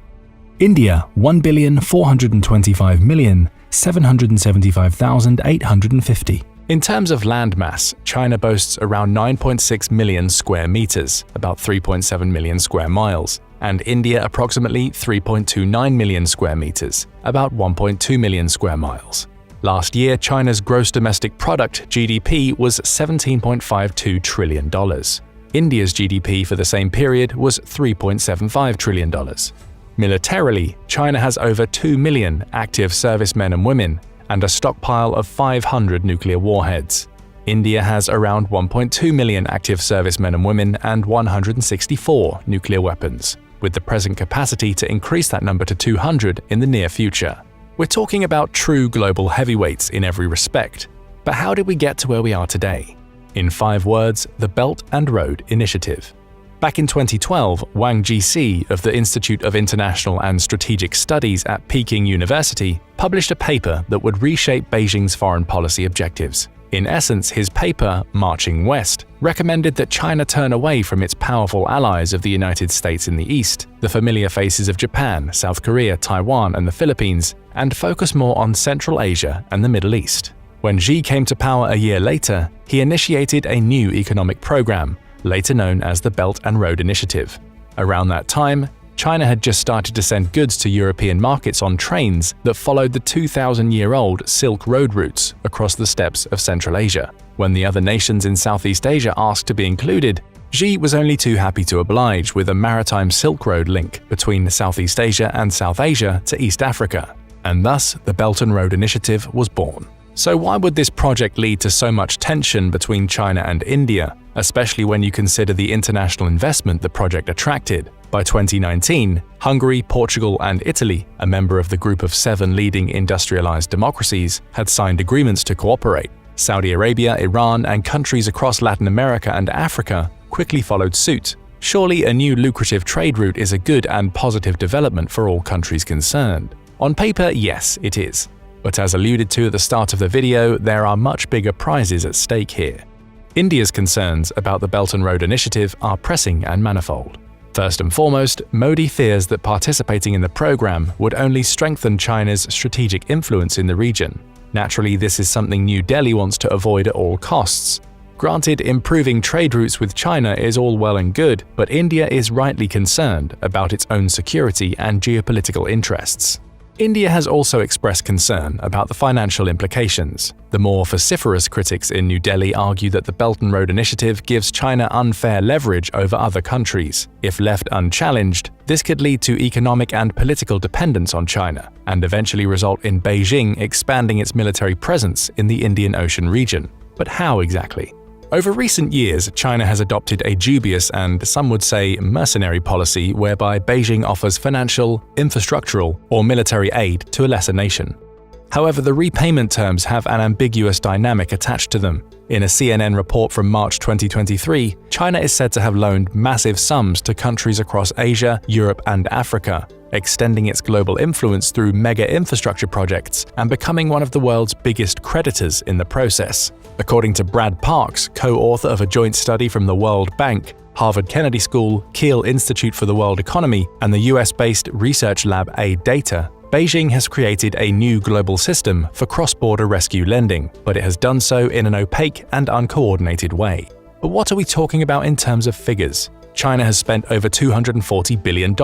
India, 1,425,775,850. In terms of landmass, China boasts around 9.6 million square meters, about 3.7 million square miles, and India approximately 3.29 million square meters, about 1.2 million square miles. Last year, China's gross domestic product (GDP) was $17.52 trillion. India's GDP for the same period was $3.75 trillion. Militarily, China has over 2 million active servicemen and women, and a stockpile of 500 nuclear warheads. India has around 1.2 million active servicemen and women and 164 nuclear weapons, with the present capacity to increase that number to 200 in the near future. We're talking about true global heavyweights in every respect. But how did we get to where we are today? In 5 words, the Belt and Road Initiative. Back in 2012, Wang Jixi of the Institute of International and Strategic Studies at Peking University published a paper that would reshape Beijing's foreign policy objectives. In essence, his paper, Marching West, recommended that China turn away from its powerful allies of the United States in the East, the familiar faces of Japan, South Korea, Taiwan, and the Philippines, and focus more on Central Asia and the Middle East. When Xi came to power a year later, he initiated a new economic program, later known as the Belt and Road Initiative. Around that time, China had just started to send goods to European markets on trains that followed the 2,000-year-old Silk Road routes across the steppes of Central Asia. When the other nations in Southeast Asia asked to be included, Xi was only too happy to oblige with a maritime Silk Road link between Southeast Asia and South Asia to East Africa, and thus the Belt and Road Initiative was born. So why would this project lead to so much tension between China and India, especially when you consider the international investment the project attracted? By 2019, Hungary, Portugal, and Italy, a member of the group of 7 leading industrialized democracies, had signed agreements to cooperate. Saudi Arabia, Iran, and countries across Latin America and Africa quickly followed suit. Surely a new lucrative trade route is a good and positive development for all countries concerned. On paper, yes, it is. But as alluded to at the start of the video, there are much bigger prizes at stake here. India's concerns about the Belt and Road Initiative are pressing and manifold. First and foremost, Modi fears that participating in the program would only strengthen China's strategic influence in the region. Naturally, this is something New Delhi wants to avoid at all costs. Granted, improving trade routes with China is all well and good, but India is rightly concerned about its own security and geopolitical interests. India has also expressed concern about the financial implications. The more vociferous critics in New Delhi argue that the Belt and Road Initiative gives China unfair leverage over other countries. If left unchallenged, this could lead to economic and political dependence on China, and eventually result in Beijing expanding its military presence in the Indian Ocean region. But how exactly? Over recent years, China has adopted a dubious and, some would say, mercenary policy whereby Beijing offers financial, infrastructural, or military aid to a lesser nation. However, the repayment terms have an ambiguous dynamic attached to them. In a CNN report from March 2023, China is said to have loaned massive sums to countries across Asia, Europe, and Africa, extending its global influence through mega infrastructure projects and becoming one of the world's biggest creditors in the process. According to Brad Parks, co-author of a joint study from the World Bank, Harvard Kennedy School, Kiel Institute for the World Economy, and the US-based research lab Aid Data, Beijing has created a new global system for cross-border rescue lending, but it has done so in an opaque and uncoordinated way. But what are we talking about in terms of figures? China has spent over $240 billion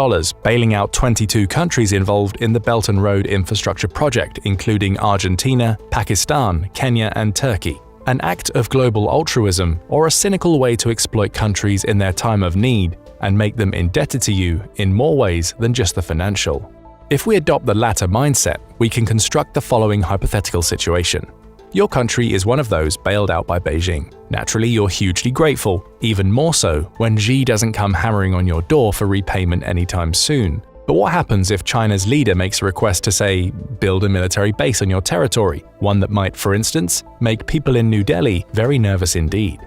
bailing out 22 countries involved in the Belt and Road Infrastructure project, including Argentina, Pakistan, Kenya, and Turkey. An act of global altruism, or a cynical way to exploit countries in their time of need and make them indebted to you in more ways than just the financial. If we adopt the latter mindset, we can construct the following hypothetical situation. Your country is one of those bailed out by Beijing. Naturally, you're hugely grateful, even more so when Xi doesn't come hammering on your door for repayment anytime soon. But what happens if China's leader makes a request to, say, build a military base on your territory, one that might, for instance, make people in New Delhi very nervous indeed?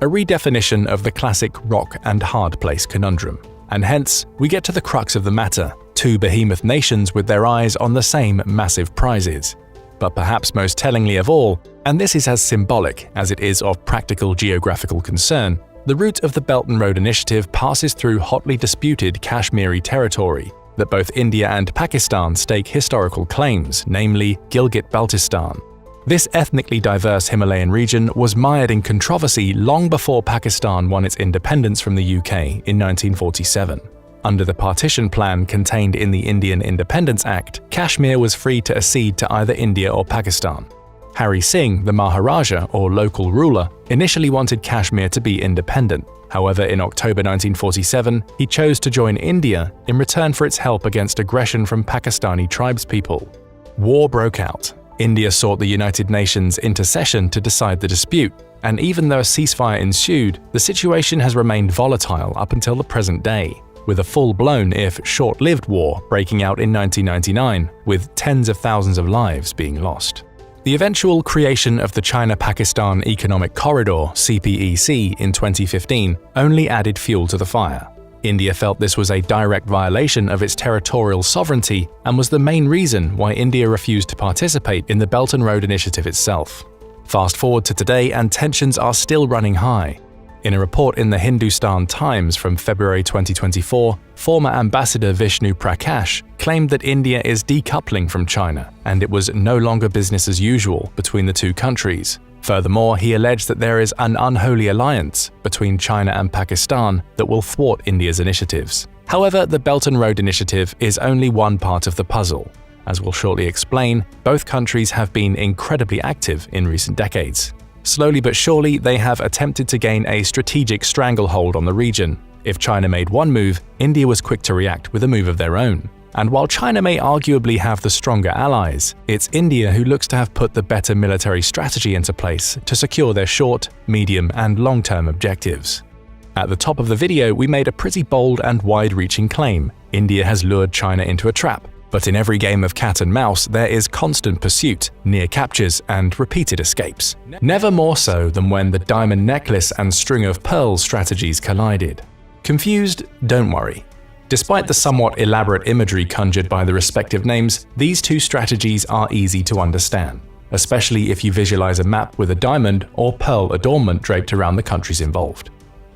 A redefinition of the classic rock and hard place conundrum. And hence, we get to the crux of the matter, two behemoth nations with their eyes on the same massive prizes. But perhaps most tellingly of all, and this is as symbolic as it is of practical geographical concern, the route of the Belt and Road Initiative passes through hotly disputed Kashmiri territory that both India and Pakistan stake historical claims, namely Gilgit-Baltistan. This ethnically diverse Himalayan region was mired in controversy long before Pakistan won its independence from the UK in 1947. Under the partition plan contained in the Indian Independence Act, Kashmir was free to accede to either India or Pakistan. Hari Singh, the Maharaja or local ruler, initially wanted Kashmir to be independent. However, in October 1947, he chose to join India in return for its help against aggression from Pakistani tribespeople. War broke out. India sought the United Nations intercession to decide the dispute, and even though a ceasefire ensued, the situation has remained volatile up until the present day, with a full-blown, if short-lived war breaking out in 1999, with tens of thousands of lives being lost. The eventual creation of the China-Pakistan Economic Corridor (CPEC) in 2015 only added fuel to the fire. India felt this was a direct violation of its territorial sovereignty and was the main reason why India refused to participate in the Belt and Road Initiative itself. Fast forward to today and tensions are still running high. In a report in the Hindustan Times from February 2024, former Ambassador Vishnu Prakash claimed that India is decoupling from China and it was no longer business as usual between the two countries. Furthermore, he alleged that there is an unholy alliance between China and Pakistan that will thwart India's initiatives. However, the Belt and Road Initiative is only one part of the puzzle. As we'll shortly explain, both countries have been incredibly active in recent decades. Slowly but surely, they have attempted to gain a strategic stranglehold on the region. If China made one move, India was quick to react with a move of their own. And while China may arguably have the stronger allies, it's India who looks to have put the better military strategy into place to secure their short, medium, and long-term objectives. At the top of the video, we made a pretty bold and wide-reaching claim: India has lured China into a trap. But in every game of cat and mouse, there is constant pursuit, near captures, and repeated escapes. Never more so than when the diamond necklace and string of pearls strategies collided. Confused? Don't worry. Despite the somewhat elaborate imagery conjured by the respective names, these two strategies are easy to understand, especially if you visualize a map with a diamond or pearl adornment draped around the countries involved.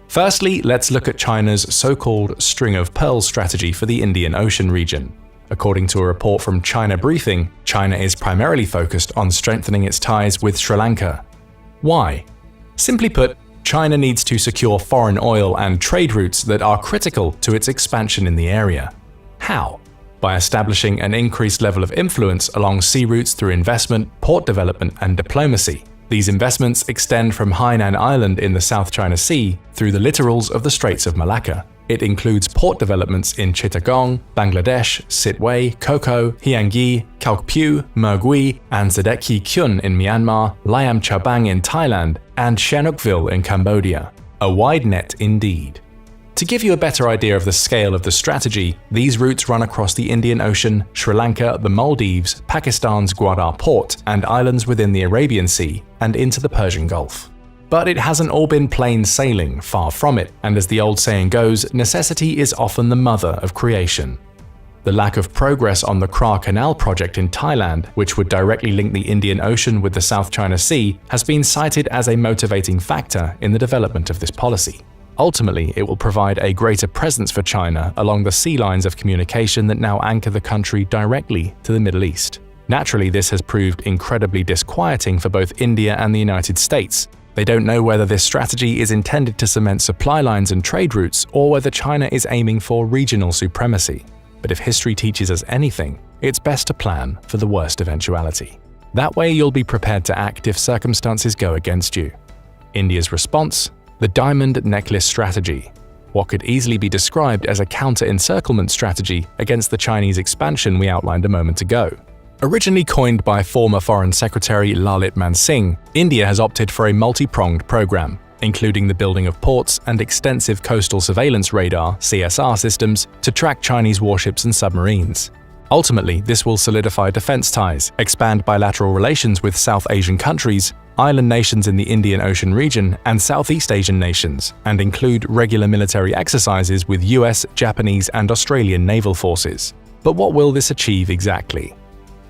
Firstly, let's look at China's so-called string of pearls strategy for the Indian Ocean region. According to a report from China Briefing, China is primarily focused on strengthening its ties with Sri Lanka. Why? Simply put, China needs to secure foreign oil and trade routes that are critical to its expansion in the area. How? by establishing an increased level of influence along sea routes through investment, port development, and diplomacy. These investments extend from Hainan Island in the South China Sea through the littorals of the Straits of Malacca. It includes port developments in Chittagong, Bangladesh, Sittwe, Koko, Hyanggi, Khaokpyu, Mergui, and Sadekhi Kyun in Myanmar, Liam Chabang in Thailand, and Sihanoukville in Cambodia. A wide net indeed. To give you a better idea of the scale of the strategy, these routes run across the Indian Ocean, Sri Lanka, the Maldives, Pakistan's Gwadar port, and islands within the Arabian Sea, and into the Persian Gulf. But it hasn't all been plain sailing, far from it, and as the old saying goes, necessity is often the mother of creation. The lack of progress on the Kra Canal project in Thailand, which would directly link the Indian Ocean with the South China Sea, has been cited as a motivating factor in the development of this policy. Ultimately, it will provide a greater presence for China along the sea lines of communication that now anchor the country directly to the Middle East. Naturally, this has proved incredibly disquieting for both India and the United States. They don't know whether this strategy is intended to cement supply lines and trade routes, or whether China is aiming for regional supremacy. But if history teaches us anything, it's best to plan for the worst eventuality. That way you'll be prepared to act if circumstances go against you. India's response? The diamond necklace strategy. What could easily be described as a counter-encirclement strategy against the Chinese expansion we outlined a moment ago. Originally coined by former Foreign Secretary Lalit Mansingh, India has opted for a multi-pronged program, including the building of ports and extensive coastal surveillance radar (CSR) systems to track Chinese warships and submarines. Ultimately, this will solidify defense ties, expand bilateral relations with South Asian countries, island nations in the Indian Ocean region, and Southeast Asian nations, and include regular military exercises with US, Japanese, and Australian naval forces. But what will this achieve exactly?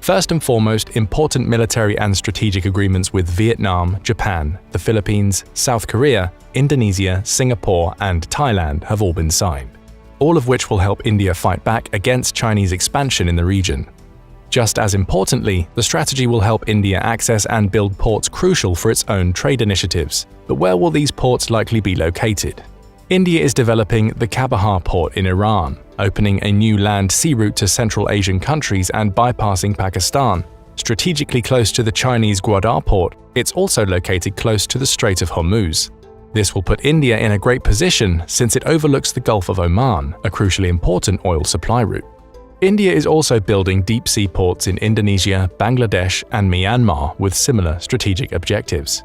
First and foremost, important military and strategic agreements with Vietnam, Japan, the Philippines, South Korea, Indonesia, Singapore, and Thailand have all been signed, all of which will help India fight back against Chinese expansion in the region. Just as importantly, the strategy will help India access and build ports crucial for its own trade initiatives. But where will these ports likely be located? India is developing the Chabahar port in Iran, opening a new land-sea route to Central Asian countries and bypassing Pakistan. Strategically close to the Chinese Gwadar port, it's also located close to the Strait of Hormuz. This will put India in a great position since it overlooks the Gulf of Oman, a crucially important oil supply route. India is also building deep-sea ports in Indonesia, Bangladesh, and Myanmar with similar strategic objectives.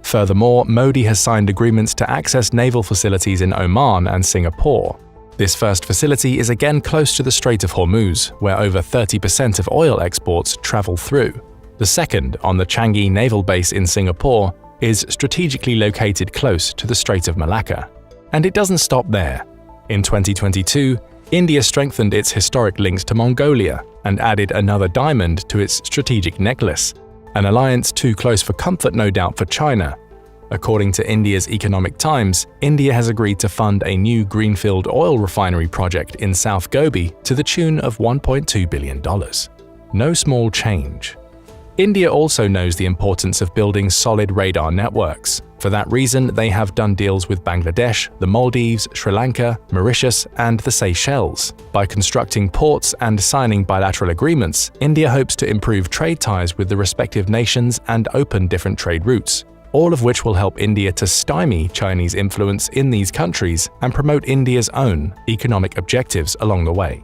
Furthermore, Modi has signed agreements to access naval facilities in Oman and Singapore. This first facility is again close to the Strait of Hormuz, where over 30% of oil exports travel through. The second, on the Changi Naval Base in Singapore, is strategically located close to the Strait of Malacca. And it doesn't stop there. In 2022, India strengthened its historic links to Mongolia and added another diamond to its strategic necklace, an alliance too close for comfort, no doubt, for China. According to India's Economic Times, India has agreed to fund a new greenfield oil refinery project in South Gobi to the tune of $1.2 billion. No small change. India also knows the importance of building solid radar networks. For that reason, they have done deals with Bangladesh, the Maldives, Sri Lanka, Mauritius, and the Seychelles. By constructing ports and signing bilateral agreements, India hopes to improve trade ties with the respective nations and open different trade routes, all of which will help India to stymie Chinese influence in these countries and promote India's own economic objectives along the way.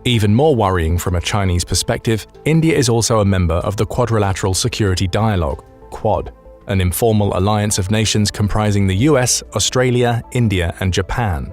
Even more worrying from a Chinese perspective, India is also a member of the Quadrilateral Security Dialogue, Quad, an informal alliance of nations comprising the US, Australia, India, and Japan.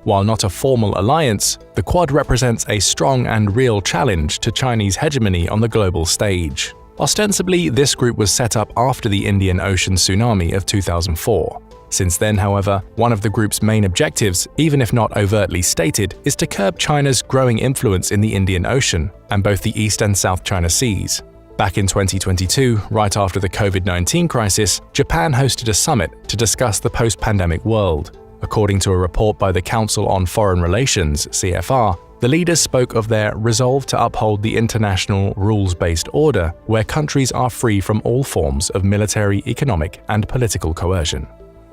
While not a formal alliance, the Quad represents a strong and real challenge to Chinese hegemony on the global stage. Ostensibly, this group was set up after the Indian Ocean tsunami of 2004. Since then, however, one of the group's main objectives, even if not overtly stated, is to curb China's growing influence in the Indian Ocean and both the East and South China Seas. Back in 2022, right after the COVID-19 crisis, Japan hosted a summit to discuss the post-pandemic world. According to a report by the Council on Foreign Relations (CFR), the leaders spoke of their resolve to uphold the international rules-based order, where countries are free from all forms of military, economic, and political coercion.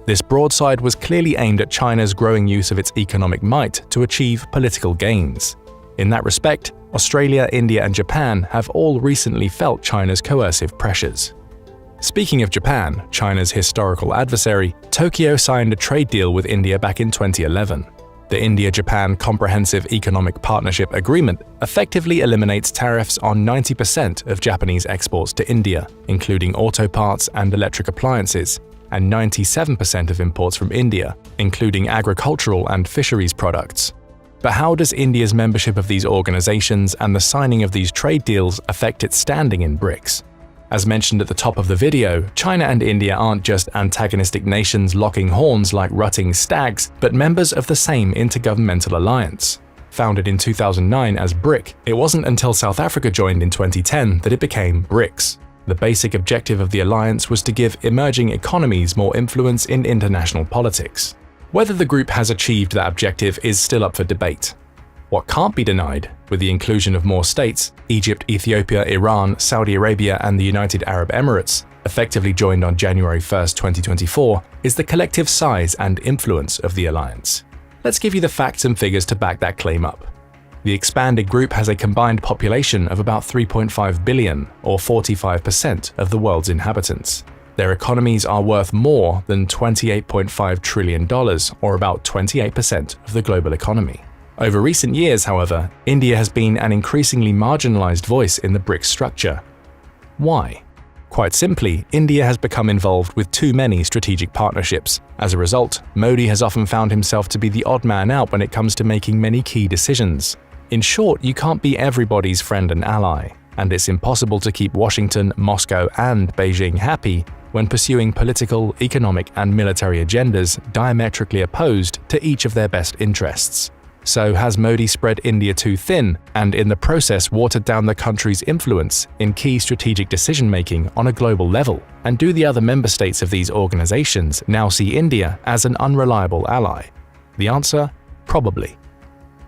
This broadside was clearly aimed at China's growing use of its economic might to achieve political gains. In that respect, Australia, India, and Japan have all recently felt China's coercive pressures. Speaking of Japan, China's historical adversary, Tokyo signed a trade deal with India back in 2011. The India-Japan Comprehensive Economic Partnership Agreement effectively eliminates tariffs on 90% of Japanese exports to India, including auto parts and electric appliances, and 97% of imports from India, including agricultural and fisheries products. But how does India's membership of these organizations and the signing of these trade deals affect its standing in BRICS? As mentioned at the top of the video, China and India aren't just antagonistic nations locking horns like rutting stags, but members of the same intergovernmental alliance. Founded in 2009 as BRIC, it wasn't until South Africa joined in 2010 that it became BRICS. The basic objective of the alliance was to give emerging economies more influence in international politics. Whether the group has achieved that objective is still up for debate. What can't be denied, with the inclusion of more states, Egypt, Ethiopia, Iran, Saudi Arabia, and the United Arab Emirates, effectively joined on January 1, 2024, is the collective size and influence of the alliance. Let's give you the facts and figures to back that claim up. The expanded group has a combined population of about 3.5 billion, or 45% of the world's inhabitants. Their economies are worth more than $28.5 trillion, or about 28% of the global economy. Over recent years, however, India has been an increasingly marginalized voice in the BRICS structure. Why? Quite simply, India has become involved with too many strategic partnerships. As a result, Modi has often found himself to be the odd man out when it comes to making many key decisions. In short, you can't be everybody's friend and ally, and it's impossible to keep Washington, Moscow, and Beijing happy when pursuing political, economic, and military agendas diametrically opposed to each of their best interests. So has Modi spread India too thin and in the process watered down the country's influence in key strategic decision-making on a global level? And do the other member states of these organizations now see India as an unreliable ally? The answer? Probably.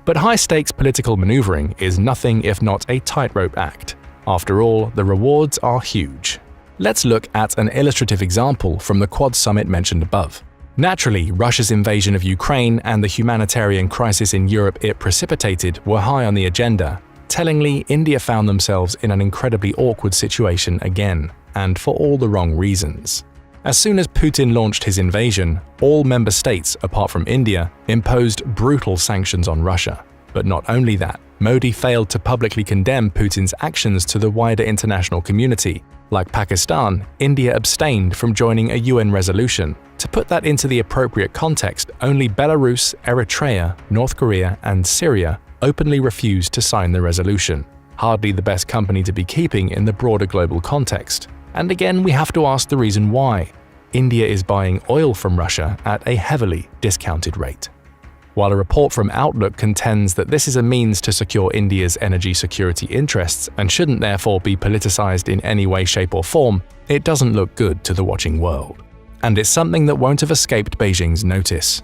But high-stakes political maneuvering is nothing if not a tightrope act. After all, the rewards are huge. Let's look at an illustrative example from the Quad Summit mentioned above. Naturally, Russia's invasion of Ukraine and the humanitarian crisis in Europe it precipitated were high on the agenda. Tellingly, India found themselves in an incredibly awkward situation again, and for all the wrong reasons. As soon as Putin launched his invasion, all member states, apart from India, imposed brutal sanctions on Russia. But not only that, Modi failed to publicly condemn Putin's actions to the wider international community. Like Pakistan, India abstained from joining a UN resolution. To put that into the appropriate context, only Belarus, Eritrea, North Korea, and Syria openly refused to sign the resolution. Hardly the best company to be keeping in the broader global context. And again, we have to ask the reason why. India is buying oil from Russia at a heavily discounted rate. While a report from Outlook contends that this is a means to secure India's energy security interests and shouldn't therefore be politicized in any way, shape, or form, it doesn't look good to the watching world. And it's something that won't have escaped Beijing's notice.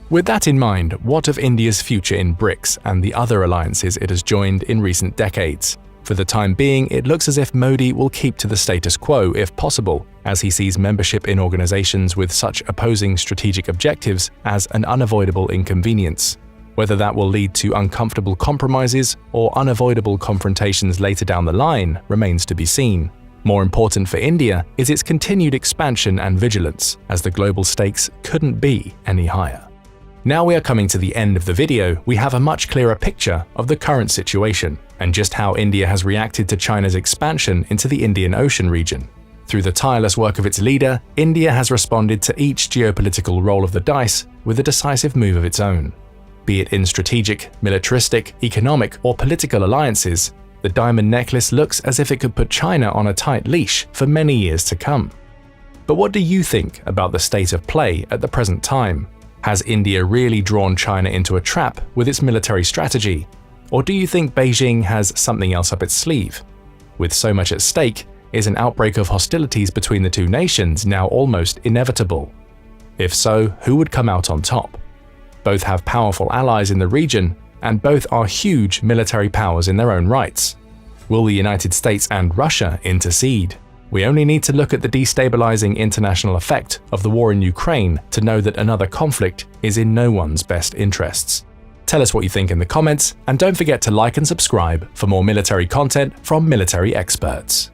With that in mind, what of India's future in BRICS and the other alliances it has joined in recent decades? For the time being, it looks as if Modi will keep to the status quo if possible, as he sees membership in organizations with such opposing strategic objectives as an unavoidable inconvenience. Whether that will lead to uncomfortable compromises or unavoidable confrontations later down the line remains to be seen. More important for India is its continued expansion and vigilance, as the global stakes couldn't be any higher. Now we are coming to the end of the video, we have a much clearer picture of the current situation and just how India has reacted to China's expansion into the Indian Ocean region. Through the tireless work of its leader, India has responded to each geopolitical roll of the dice with a decisive move of its own. Be it in strategic, militaristic, economic, or political alliances, the diamond necklace looks as if it could put China on a tight leash for many years to come. But what do you think about the state of play at the present time? Has India really drawn China into a trap with its military strategy? Or do you think Beijing has something else up its sleeve? With so much at stake, is an outbreak of hostilities between the two nations now almost inevitable? If so, who would come out on top? Both have powerful allies in the region, and both are huge military powers in their own rights. Will the United States and Russia intercede? We only need to look at the destabilizing international effect of the war in Ukraine to know that another conflict is in no one's best interests. Tell us what you think in the comments, and don't forget to like and subscribe for more military content from military experts.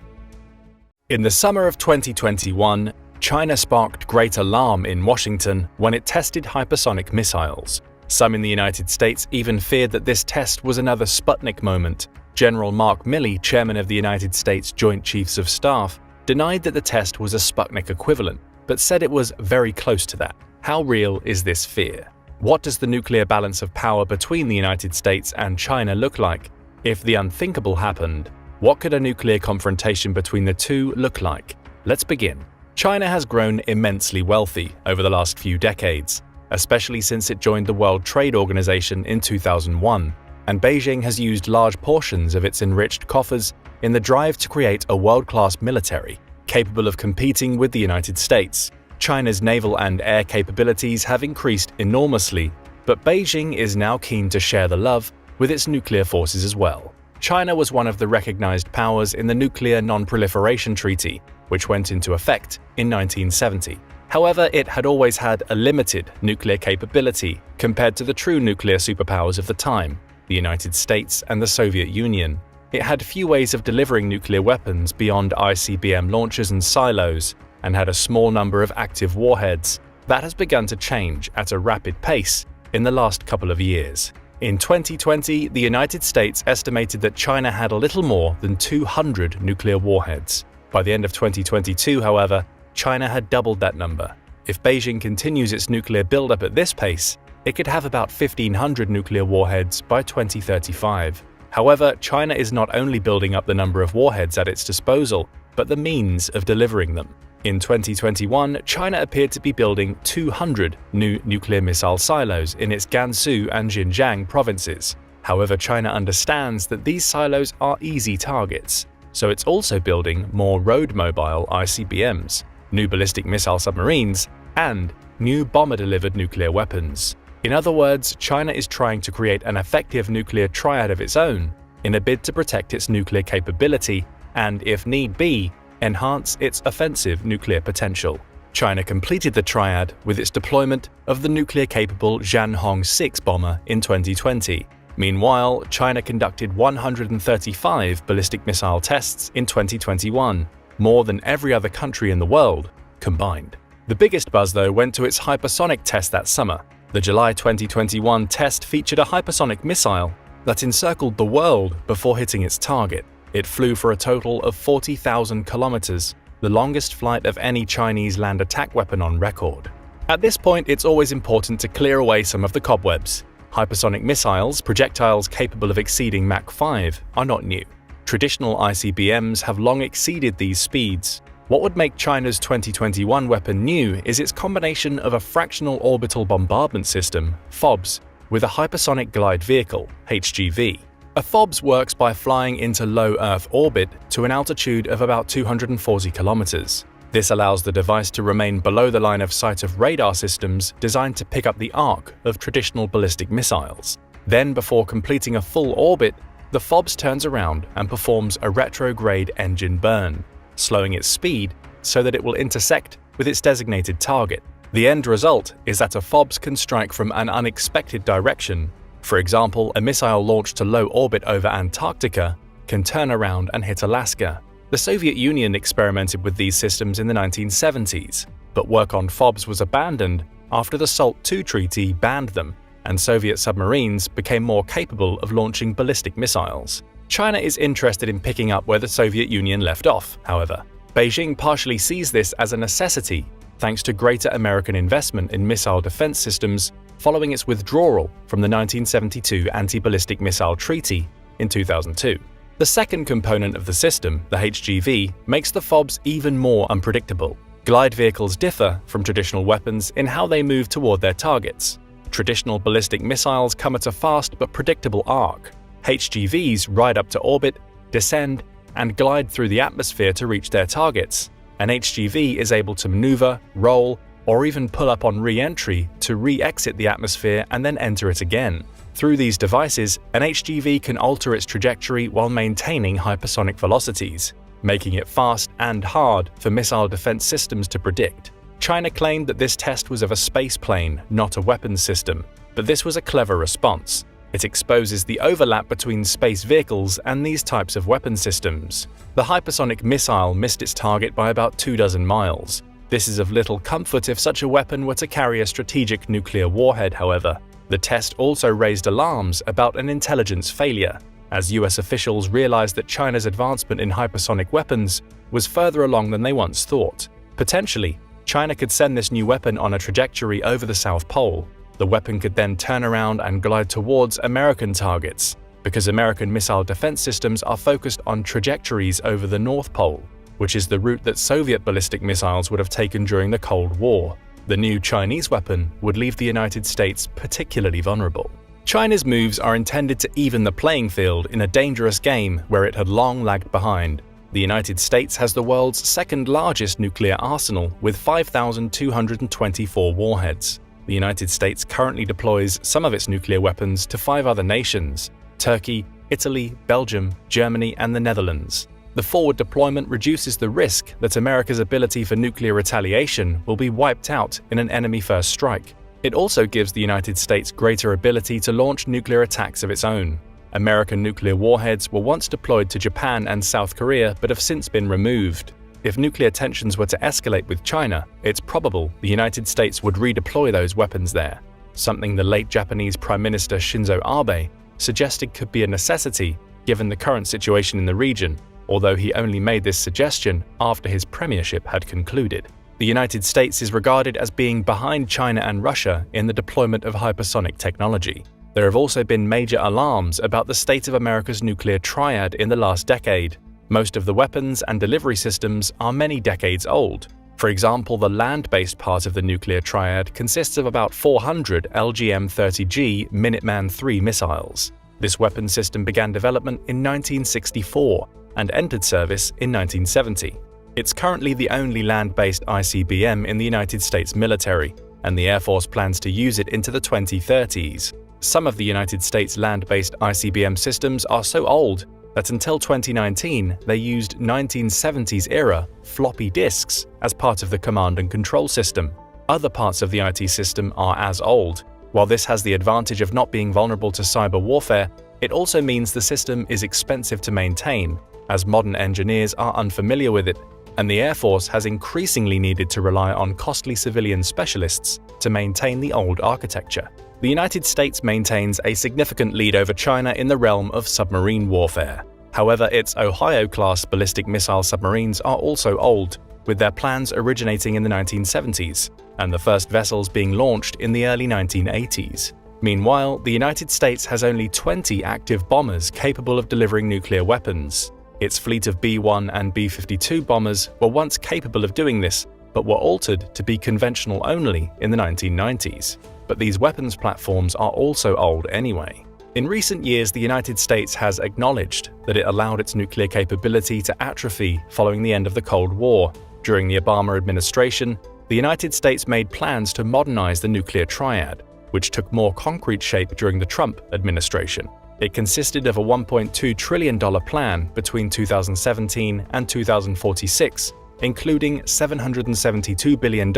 In the summer of 2021, China sparked great alarm in Washington when it tested hypersonic missiles. Some in the United States even feared that this test was another Sputnik moment. General Mark Milley, chairman of the United States Joint Chiefs of Staff, denied that the test was a Sputnik equivalent, but said it was very close to that. How real is this fear? What does the nuclear balance of power between the United States and China look like? If the unthinkable happened, what could a nuclear confrontation between the two look like? Let's begin. China has grown immensely wealthy over the last few decades, especially since it joined the World Trade Organization in 2001, and Beijing has used large portions of its enriched coffers in the drive to create a world-class military capable of competing with the United States. China's naval and air capabilities have increased enormously, but Beijing is now keen to share the love with its nuclear forces as well. China was one of the recognized powers in the Nuclear Non-Proliferation Treaty, which went into effect in 1970. However, it had always had a limited nuclear capability compared to the true nuclear superpowers of the time, the United States and the Soviet Union. It had few ways of delivering nuclear weapons beyond ICBM launchers and silos, and had a small number of active warheads. That has begun to change at a rapid pace in the last couple of years. In 2020, the United States estimated that China had a little more than 200 nuclear warheads. By the end of 2022, however, China had doubled that number. If Beijing continues its nuclear buildup at this pace, it could have about 1,500 nuclear warheads by 2035. However, China is not only building up the number of warheads at its disposal, but the means of delivering them. In 2021, China appeared to be building 200 new nuclear missile silos in its Gansu and Xinjiang provinces. However, China understands that these silos are easy targets, so it's also building more road-mobile ICBMs, new ballistic missile submarines, and new bomber-delivered nuclear weapons. In other words, China is trying to create an effective nuclear triad of its own in a bid to protect its nuclear capability and, if need be, enhance its offensive nuclear potential. China completed the triad with its deployment of the nuclear-capable Zhanhong 6 bomber in 2020. Meanwhile, China conducted 135 ballistic missile tests in 2021, more than every other country in the world combined. The biggest buzz, though, went to its hypersonic test that summer. The July 2021 test featured a hypersonic missile that encircled the world before hitting its target. It flew for a total of 40,000 kilometers, the longest flight of any Chinese land attack weapon on record. At this point, it's always important to clear away some of the cobwebs. Hypersonic missiles, projectiles capable of exceeding Mach 5, are not new. Traditional ICBMs have long exceeded these speeds. What would make China's 2021 weapon new is its combination of a fractional orbital bombardment system, FOBS, with a hypersonic glide vehicle, HGV. A FOBS works by flying into low Earth orbit to an altitude of about 240 kilometers. This allows the device to remain below the line of sight of radar systems designed to pick up the arc of traditional ballistic missiles. Then, before completing a full orbit, the FOBS turns around and performs a retrograde engine burn, slowing its speed so that it will intersect with its designated target. The end result is that a FOBS can strike from an unexpected direction. For example, a missile launched to low orbit over Antarctica can turn around and hit Alaska. The Soviet Union experimented with these systems in the 1970s, but work on FOBS was abandoned after the SALT II treaty banned them, and Soviet submarines became more capable of launching ballistic missiles. China is interested in picking up where the Soviet Union left off, however. Beijing partially sees this as a necessity, thanks to greater American investment in missile defense systems following its withdrawal from the 1972 Anti-Ballistic Missile Treaty in 2002. The second component of the system, the HGV, makes the FOBS even more unpredictable. Glide vehicles differ from traditional weapons in how they move toward their targets. Traditional ballistic missiles come at a fast but predictable arc. HGVs ride up to orbit, descend, and glide through the atmosphere to reach their targets. An HGV is able to maneuver, roll, or even pull up on re-entry to re-exit the atmosphere and then enter it again. Through these devices, an HGV can alter its trajectory while maintaining hypersonic velocities, making it fast and hard for missile defense systems to predict. China claimed that this test was of a space plane, not a weapons system. But this was a clever response. It exposes the overlap between space vehicles and these types of weapon systems. The hypersonic missile missed its target by about 24 miles. This is of little comfort if such a weapon were to carry a strategic nuclear warhead, however. The test also raised alarms about an intelligence failure, as US officials realized that China's advancement in hypersonic weapons was further along than they once thought. Potentially, China could send this new weapon on a trajectory over the South Pole. The weapon could then turn around and glide towards American targets, because American missile defense systems are focused on trajectories over the North Pole, which is the route that Soviet ballistic missiles would have taken during the Cold War. The new Chinese weapon would leave the United States particularly vulnerable. China's moves are intended to even the playing field in a dangerous game where it had long lagged behind. The United States has the world's second largest nuclear arsenal with 5,224 warheads. The United States currently deploys some of its nuclear weapons to 5 other nations: Turkey, Italy, Belgium, Germany, and the Netherlands. The forward deployment reduces the risk that America's ability for nuclear retaliation will be wiped out in an enemy-first strike. It also gives the United States greater ability to launch nuclear attacks of its own. American nuclear warheads were once deployed to Japan and South Korea but have since been removed. If nuclear tensions were to escalate with China, it's probable the United States would redeploy those weapons there, something the late Japanese Prime Minister Shinzo Abe suggested could be a necessity given the current situation in the region, although he only made this suggestion after his premiership had concluded. The United States is regarded as being behind China and Russia in the deployment of hypersonic technology. There have also been major alarms about the state of America's nuclear triad in the last decade. Most of the weapons and delivery systems are many decades old. For example, the land-based part of the nuclear triad consists of about 400 LGM-30G Minuteman III missiles. This weapon system began development in 1964 and entered service in 1970. It's currently the only land-based ICBM in the United States military, and the Air Force plans to use it into the 2030s. Some of the United States land-based ICBM systems are so old that until 2019 they used 1970s-era floppy disks as part of the command and control system. Other parts of the IT system are as old. While this has the advantage of not being vulnerable to cyber warfare, it also means the system is expensive to maintain, as modern engineers are unfamiliar with it, and the Air Force has increasingly needed to rely on costly civilian specialists to maintain the old architecture. The United States maintains a significant lead over China in the realm of submarine warfare. However, its Ohio-class ballistic missile submarines are also old, with their plans originating in the 1970s, and the first vessels being launched in the early 1980s. Meanwhile, the United States has only 20 active bombers capable of delivering nuclear weapons. Its fleet of B-1 and B-52 bombers were once capable of doing this, but were altered to be conventional only in the 1990s. But these weapons platforms are also old anyway. In recent years, the United States has acknowledged that it allowed its nuclear capability to atrophy following the end of the Cold War. During the Obama administration, the United States made plans to modernize the nuclear triad, which took more concrete shape during the Trump administration. It consisted of a $1.2 trillion plan between 2017 and 2046, including $772 billion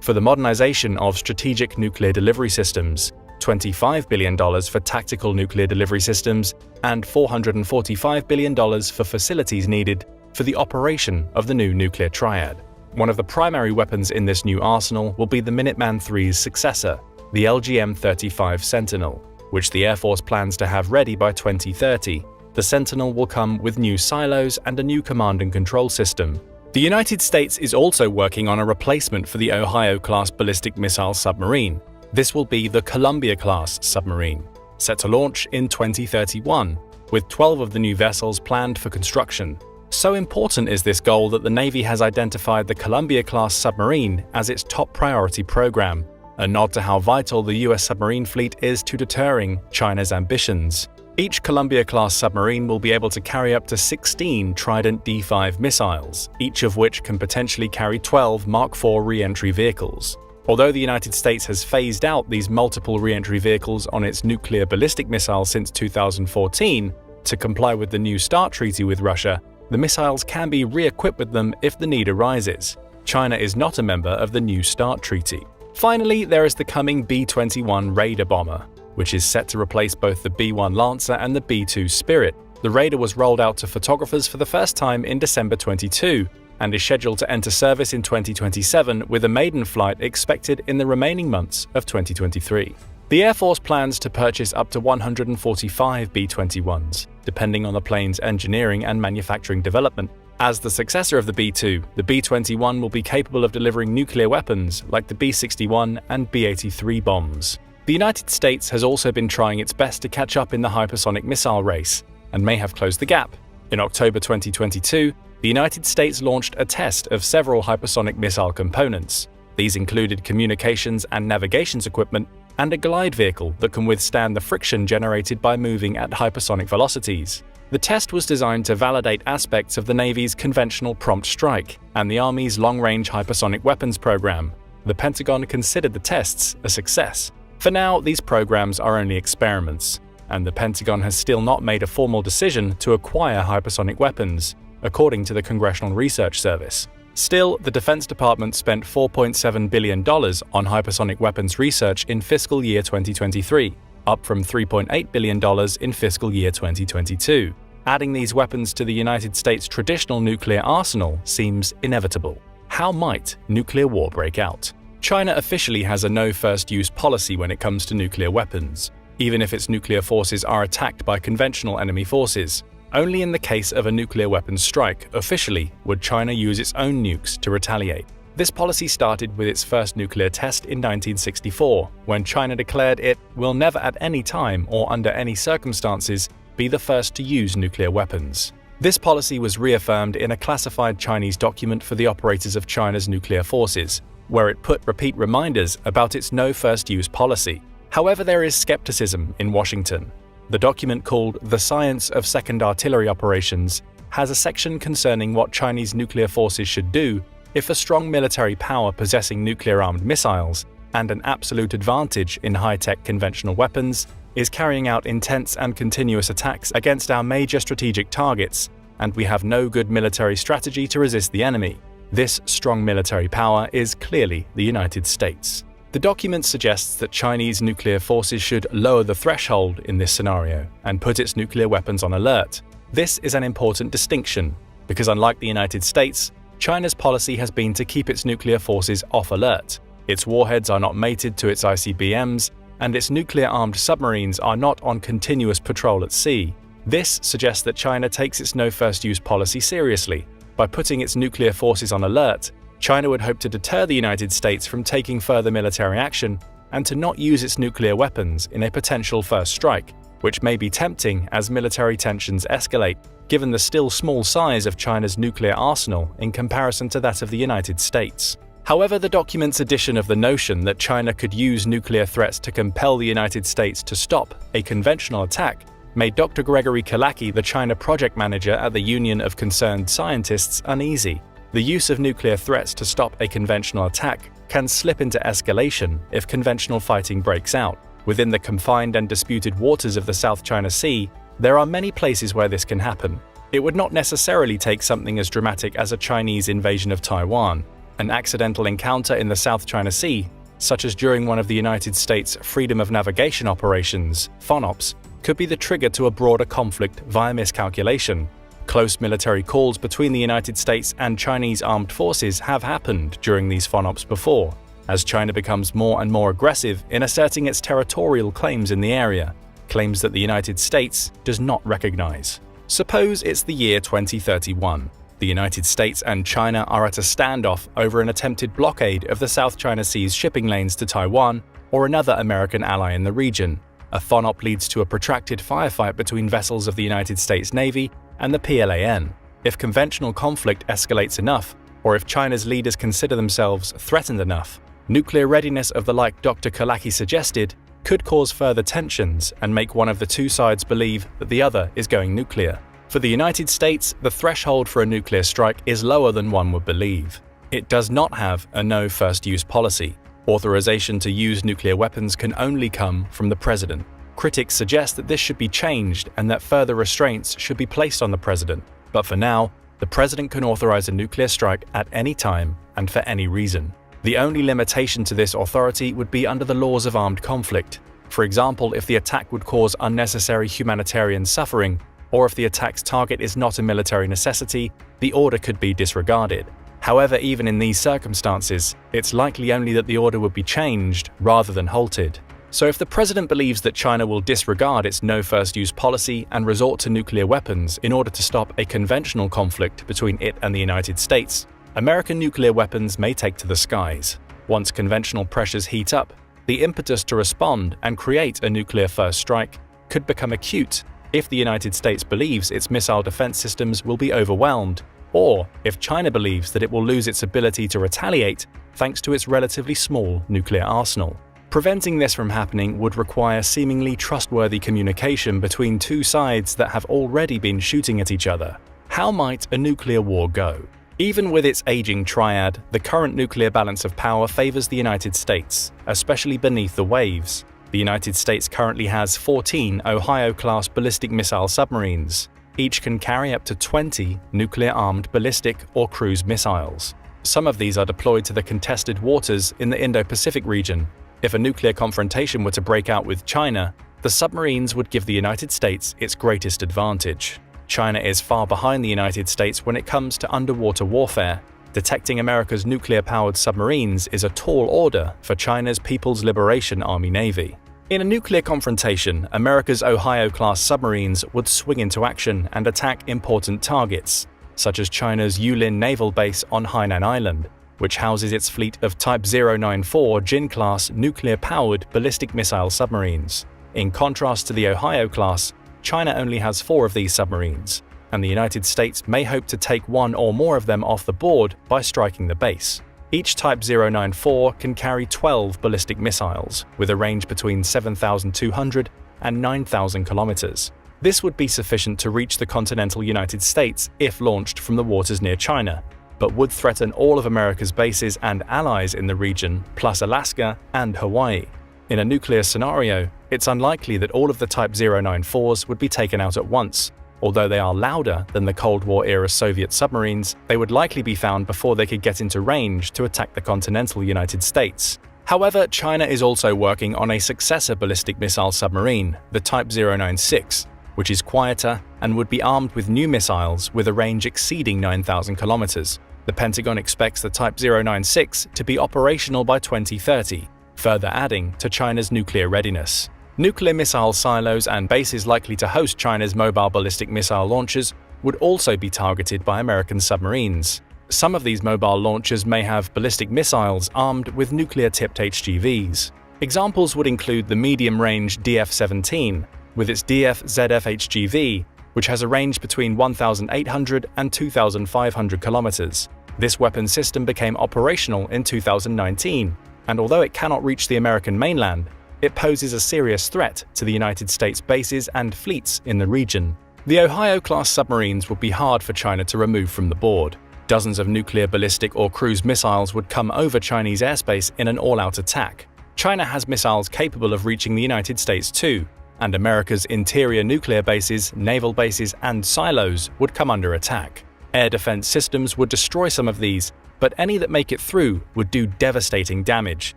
for the modernization of strategic nuclear delivery systems, $25 billion for tactical nuclear delivery systems, and $445 billion for facilities needed for the operation of the new nuclear triad. One of the primary weapons in this new arsenal will be the Minuteman III's successor, the LGM-35 Sentinel, which the Air Force plans to have ready by 2030. The Sentinel will come with new silos and a new command and control system. The United States is also working on a replacement for the Ohio-class ballistic missile submarine. This will be the Columbia-class submarine, set to launch in 2031, with 12 of the new vessels planned for construction. So important is this goal that the Navy has identified the Columbia-class submarine as its top priority program, a nod to how vital the US submarine fleet is to deterring China's ambitions. Each Columbia-class submarine will be able to carry up to 16 Trident D5 missiles, each of which can potentially carry 12 Mark IV re-entry vehicles. Although the United States has phased out these multiple re-entry vehicles on its nuclear ballistic missile since 2014 to comply with the New START treaty with Russia, the missiles can be re-equipped with them if the need arises. China is not a member of the New START treaty. Finally, there is the coming B-21 Raider bomber, which is set to replace both the B-1 Lancer and the B-2 Spirit. The Raider was rolled out to photographers for the first time in December 22 and is scheduled to enter service in 2027 with a maiden flight expected in the remaining months of 2023. The Air Force plans to purchase up to 145 B-21s, depending on the plane's engineering and manufacturing development. As the successor of the B-2, the B-21 will be capable of delivering nuclear weapons like the B-61 and B-83 bombs. The United States has also been trying its best to catch up in the hypersonic missile race, and may have closed the gap. In October 2022, the United States launched a test of several hypersonic missile components. These included communications and navigations equipment and a glide vehicle that can withstand the friction generated by moving at hypersonic velocities. The test was designed to validate aspects of the Navy's conventional prompt strike and the Army's long-range hypersonic weapons program. The Pentagon considered the tests a success. For now, these programs are only experiments, and the Pentagon has still not made a formal decision to acquire hypersonic weapons, according to the Congressional Research Service. Still, the Defense Department spent $4.7 billion on hypersonic weapons research in fiscal year 2023, up from $3.8 billion in fiscal year 2022. Adding these weapons to the United States' traditional nuclear arsenal seems inevitable. How might nuclear war break out? China officially has a no first-use policy when it comes to nuclear weapons, even if its nuclear forces are attacked by conventional enemy forces. Only in the case of a nuclear weapons strike, officially, would China use its own nukes to retaliate. This policy started with its first nuclear test in 1964, when China declared it will never at any time or under any circumstances be the first to use nuclear weapons. This policy was reaffirmed in a classified Chinese document for the operators of China's nuclear forces, where it put repeat reminders about its no first-use policy. However, there is skepticism in Washington. The document, called The Science of Second Artillery Operations, has a section concerning what Chinese nuclear forces should do if a strong military power possessing nuclear-armed missiles and an absolute advantage in high-tech conventional weapons is carrying out intense and continuous attacks against our major strategic targets, and we have no good military strategy to resist the enemy. This strong military power is clearly the United States. The document suggests that Chinese nuclear forces should lower the threshold in this scenario and put its nuclear weapons on alert. This is an important distinction, because unlike the United States, China's policy has been to keep its nuclear forces off alert. Its warheads are not mated to its ICBMs, and its nuclear-armed submarines are not on continuous patrol at sea. This suggests that China takes its no first-use policy seriously. By putting its nuclear forces on alert, China would hope to deter the United States from taking further military action and to not use its nuclear weapons in a potential first strike, which may be tempting as military tensions escalate, given the still small size of China's nuclear arsenal in comparison to that of the United States. However, the document's addition of the notion that China could use nuclear threats to compel the United States to stop a conventional attack made Dr. Gregory Kalaki, the China project manager at the Union of Concerned Scientists, uneasy. The use of nuclear threats to stop a conventional attack can slip into escalation if conventional fighting breaks out. Within the confined and disputed waters of the South China Sea, there are many places where this can happen. It would not necessarily take something as dramatic as a Chinese invasion of Taiwan. An accidental encounter in the South China Sea, such as during one of the United States' Freedom of Navigation operations, FONOPs, could be the trigger to a broader conflict via miscalculation. Close military calls between the United States and Chinese armed forces have happened during these FONOPs before, as China becomes more and more aggressive in asserting its territorial claims in the area, claims that the United States does not recognize. Suppose it's the year 2031. The United States and China are at a standoff over an attempted blockade of the South China Sea's shipping lanes to Taiwan or another American ally in the region. A FONOP leads to a protracted firefight between vessels of the United States Navy and the PLAN. If conventional conflict escalates enough, or if China's leaders consider themselves threatened enough, nuclear readiness of the like Dr. Kalaki suggested could cause further tensions and make one of the two sides believe that the other is going nuclear. For the United States, the threshold for a nuclear strike is lower than one would believe. It does not have a no first-use policy. Authorization to use nuclear weapons can only come from the president. Critics suggest that this should be changed and that further restraints should be placed on the president. But for now, the president can authorize a nuclear strike at any time and for any reason. The only limitation to this authority would be under the laws of armed conflict. For example, if the attack would cause unnecessary humanitarian suffering, or if the attack's target is not a military necessity, the order could be disregarded. However, even in these circumstances, it's likely only that the order would be changed rather than halted. So if the president believes that China will disregard its no first use policy and resort to nuclear weapons in order to stop a conventional conflict between it and the United States, American nuclear weapons may take to the skies. Once conventional pressures heat up, the impetus to respond and create a nuclear first strike could become acute if the United States believes its missile defense systems will be overwhelmed, or if China believes that it will lose its ability to retaliate thanks to its relatively small nuclear arsenal. Preventing this from happening would require seemingly trustworthy communication between two sides that have already been shooting at each other. How might a nuclear war go? Even with its aging triad, the current nuclear balance of power favors the United States, especially beneath the waves. The United States currently has 14 Ohio-class ballistic missile submarines. Each can carry up to 20 nuclear-armed ballistic or cruise missiles. Some of these are deployed to the contested waters in the Indo-Pacific region. If a nuclear confrontation were to break out with China, the submarines would give the United States its greatest advantage. China is far behind the United States when it comes to underwater warfare. Detecting America's nuclear-powered submarines is a tall order for China's People's Liberation Army Navy. In a nuclear confrontation, America's Ohio-class submarines would swing into action and attack important targets, such as China's Yulin Naval Base on Hainan Island, which houses its fleet of Type 094 Jin-class nuclear-powered ballistic missile submarines. In contrast to the Ohio-class, China only has 4 of these submarines, and the United States may hope to take one or more of them off the board by striking the base. Each Type 094 can carry 12 ballistic missiles, with a range between 7,200 and 9,000 kilometers. This would be sufficient to reach the continental United States if launched from the waters near China, but would threaten all of America's bases and allies in the region, plus Alaska and Hawaii. In a nuclear scenario, it's unlikely that all of the Type 094s would be taken out at once. Although they are louder than the Cold War-era Soviet submarines, they would likely be found before they could get into range to attack the continental United States. However, China is also working on a successor ballistic missile submarine, the Type 096, which is quieter and would be armed with new missiles with a range exceeding 9,000 kilometers. The Pentagon expects the Type 096 to be operational by 2030, further adding to China's nuclear readiness. Nuclear missile silos and bases likely to host China's mobile ballistic missile launchers would also be targeted by American submarines. Some of these mobile launchers may have ballistic missiles armed with nuclear-tipped HGVs. Examples would include the medium-range DF-17, with its DF-ZF HGV, which has a range between 1,800 and 2,500 kilometers. This weapon system became operational in 2019, and although it cannot reach the American mainland, it poses a serious threat to the United States bases and fleets in the region. The Ohio-class submarines would be hard for China to remove from the board. Dozens of nuclear ballistic or cruise missiles would come over Chinese airspace in an all-out attack. China has missiles capable of reaching the United States too, and America's interior nuclear bases, naval bases, and silos would come under attack. Air defense systems would destroy some of these, but any that make it through would do devastating damage,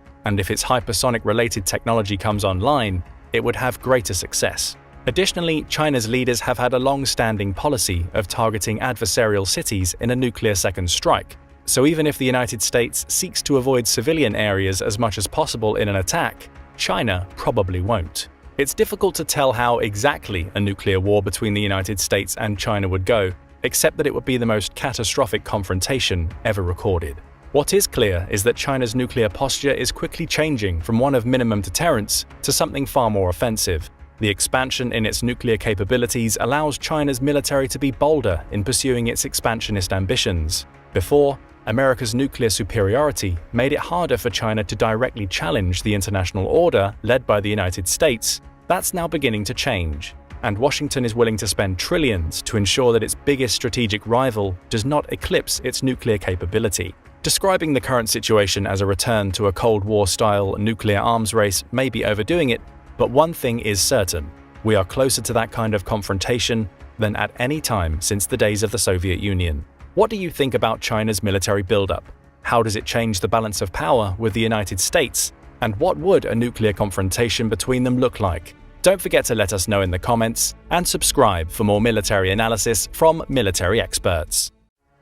and if its hypersonic-related technology comes online, it would have greater success. Additionally, China's leaders have had a long-standing policy of targeting adversarial cities in a nuclear second strike, so even if the United States seeks to avoid civilian areas as much as possible in an attack, China probably won't. It's difficult to tell how exactly a nuclear war between the United States and China would go, except that it would be the most catastrophic confrontation ever recorded. What is clear is that China's nuclear posture is quickly changing from one of minimum deterrence to something far more offensive. The expansion in its nuclear capabilities allows China's military to be bolder in pursuing its expansionist ambitions. Before, America's nuclear superiority made it harder for China to directly challenge the international order led by the United States. That's now beginning to change, and Washington is willing to spend trillions to ensure that its biggest strategic rival does not eclipse its nuclear capability. Describing the current situation as a return to a Cold War-style nuclear arms race may be overdoing it, but one thing is certain: we are closer to that kind of confrontation than at any time since the days of the Soviet Union. What do you think about China's military buildup? How does it change the balance of power with the United States? And what would a nuclear confrontation between them look like? Don't forget to let us know in the comments and subscribe for more military analysis from military experts.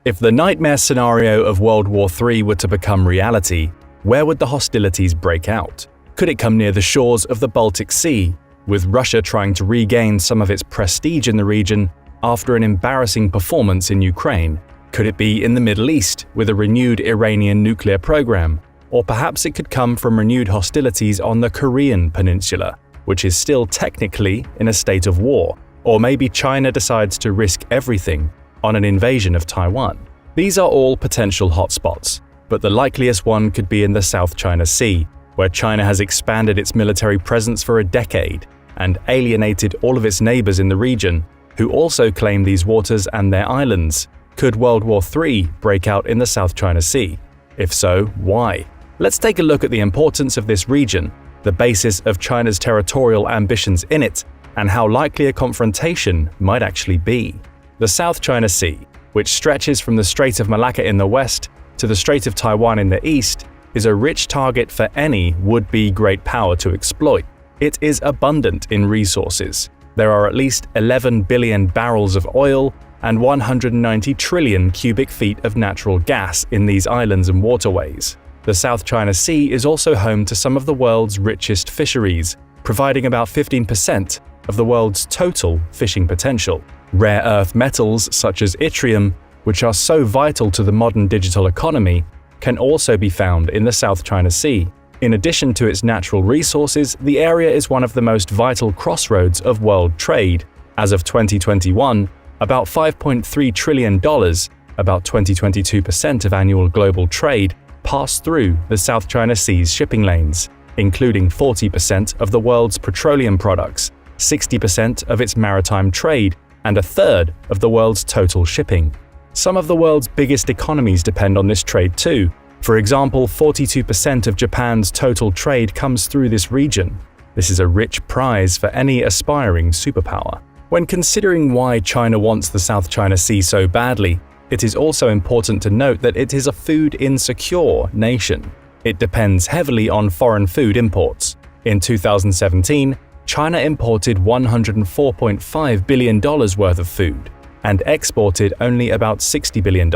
If the nightmare scenario of World War III were to become reality, where would the hostilities break out? Could it come near the shores of the Baltic Sea, with Russia trying to regain some of its prestige in the region after an embarrassing performance in Ukraine? Could it be in the Middle East with a renewed Iranian nuclear program? Or perhaps it could come from renewed hostilities on the Korean peninsula, which is still technically in a state of war. Or maybe China decides to risk everything on an invasion of Taiwan. These are all potential hotspots, but the likeliest one could be in the South China Sea, where China has expanded its military presence for a decade and alienated all of its neighbors in the region, who also claim these waters and their islands. Could World War III break out in the South China Sea? If so, why? Let's take a look at the importance of this region, the basis of China's territorial ambitions in it, and how likely a confrontation might actually be. The South China Sea, which stretches from the Strait of Malacca in the west to the Strait of Taiwan in the east, is a rich target for any would-be great power to exploit. It is abundant in resources. There are at least 11 billion barrels of oil and 190 trillion cubic feet of natural gas in these islands and waterways. The South China Sea is also home to some of the world's richest fisheries, providing about 15% of the world's total fishing potential. Rare earth metals such as yttrium, which are so vital to the modern digital economy, can also be found in the South China Sea. In addition to its natural resources, the area is one of the most vital crossroads of world trade. As of 2021, about $5.3 trillion, about 22% of annual global trade, passed through the South China Sea's shipping lanes, including 40% of the world's petroleum products, 60% of its maritime trade, and a third of the world's total shipping. Some of the world's biggest economies depend on this trade too. For example, 42% of Japan's total trade comes through this region. This is a rich prize for any aspiring superpower. When considering why China wants the South China Sea so badly, it is also important to note that it is a food insecure nation. It depends heavily on foreign food imports. In 2017, China imported $104.5 billion worth of food and exported only about $60 billion.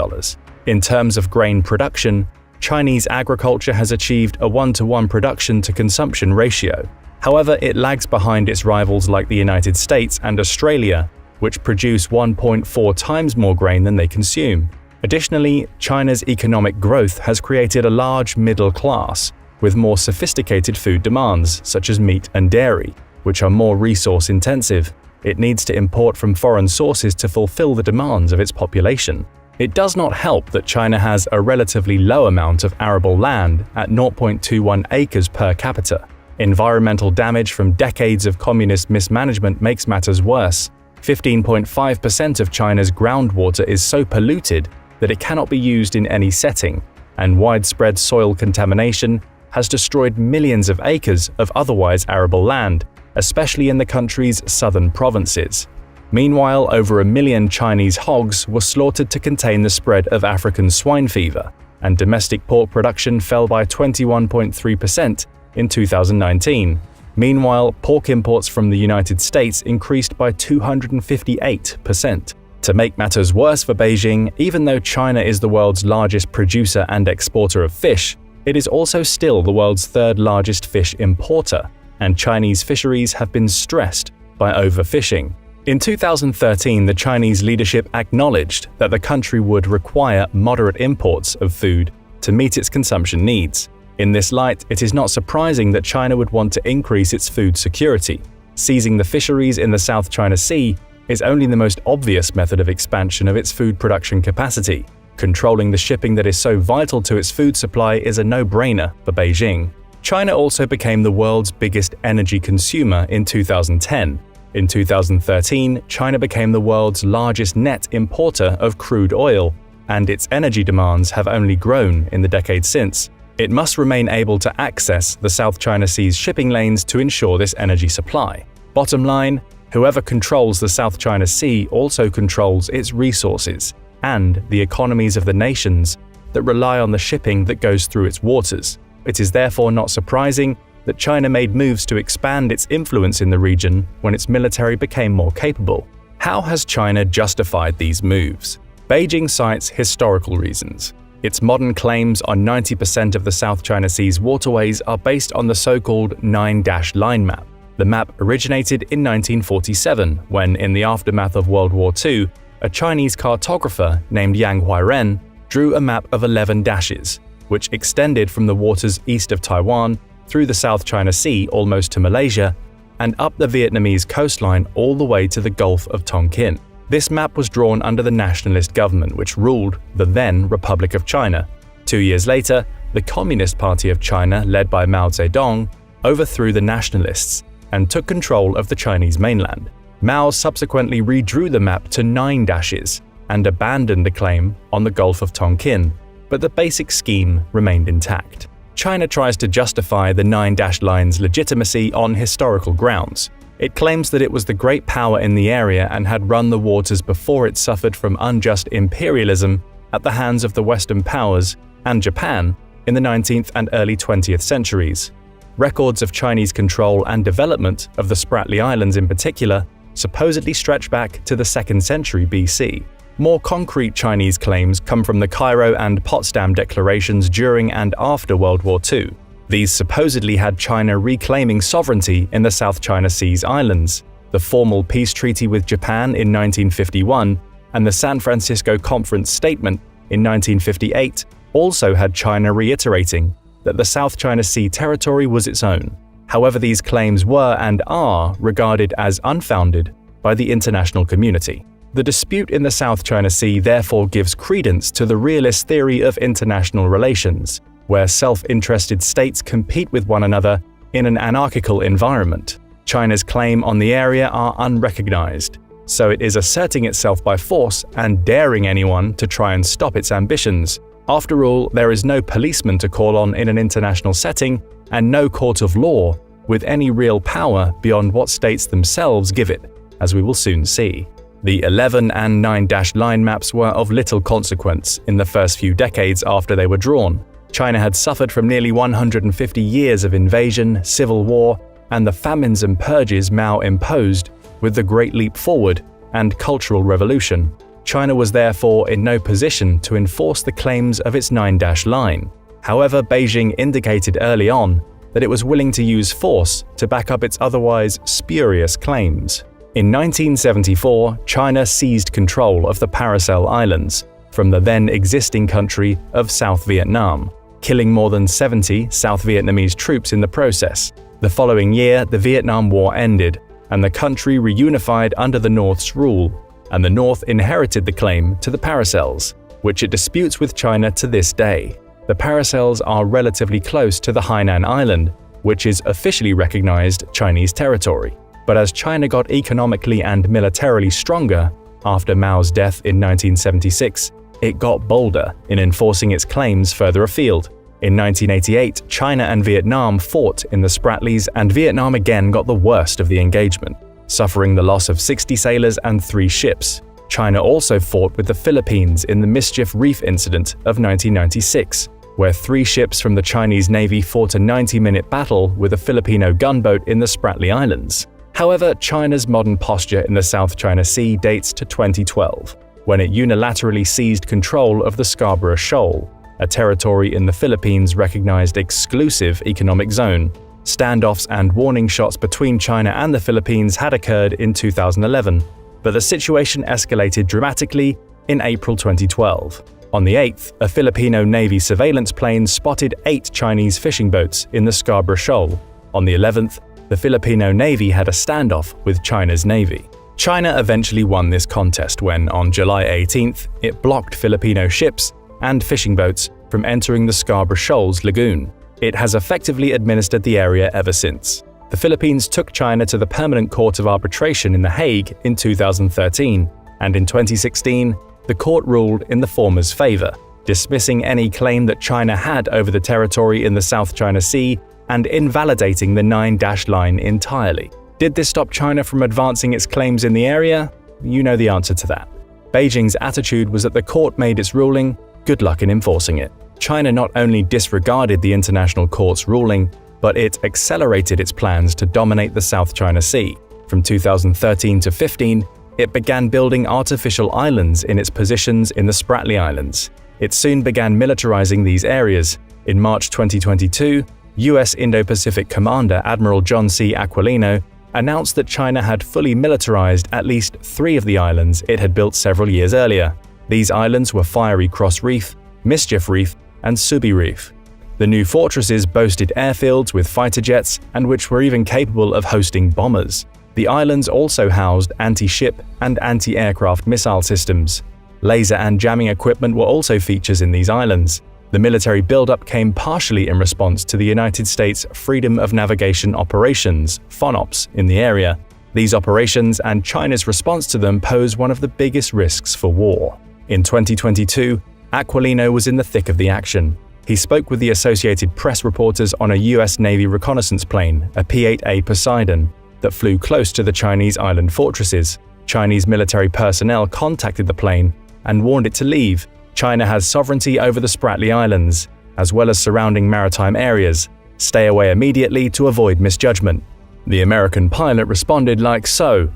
In terms of grain production, Chinese agriculture has achieved a 1-to-1 production to consumption ratio. However, it lags behind its rivals like the United States and Australia, which produce 1.4 times more grain than they consume. Additionally, China's economic growth has created a large middle class, with more sophisticated food demands, such as meat and dairy, which are more resource-intensive. It needs to import from foreign sources to fulfill the demands of its population. It does not help that China has a relatively low amount of arable land at 0.21 acres per capita. Environmental damage from decades of communist mismanagement makes matters worse. 15.5% of China's groundwater is so polluted that it cannot be used in any setting, and widespread soil contamination has destroyed millions of acres of otherwise arable land, especially in the country's southern provinces. Meanwhile, over 1 million Chinese hogs were slaughtered to contain the spread of African swine fever, and domestic pork production fell by 21.3% in 2019. Meanwhile, pork imports from the United States increased by 258%. To make matters worse for Beijing, even though China is the world's largest producer and exporter of fish, it is also still the world's third largest fish importer, and Chinese fisheries have been stressed by overfishing. In 2013, the Chinese leadership acknowledged that the country would require moderate imports of food to meet its consumption needs. In this light, it is not surprising that China would want to increase its food security. Seizing the fisheries in the South China Sea is only the most obvious method of expansion of its food production capacity. Controlling the shipping that is so vital to its food supply is a no-brainer for Beijing. China also became the world's biggest energy consumer in 2010. In 2013, China became the world's largest net importer of crude oil, and its energy demands have only grown in the decade since. It must remain able to access the South China Sea's shipping lanes to ensure this energy supply. Bottom line, whoever controls the South China Sea also controls its resources and the economies of the nations that rely on the shipping that goes through its waters. It is therefore not surprising that China made moves to expand its influence in the region when its military became more capable. How has China justified these moves? Beijing cites historical reasons. Its modern claims on 90% of the South China Sea's waterways are based on the so-called 9-dash line map. The map originated in 1947 when, in the aftermath of World War II, a Chinese cartographer named Yang Huairen drew a map of 11 dashes, which extended from the waters east of Taiwan through the South China Sea almost to Malaysia and up the Vietnamese coastline all the way to the Gulf of Tonkin. This map was drawn under the nationalist government which ruled the then Republic of China. 2 years later, the Communist Party of China, led by Mao Zedong, overthrew the nationalists and took control of the Chinese mainland. Mao subsequently redrew the map to 9 dashes and abandoned the claim on the Gulf of Tonkin, but the basic scheme remained intact. China tries to justify the 9-dash line's legitimacy on historical grounds. It claims that it was the great power in the area and had run the waters before it suffered from unjust imperialism at the hands of the Western powers and Japan in the 19th and early 20th centuries. Records of Chinese control and development of the Spratly Islands in particular supposedly stretch back to the 2nd century BC. More concrete Chinese claims come from the Cairo and Potsdam declarations during and after World War II. These supposedly had China reclaiming sovereignty in the South China Sea's islands. The formal peace treaty with Japan in 1951 and the San Francisco Conference Statement in 1958 also had China reiterating that the South China Sea territory was its own. However, these claims were and are regarded as unfounded by the international community. The dispute in the South China Sea therefore gives credence to the realist theory of international relations, where self-interested states compete with one another in an anarchical environment. China's claim on the area are unrecognized, so it is asserting itself by force and daring anyone to try and stop its ambitions. After all, there is no policeman to call on in an international setting and no court of law with any real power beyond what states themselves give it, as we will soon see. The 11 and 9-dash line maps were of little consequence in the first few decades after they were drawn. China had suffered from nearly 150 years of invasion, civil war, and the famines and purges Mao imposed with the Great Leap Forward and Cultural Revolution. China was therefore in no position to enforce the claims of its 9-dash line. However, Beijing indicated early on that it was willing to use force to back up its otherwise spurious claims. In 1974, China seized control of the Paracel Islands from the then existing country of South Vietnam, killing more than 70 South Vietnamese troops in the process. The following year, the Vietnam War ended, and the country reunified under the North's rule, and the North inherited the claim to the Paracels, which it disputes with China to this day. The Paracels are relatively close to the Hainan Island, which is officially recognized Chinese territory. But as China got economically and militarily stronger after Mao's death in 1976, it got bolder in enforcing its claims further afield. In 1988, China and Vietnam fought in the Spratlys, and Vietnam again got the worst of the engagement, suffering the loss of 60 sailors and 3 ships. China also fought with the Philippines in the Mischief Reef incident of 1996, where 3 ships from the Chinese Navy fought a 90-minute battle with a Filipino gunboat in the Spratly Islands. However, China's modern posture in the South China Sea dates to 2012, when it unilaterally seized control of the Scarborough Shoal, a territory in the Philippines recognized exclusive economic zone. Standoffs and warning shots between China and the Philippines had occurred in 2011, but the situation escalated dramatically in April 2012. On the 8th, a Filipino Navy surveillance plane spotted 8 Chinese fishing boats in the Scarborough Shoal. On the 11th, the Filipino Navy had a standoff with China's Navy. China eventually won this contest when, on July 18th, it blocked Filipino ships and fishing boats from entering the Scarborough Shoals lagoon. It has effectively administered the area ever since. The Philippines took China to the Permanent Court of Arbitration in The Hague in 2013, and in 2016, the court ruled in the former's favor, dismissing any claim that China had over the territory in the South China Sea and invalidating the 9-dash line entirely. Did this stop China from advancing its claims in the area? You know the answer to that. Beijing's attitude was that the court made its ruling, Good luck in enforcing it. China not only disregarded the international court's ruling, but it accelerated its plans to dominate the South China Sea. From 2013 to 15, it began building artificial islands in its positions in the Spratly Islands. It soon began militarizing these areas. In March 2022, US Indo-Pacific Commander Admiral John C. Aquilino announced that China had fully militarized at least 3 of the islands it had built several years earlier. These islands were Fiery Cross Reef, Mischief Reef, and Subi Reef. The new fortresses boasted airfields with fighter jets and which were even capable of hosting bombers. The islands also housed anti-ship and anti-aircraft missile systems. Laser and jamming equipment were also features in these islands. The military buildup came partially in response to the United States Freedom of Navigation Operations (FONOPs) in the area. These operations and China's response to them pose one of the biggest risks for war. In 2022, Aquilino was in the thick of the action. He spoke with the Associated Press reporters on a US Navy reconnaissance plane, a P-8A Poseidon, that flew close to the Chinese island fortresses. Chinese military personnel contacted the plane and warned it to leave. China has sovereignty over the Spratly Islands, as well as surrounding maritime areas. Stay away immediately to avoid misjudgment. The American pilot responded like so: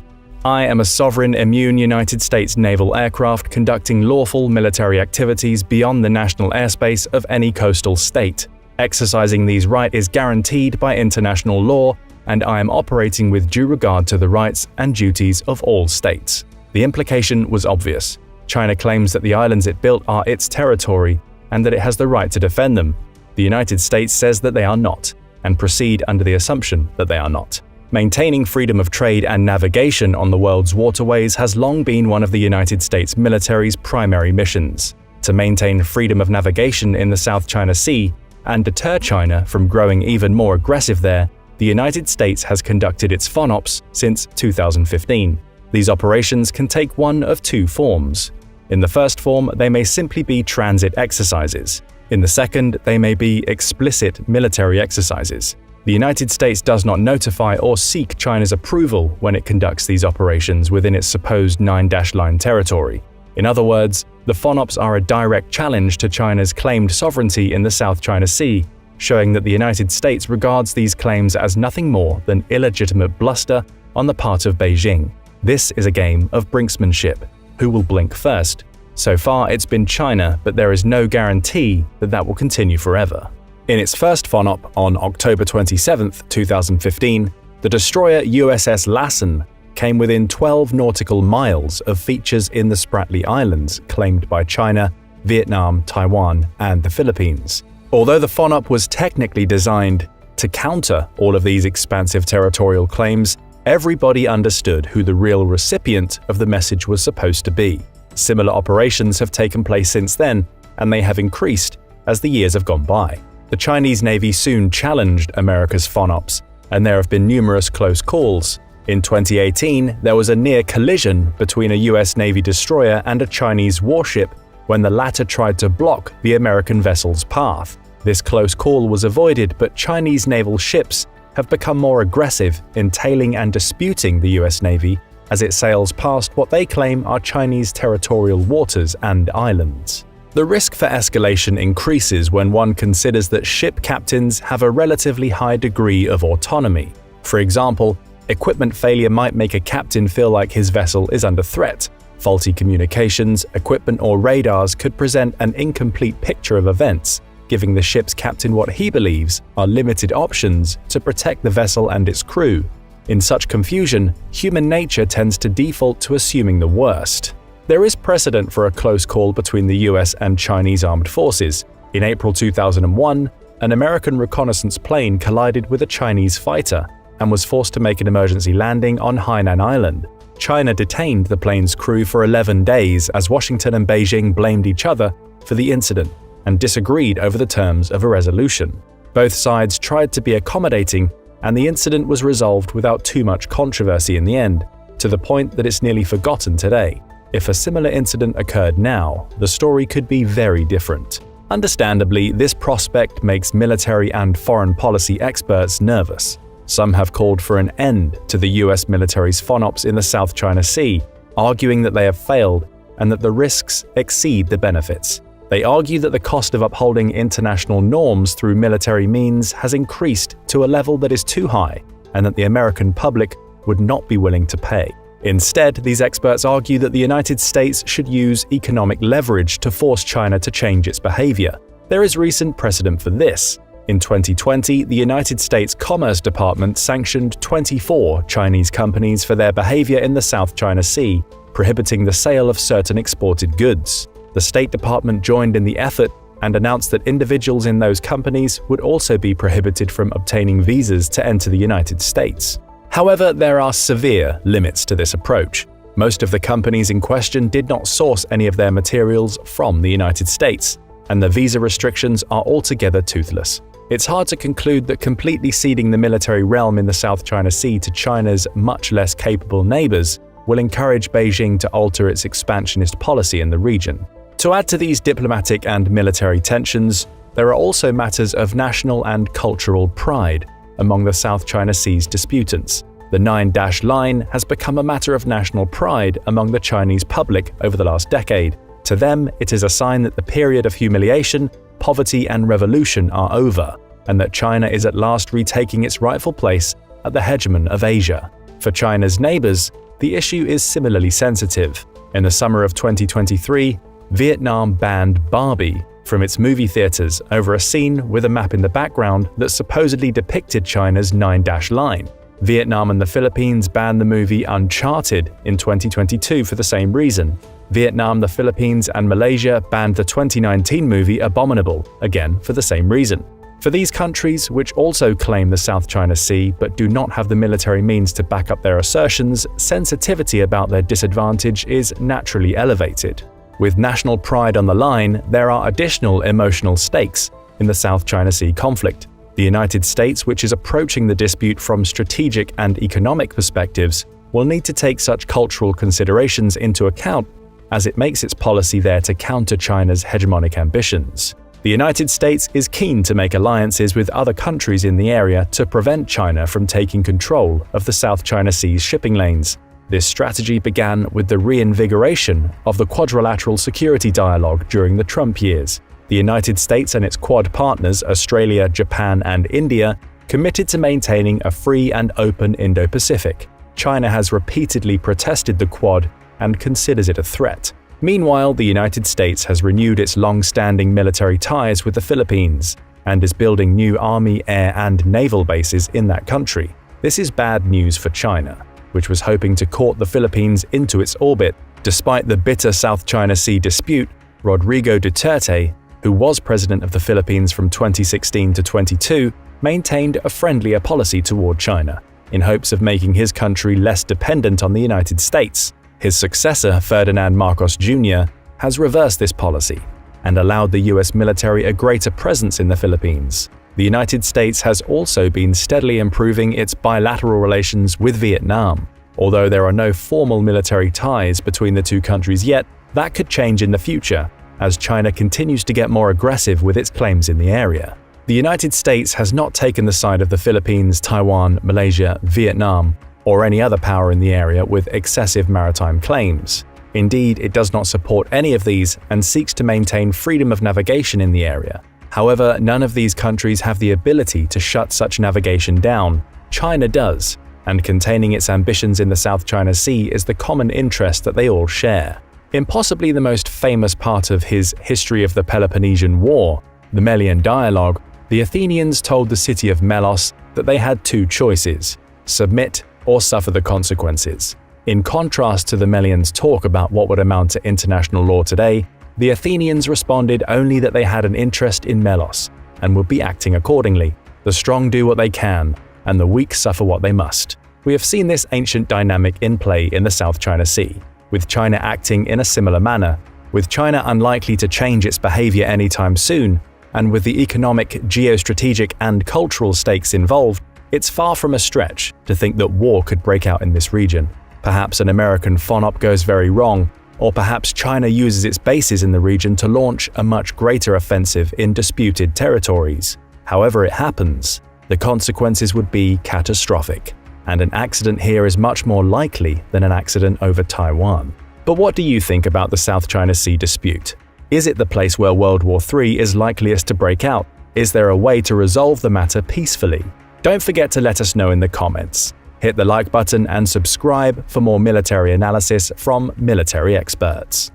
"I am a sovereign, immune United States naval aircraft conducting lawful military activities beyond the national airspace of any coastal state. Exercising these rights is guaranteed by international law, and I am operating with due regard to the rights and duties of all states." The implication was obvious. China claims that the islands it built are its territory and that it has the right to defend them. The United States says that they are not, and proceed under the assumption that they are not. Maintaining freedom of trade and navigation on the world's waterways has long been one of the United States military's primary missions. To maintain freedom of navigation in the South China Sea and deter China from growing even more aggressive there, the United States has conducted its FONOPs since 2015. These operations can take one of 2 forms. In the first form, they may simply be transit exercises. In the second, they may be explicit military exercises. The United States does not notify or seek China's approval when it conducts these operations within its supposed 9-line territory. In other words, the FONOPs are a direct challenge to China's claimed sovereignty in the South China Sea, showing that the United States regards these claims as nothing more than illegitimate bluster on the part of Beijing. This is a game of brinksmanship. Who will blink first? So far, it's been China, but there is no guarantee that that will continue forever. In its first FONOP on October 27, 2015, the destroyer USS Lassen came within 12 nautical miles of features in the Spratly Islands claimed by China, Vietnam, Taiwan, and the Philippines. Although the FONOP was technically designed to counter all of these expansive territorial claims, everybody understood who the real recipient of the message was supposed to be. Similar operations have taken place since then, and they have increased as the years have gone by. The Chinese Navy soon challenged America's FONOPs, and there have been numerous close calls. In 2018, there was a near collision between a US Navy destroyer and a Chinese warship when the latter tried to block the American vessel's path. This close call was avoided, but Chinese naval ships have become more aggressive in tailing and disputing the US Navy as it sails past what they claim are Chinese territorial waters and islands. The risk for escalation increases when one considers that ship captains have a relatively high degree of autonomy. For example, equipment failure might make a captain feel like his vessel is under threat. Faulty communications, equipment, or radars could present an incomplete picture of events, giving the ship's captain what he believes are limited options to protect the vessel and its crew. In such confusion, human nature tends to default to assuming the worst. There is precedent for a close call between the US and Chinese armed forces. In April 2001, an American reconnaissance plane collided with a Chinese fighter and was forced to make an emergency landing on Hainan Island. China detained the plane's crew for 11 days as Washington and Beijing blamed each other for the incident and disagreed over the terms of a resolution. Both sides tried to be accommodating, and the incident was resolved without too much controversy in the end, to the point that it's nearly forgotten today. If a similar incident occurred now, the story could be very different. Understandably, this prospect makes military and foreign policy experts nervous. Some have called for an end to the US military's FONOPs in the South China Sea, arguing that they have failed and that the risks exceed the benefits. They argue that the cost of upholding international norms through military means has increased to a level that is too high, and that the American public would not be willing to pay. Instead, these experts argue that the United States should use economic leverage to force China to change its behavior. There is recent precedent for this. In 2020, the United States Commerce Department sanctioned 24 Chinese companies for their behavior in the South China Sea, prohibiting the sale of certain exported goods. The State Department joined in the effort and announced that individuals in those companies would also be prohibited from obtaining visas to enter the United States. However, there are severe limits to this approach. Most of the companies in question did not source any of their materials from the United States, and the visa restrictions are altogether toothless. It's hard to conclude that completely ceding the military realm in the South China Sea to China's much less capable neighbors will encourage Beijing to alter its expansionist policy in the region. To add to these diplomatic and military tensions, there are also matters of national and cultural pride among the South China Sea's disputants. The 9-dash line has become a matter of national pride among the Chinese public over the last decade. To them, it is a sign that the period of humiliation, poverty, and revolution are over, and that China is at last retaking its rightful place at the hegemon of Asia. For China's neighbors, the issue is similarly sensitive. In the summer of 2023, Vietnam banned Barbie from its movie theaters over a scene with a map in the background that supposedly depicted China's 9-dash line. Vietnam and the Philippines banned the movie Uncharted in 2022 for the same reason. Vietnam, the Philippines, and Malaysia banned the 2019 movie Abominable, again for the same reason. For these countries, which also claim the South China Sea but do not have the military means to back up their assertions, sensitivity about their disadvantage is naturally elevated. With national pride on the line, there are additional emotional stakes in the South China Sea conflict. The United States, which is approaching the dispute from strategic and economic perspectives, will need to take such cultural considerations into account as it makes its policy there to counter China's hegemonic ambitions. The United States is keen to make alliances with other countries in the area to prevent China from taking control of the South China Sea's shipping lanes. This strategy began with the reinvigoration of the quadrilateral security dialogue during the Trump years. The United States and its Quad partners, Australia, Japan, and India, committed to maintaining a free and open Indo-Pacific. China has repeatedly protested the Quad and considers it a threat. Meanwhile, the United States has renewed its long-standing military ties with the Philippines and is building new army, air, and naval bases in that country. This is bad news for China, which was hoping to court the Philippines into its orbit. Despite the bitter South China Sea dispute, Rodrigo Duterte, who was president of the Philippines from 2016 to 22, maintained a friendlier policy toward China, in hopes of making his country less dependent on the United States. His successor, Ferdinand Marcos Jr., has reversed this policy and allowed the US military a greater presence in the Philippines. The United States has also been steadily improving its bilateral relations with Vietnam. Although there are no formal military ties between the two countries yet, that could change in the future as China continues to get more aggressive with its claims in the area. The United States has not taken the side of the Philippines, Taiwan, Malaysia, Vietnam, or any other power in the area with excessive maritime claims. Indeed, it does not support any of these and seeks to maintain freedom of navigation in the area. However, none of these countries have the ability to shut such navigation down. China does, and containing its ambitions in the South China Sea is the common interest that they all share. In possibly the most famous part of his History of the Peloponnesian War, the Melian Dialogue, the Athenians told the city of Melos that they had two choices: submit or suffer the consequences. In contrast to the Melians' talk about what would amount to international law today, the Athenians responded only that they had an interest in Melos and would be acting accordingly. The strong do what they can, and the weak suffer what they must. We have seen this ancient dynamic in play in the South China Sea, with China acting in a similar manner, with China unlikely to change its behavior anytime soon, and with the economic, geostrategic, and cultural stakes involved. It's far from a stretch to think that war could break out in this region. Perhaps an American FONOP goes very wrong, or perhaps China uses its bases in the region to launch a much greater offensive in disputed territories. However it happens, the consequences would be catastrophic, and an accident here is much more likely than an accident over Taiwan. But what do you think about the South China Sea dispute? Is it the place where World War III is likeliest to break out? Is there a way to resolve the matter peacefully? Don't forget to let us know in the comments. Hit the like button and subscribe for more military analysis from military experts.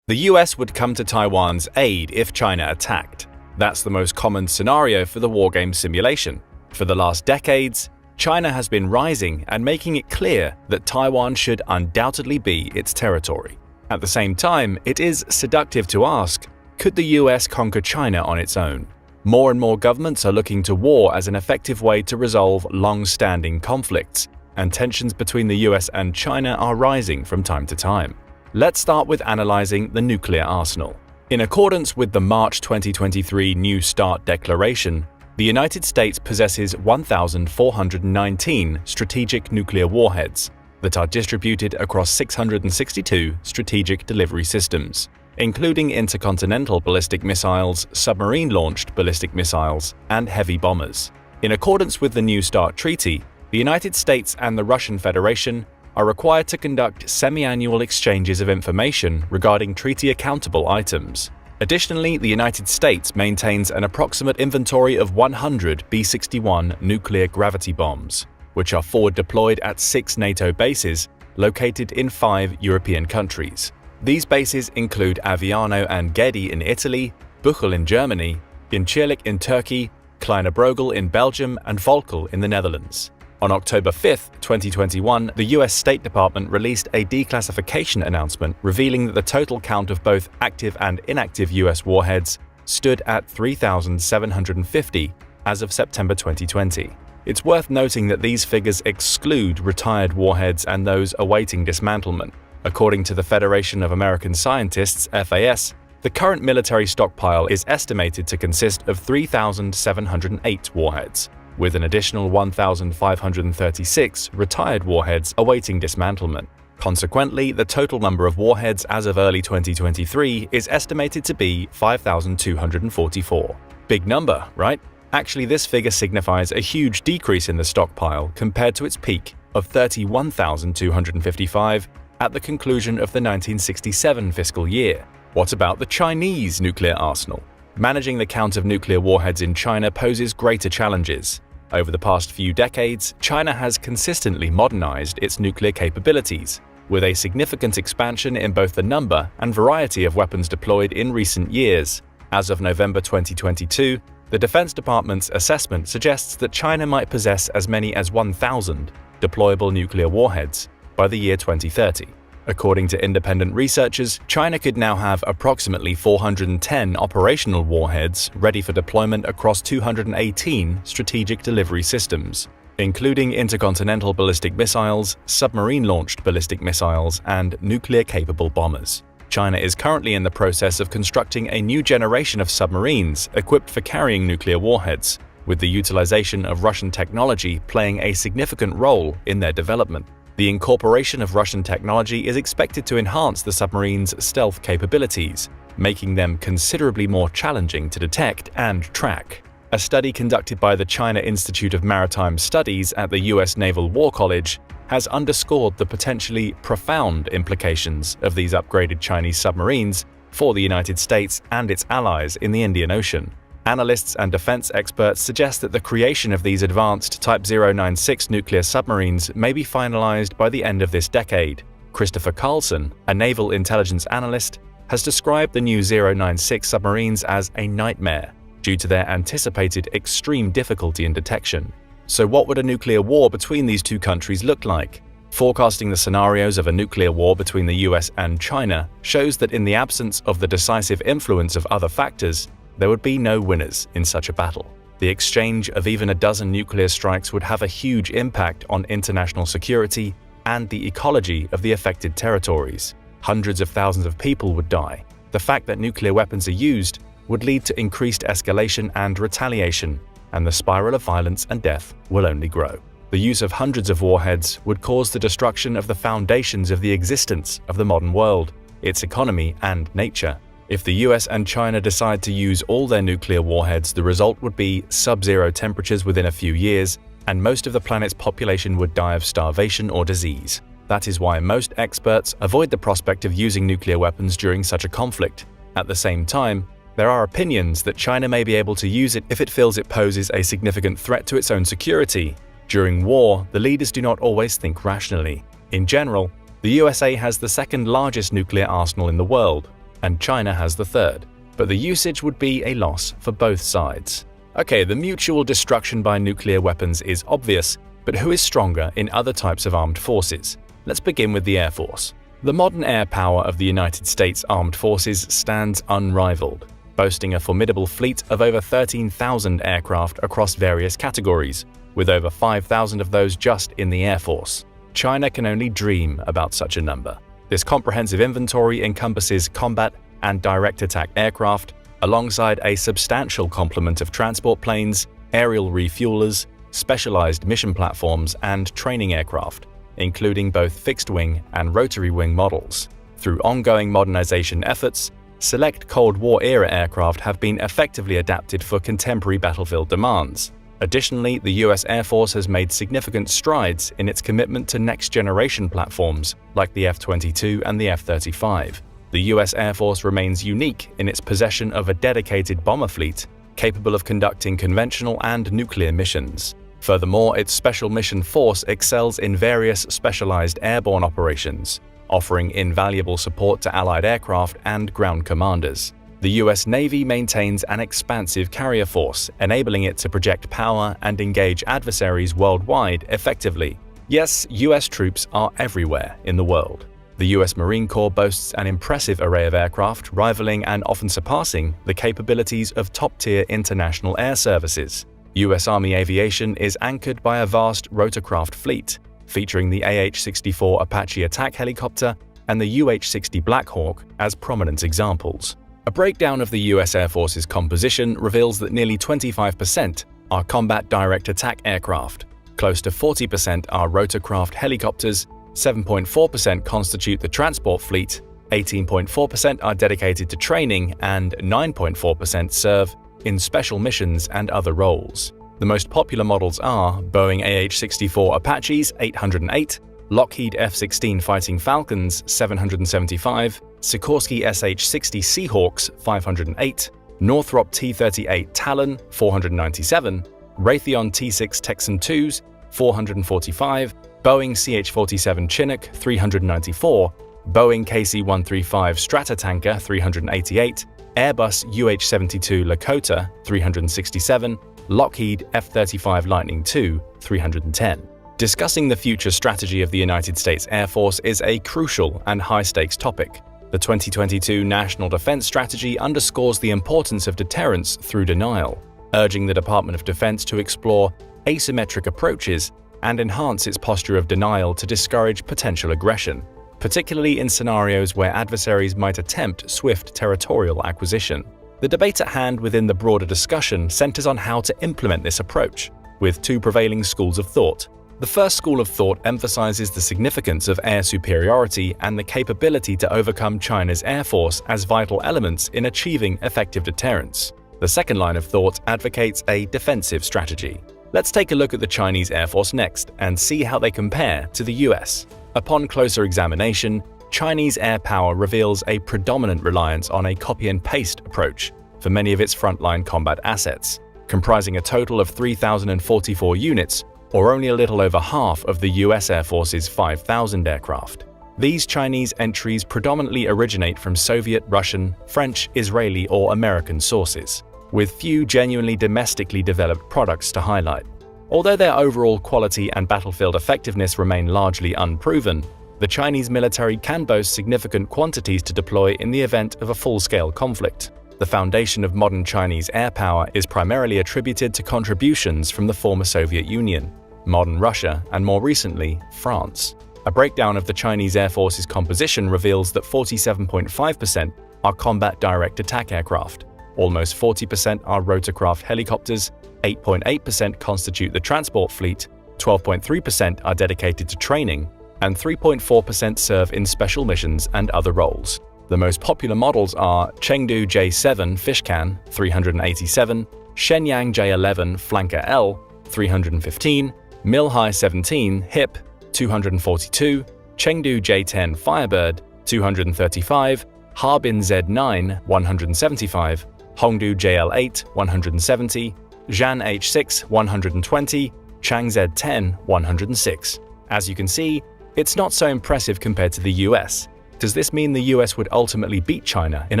The US would come to Taiwan's aid if China attacked. That's the most common scenario for the wargame simulation. For the last decades, China has been rising and making it clear that Taiwan should undoubtedly be its territory. At the same time, it is seductive to ask, could the US conquer China on its own? More and more governments are looking to war as an effective way to resolve long-standing conflicts, and tensions between the US and China are rising from time to time. Let's start with analyzing the nuclear arsenal. In accordance with the March 2023 New START Declaration, the United States possesses 1,419 strategic nuclear warheads that are distributed across 662 strategic delivery systems, including intercontinental ballistic missiles, submarine-launched ballistic missiles, and heavy bombers. In accordance with the New START Treaty, the United States and the Russian Federation are required to conduct semi-annual exchanges of information regarding treaty-accountable items. Additionally, the United States maintains an approximate inventory of 100 B-61 nuclear gravity bombs, which are forward-deployed at 6 NATO bases located in 5 European countries. These bases include Aviano and Gedi in Italy, Buchel in Germany, Incirlik in Turkey, Kleine Brogel in Belgium, and Volkel in the Netherlands. On October 5, 2021, the US State Department released a declassification announcement revealing that the total count of both active and inactive US warheads stood at 3,750 as of September 2020. It's worth noting that these figures exclude retired warheads and those awaiting dismantlement. According to the Federation of American Scientists, FAS, the current military stockpile is estimated to consist of 3,708 warheads, with an additional 1,536 retired warheads awaiting dismantlement. Consequently, the total number of warheads as of early 2023 is estimated to be 5,244. Big number, right? Actually, this figure signifies a huge decrease in the stockpile compared to its peak of 31,255 at the conclusion of the 1967 fiscal year. What about the Chinese nuclear arsenal? Managing the count of nuclear warheads in China poses greater challenges. Over the past few decades, China has consistently modernized its nuclear capabilities, with a significant expansion in both the number and variety of weapons deployed in recent years. As of November 2022, the Defense Department's assessment suggests that China might possess as many as 1,000 deployable nuclear warheads by the year 2030. According to independent researchers, China could now have approximately 410 operational warheads ready for deployment across 218 strategic delivery systems, including intercontinental ballistic missiles, submarine-launched ballistic missiles, and nuclear-capable bombers. China is currently in the process of constructing a new generation of submarines equipped for carrying nuclear warheads, with the utilization of Russian technology playing a significant role in their development. The incorporation of Russian technology is expected to enhance the submarine's stealth capabilities, making them considerably more challenging to detect and track. A study conducted by the China Institute of Maritime Studies at the US Naval War College has underscored the potentially profound implications of these upgraded Chinese submarines for the United States and its allies in the Indian Ocean. Analysts and defense experts suggest that the creation of these advanced Type 096 nuclear submarines may be finalized by the end of this decade. Christopher Carlson, a naval intelligence analyst, has described the new 096 submarines as a nightmare due to their anticipated extreme difficulty in detection. So what would a nuclear war between these two countries look like? Forecasting the scenarios of a nuclear war between the US and China shows that in the absence of the decisive influence of other factors, there would be no winners in such a battle. The exchange of even a dozen nuclear strikes would have a huge impact on international security and the ecology of the affected territories. Hundreds of thousands of people would die. The fact that nuclear weapons are used would lead to increased escalation and retaliation, and the spiral of violence and death will only grow. The use of hundreds of warheads would cause the destruction of the foundations of the existence of the modern world, its economy and nature. If the US and China decide to use all their nuclear warheads, the result would be sub-zero temperatures within a few years, and most of the planet's population would die of starvation or disease. That is why most experts avoid the prospect of using nuclear weapons during such a conflict, At the same time, there are opinions that China may be able to use it if it feels it poses a significant threat to its own security. During war, the leaders do not always think rationally. In general, the USA has the second largest nuclear arsenal in the world, and China has the third. But the usage would be a loss for both sides. Okay, the mutual destruction by nuclear weapons is obvious, but who is stronger in other types of armed forces? Let's begin with the Air Force. The modern air power of the United States Armed Forces stands unrivaled, boasting a formidable fleet of over 13,000 aircraft across various categories, with over 5,000 of those just in the Air Force. China can only dream about such a number. This comprehensive inventory encompasses combat and direct attack aircraft, alongside a substantial complement of transport planes, aerial refuelers, specialized mission platforms, and training aircraft, including both fixed-wing and rotary-wing models. Through ongoing modernization efforts, select Cold War-era aircraft have been effectively adapted for contemporary battlefield demands. Additionally, the US Air Force has made significant strides in its commitment to next-generation platforms like the F-22 and the F-35. The US Air Force remains unique in its possession of a dedicated bomber fleet capable of conducting conventional and nuclear missions. Furthermore, its Special Mission Force excels in various specialized airborne operations, offering invaluable support to Allied aircraft and ground commanders. The US Navy maintains an expansive carrier force, enabling it to project power and engage adversaries worldwide effectively. Yes, US troops are everywhere in the world. The US Marine Corps boasts an impressive array of aircraft, rivaling and often surpassing the capabilities of top-tier international air services. US Army aviation is anchored by a vast rotorcraft fleet, featuring the AH-64 Apache attack helicopter and the UH-60 Black Hawk as prominent examples. A breakdown of the US Air Force's composition reveals that nearly 25% are combat direct attack aircraft, close to 40% are rotorcraft helicopters, 7.4% constitute the transport fleet, 18.4% are dedicated to training, and 9.4% serve in special missions and other roles. The most popular models are Boeing AH-64 Apaches 808, Lockheed F-16 Fighting Falcons 775, Sikorsky SH-60 Seahawks 508, Northrop T-38 Talon 497, Raytheon T-6 Texan IIs 445, Boeing CH-47 Chinook 394, Boeing KC-135 Stratotanker 388, Airbus UH-72 Lakota 367, Lockheed F-35 Lightning II 310. Discussing the future strategy of the United States Air Force is a crucial and high-stakes topic. The 2022 National Defense Strategy underscores the importance of deterrence through denial, urging the Department of Defense to explore asymmetric approaches and enhance its posture of denial to discourage potential aggression, particularly in scenarios where adversaries might attempt swift territorial acquisition. The debate at hand within the broader discussion centers on how to implement this approach, with two prevailing schools of thought. The first school of thought emphasizes the significance of air superiority and the capability to overcome China's air force as vital elements in achieving effective deterrence. The second line of thought advocates a defensive strategy. Let's take a look at the Chinese Air Force next and see how they compare to the US. Upon closer examination, Chinese air power reveals a predominant reliance on a copy-and-paste approach for many of its frontline combat assets, comprising a total of 3,044 units, or only a little over half of the US Air Force's 5,000 aircraft. These Chinese entries predominantly originate from Soviet, Russian, French, Israeli, or American sources, with few genuinely domestically developed products to highlight. Although their overall quality and battlefield effectiveness remain largely unproven, the Chinese military can boast significant quantities to deploy in the event of a full-scale conflict. The foundation of modern Chinese air power is primarily attributed to contributions from the former Soviet Union, modern Russia, and more recently, France. A breakdown of the Chinese Air Force's composition reveals that 47.5% are combat direct attack aircraft, almost 40% are rotorcraft helicopters, 8.8% constitute the transport fleet, 12.3% are dedicated to training, and 3.4% serve in special missions and other roles. The most popular models are Chengdu J-7 Fishcan 387, Shenyang J-11 Flanker L 315, Milhai 17 HIP 242, Chengdu J-10 Firebird 235, Harbin Z9 175, Hongdu JL8 170, Zhan H6 120, Chang Z10 106. As you can see, it's not so impressive compared to the US. Does this mean the US would ultimately beat China in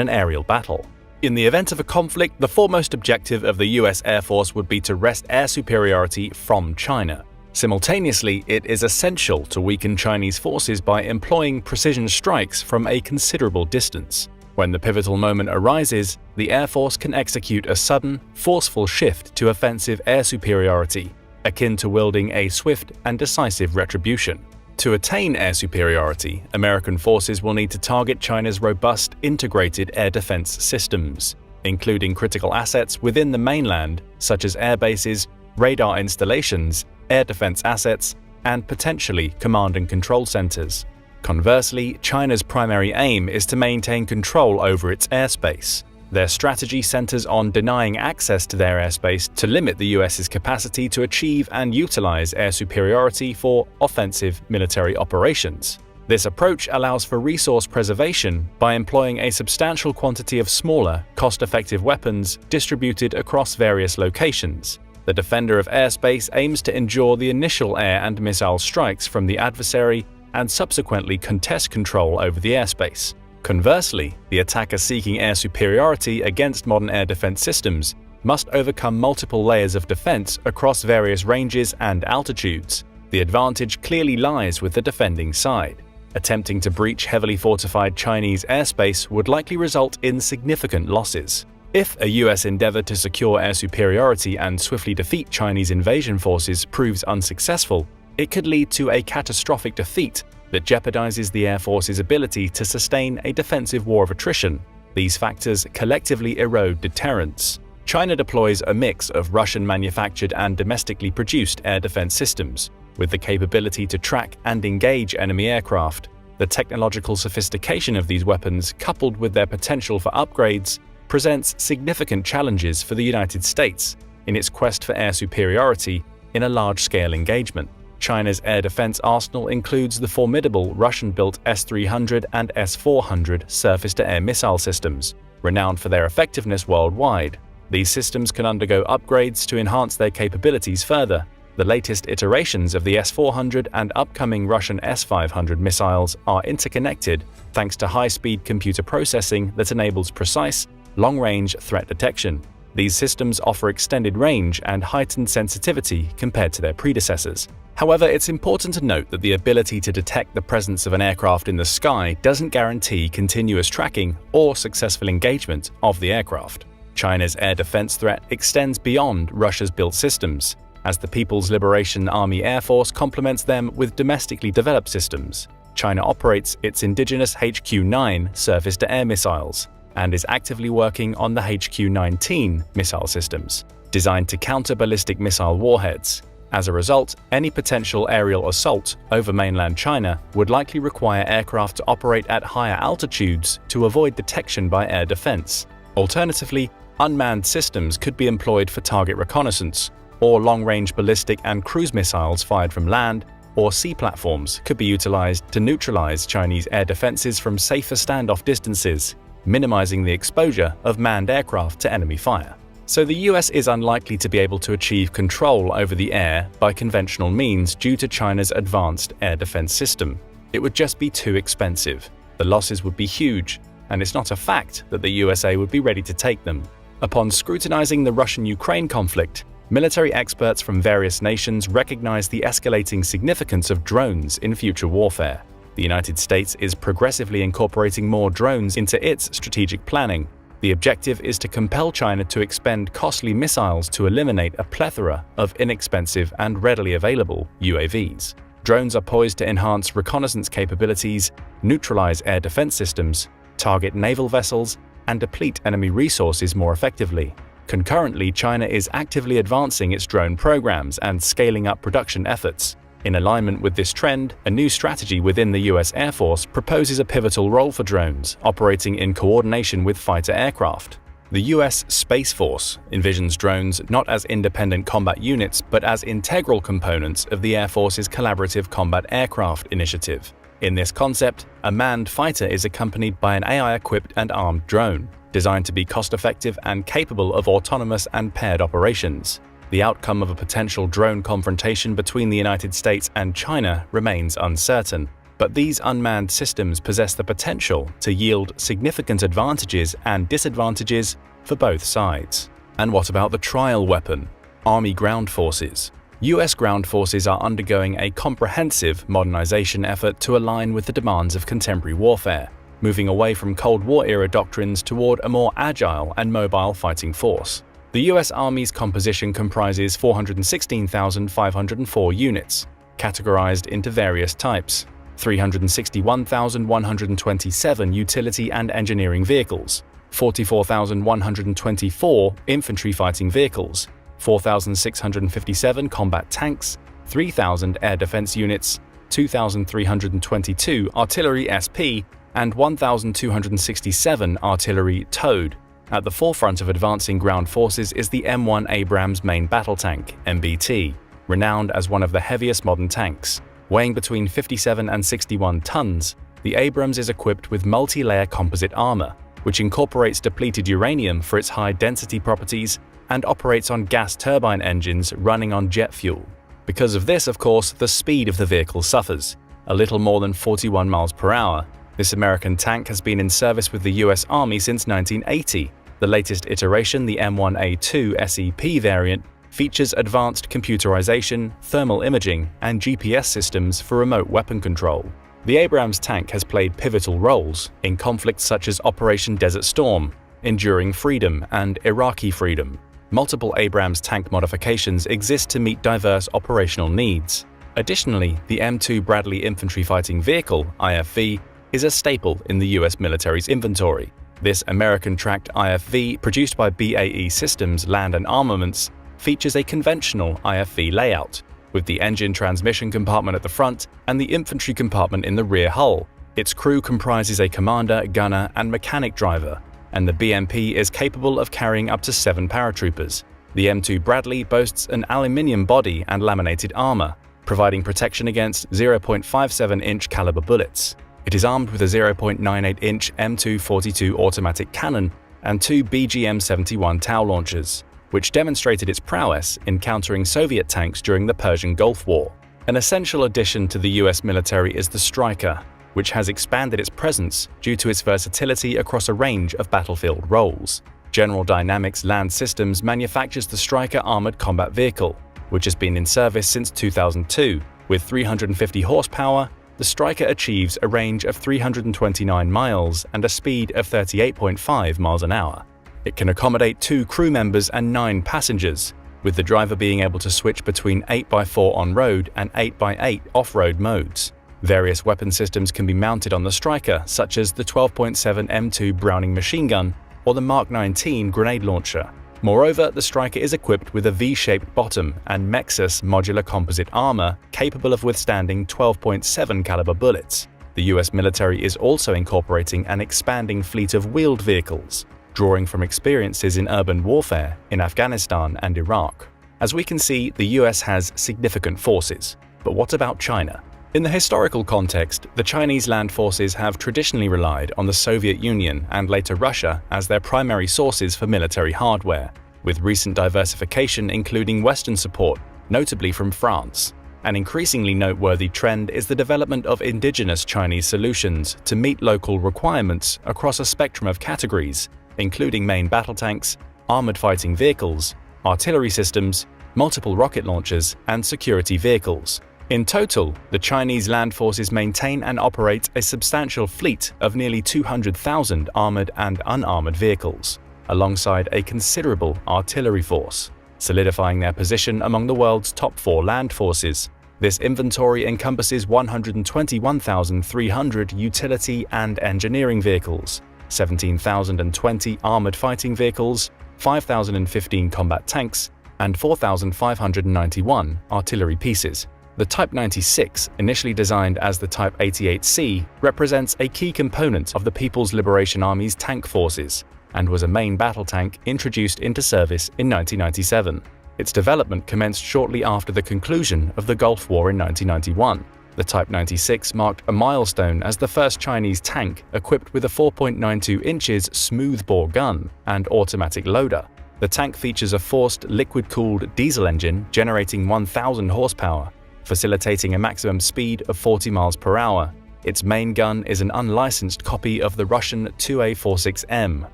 an aerial battle? In the event of a conflict, the foremost objective of the US Air Force would be to wrest air superiority from China. Simultaneously, it is essential to weaken Chinese forces by employing precision strikes from a considerable distance. When the pivotal moment arises, the Air Force can execute a sudden, forceful shift to offensive air superiority, akin to wielding a swift and decisive retribution. To attain air superiority, American forces will need to target China's robust, integrated air defense systems, including critical assets within the mainland, such as air bases, radar installations, air defense assets, and potentially command and control centers. Conversely, China's primary aim is to maintain control over its airspace. Their strategy centers on denying access to their airspace to limit the US's capacity to achieve and utilize air superiority for offensive military operations. This approach allows for resource preservation by employing a substantial quantity of smaller, cost-effective weapons distributed across various locations. The defender of airspace aims to endure the initial air and missile strikes from the adversary and subsequently contest control over the airspace. Conversely, the attacker seeking air superiority against modern air defense systems must overcome multiple layers of defense across various ranges and altitudes. The advantage clearly lies with the defending side. Attempting to breach heavily fortified Chinese airspace would likely result in significant losses. If a US endeavor to secure air superiority and swiftly defeat Chinese invasion forces proves unsuccessful, it could lead to a catastrophic defeat that jeopardizes the Air Force's ability to sustain a defensive war of attrition. These factors collectively erode deterrence. China deploys a mix of Russian-manufactured and domestically produced air defense systems, with the capability to track and engage enemy aircraft. The technological sophistication of these weapons, coupled with their potential for upgrades, presents significant challenges for the United States in its quest for air superiority in a large-scale engagement. China's air defense arsenal includes the formidable Russian-built S-300 and S-400 surface-to-air missile systems, renowned for their effectiveness worldwide. These systems can undergo upgrades to enhance their capabilities further. The latest iterations of the S-400 and upcoming Russian S-500 missiles are interconnected thanks to high-speed computer processing that enables precise, long-range threat detection. These systems offer extended range and heightened sensitivity compared to their predecessors. However, it's important to note that the ability to detect the presence of an aircraft in the sky doesn't guarantee continuous tracking or successful engagement of the aircraft. China's air defense threat extends beyond Russia's built systems, as the People's Liberation Army Air Force complements them with domestically developed systems. China operates its indigenous HQ-9 surface-to-air missiles and is actively working on the HQ-19 missile systems, designed to counter ballistic missile warheads. As a result, any potential aerial assault over mainland China would likely require aircraft to operate at higher altitudes to avoid detection by air defense. Alternatively, unmanned systems could be employed for target reconnaissance, or long-range ballistic and cruise missiles fired from land or sea platforms could be utilized to neutralize Chinese air defenses from safer standoff distances, minimizing the exposure of manned aircraft to enemy fire. So the US is unlikely to be able to achieve control over the air by conventional means due to China's advanced air defense system. It would just be too expensive. The losses would be huge, and it's not a fact that the USA would be ready to take them. Upon scrutinizing the Russian-Ukraine conflict, military experts from various nations recognize the escalating significance of drones in future warfare. The United States is progressively incorporating more drones into its strategic planning. The objective is to compel China to expend costly missiles to eliminate a plethora of inexpensive and readily available UAVs. Drones are poised to enhance reconnaissance capabilities, neutralize air defense systems, target naval vessels, and deplete enemy resources more effectively. Concurrently, China is actively advancing its drone programs and scaling up production efforts. In alignment with this trend, a new strategy within the US Air Force proposes a pivotal role for drones, operating in coordination with fighter aircraft. The US Space Force envisions drones not as independent combat units but as integral components of the Air Force's Collaborative Combat Aircraft initiative. In this concept, a manned fighter is accompanied by an AI-equipped and armed drone, designed to be cost-effective and capable of autonomous and paired operations. The outcome of a potential drone confrontation between the United States and China remains uncertain, but these unmanned systems possess the potential to yield significant advantages and disadvantages for both sides. And what about the trial weapon? Army ground forces. US ground forces are undergoing a comprehensive modernization effort to align with the demands of contemporary warfare, moving away from Cold War-era doctrines toward a more agile and mobile fighting force. The US Army's composition comprises 416,504 units, categorized into various types: 361,127 utility and engineering vehicles, 44,124 infantry fighting vehicles, 4,657 combat tanks, 3,000 air defense units, 2,322 artillery SP, and 1,267 artillery towed. At the forefront of advancing ground forces is the M1 Abrams main battle tank, MBT, renowned as one of the heaviest modern tanks. Weighing between 57 and 61 tons, the Abrams is equipped with multi-layer composite armor, which incorporates depleted uranium for its high-density properties and operates on gas turbine engines running on jet fuel. Because of this, of course, the speed of the vehicle suffers, a little more than 41 miles per hour. This American tank has been in service with the US Army since 1980. The latest iteration, the M1A2 SEP variant, features advanced computerization, thermal imaging, and GPS systems for remote weapon control. The Abrams tank has played pivotal roles in conflicts such as Operation Desert Storm, Enduring Freedom, and Iraqi Freedom. Multiple Abrams tank modifications exist to meet diverse operational needs. Additionally, the M2 Bradley Infantry Fighting Vehicle, IFV, is a staple in the US military's inventory. This American-tracked IFV, produced by BAE Systems Land and Armaments, features a conventional IFV layout, with the engine transmission compartment at the front and the infantry compartment in the rear hull. Its crew comprises a commander, gunner, and mechanic driver, and the BMP is capable of carrying up to 7 paratroopers. The M2 Bradley boasts an aluminium body and laminated armor, providing protection against 0.57-inch caliber bullets. It is armed with a 0.98-inch M242 automatic cannon and 2 BGM-71 TOW launchers, which demonstrated its prowess in countering Soviet tanks during the Persian Gulf War. An essential addition to the US military is the Stryker, which has expanded its presence due to its versatility across a range of battlefield roles. General Dynamics Land Systems manufactures the Stryker armored combat vehicle, which has been in service since 2002. With 350 horsepower, the Stryker achieves a range of 329 miles and a speed of 38.5 miles an hour. It can accommodate 2 crew members and 9 passengers, with the driver being able to switch between 8x4 on-road and 8x8 off-road modes. Various weapon systems can be mounted on the Stryker, such as the 12.7 M2 Browning machine gun or the Mark 19 grenade launcher. Moreover, the Stryker is equipped with a V-shaped bottom and Mexus modular composite armor capable of withstanding 12.7 caliber bullets. The US military is also incorporating an expanding fleet of wheeled vehicles, drawing from experiences in urban warfare in Afghanistan and Iraq. As we can see, the US has significant forces. But what about China? In the historical context, the Chinese land forces have traditionally relied on the Soviet Union and later Russia as their primary sources for military hardware, with recent diversification including Western support, notably from France. An increasingly noteworthy trend is the development of indigenous Chinese solutions to meet local requirements across a spectrum of categories, including main battle tanks, armored fighting vehicles, artillery systems, multiple rocket launchers, and security vehicles. In total, the Chinese land forces maintain and operate a substantial fleet of nearly 200,000 armored and unarmored vehicles, alongside a considerable artillery force, solidifying their position among the world's top 4 land forces. This inventory encompasses 121,300 utility and engineering vehicles, 17,020 armored fighting vehicles, 5,015 combat tanks, and 4,591 artillery pieces. The Type 96, initially designed as the Type 88C, represents a key component of the People's Liberation Army's tank forces and was a main battle tank introduced into service in 1997. Its development commenced shortly after the conclusion of the Gulf War in 1991. The Type 96 marked a milestone as the first Chinese tank equipped with a 4.92 inches smoothbore gun and automatic loader. The tank features a forced liquid-cooled diesel engine generating 1,000 horsepower, facilitating a maximum speed of 40 miles per hour. Its main gun is an unlicensed copy of the Russian 2A46M,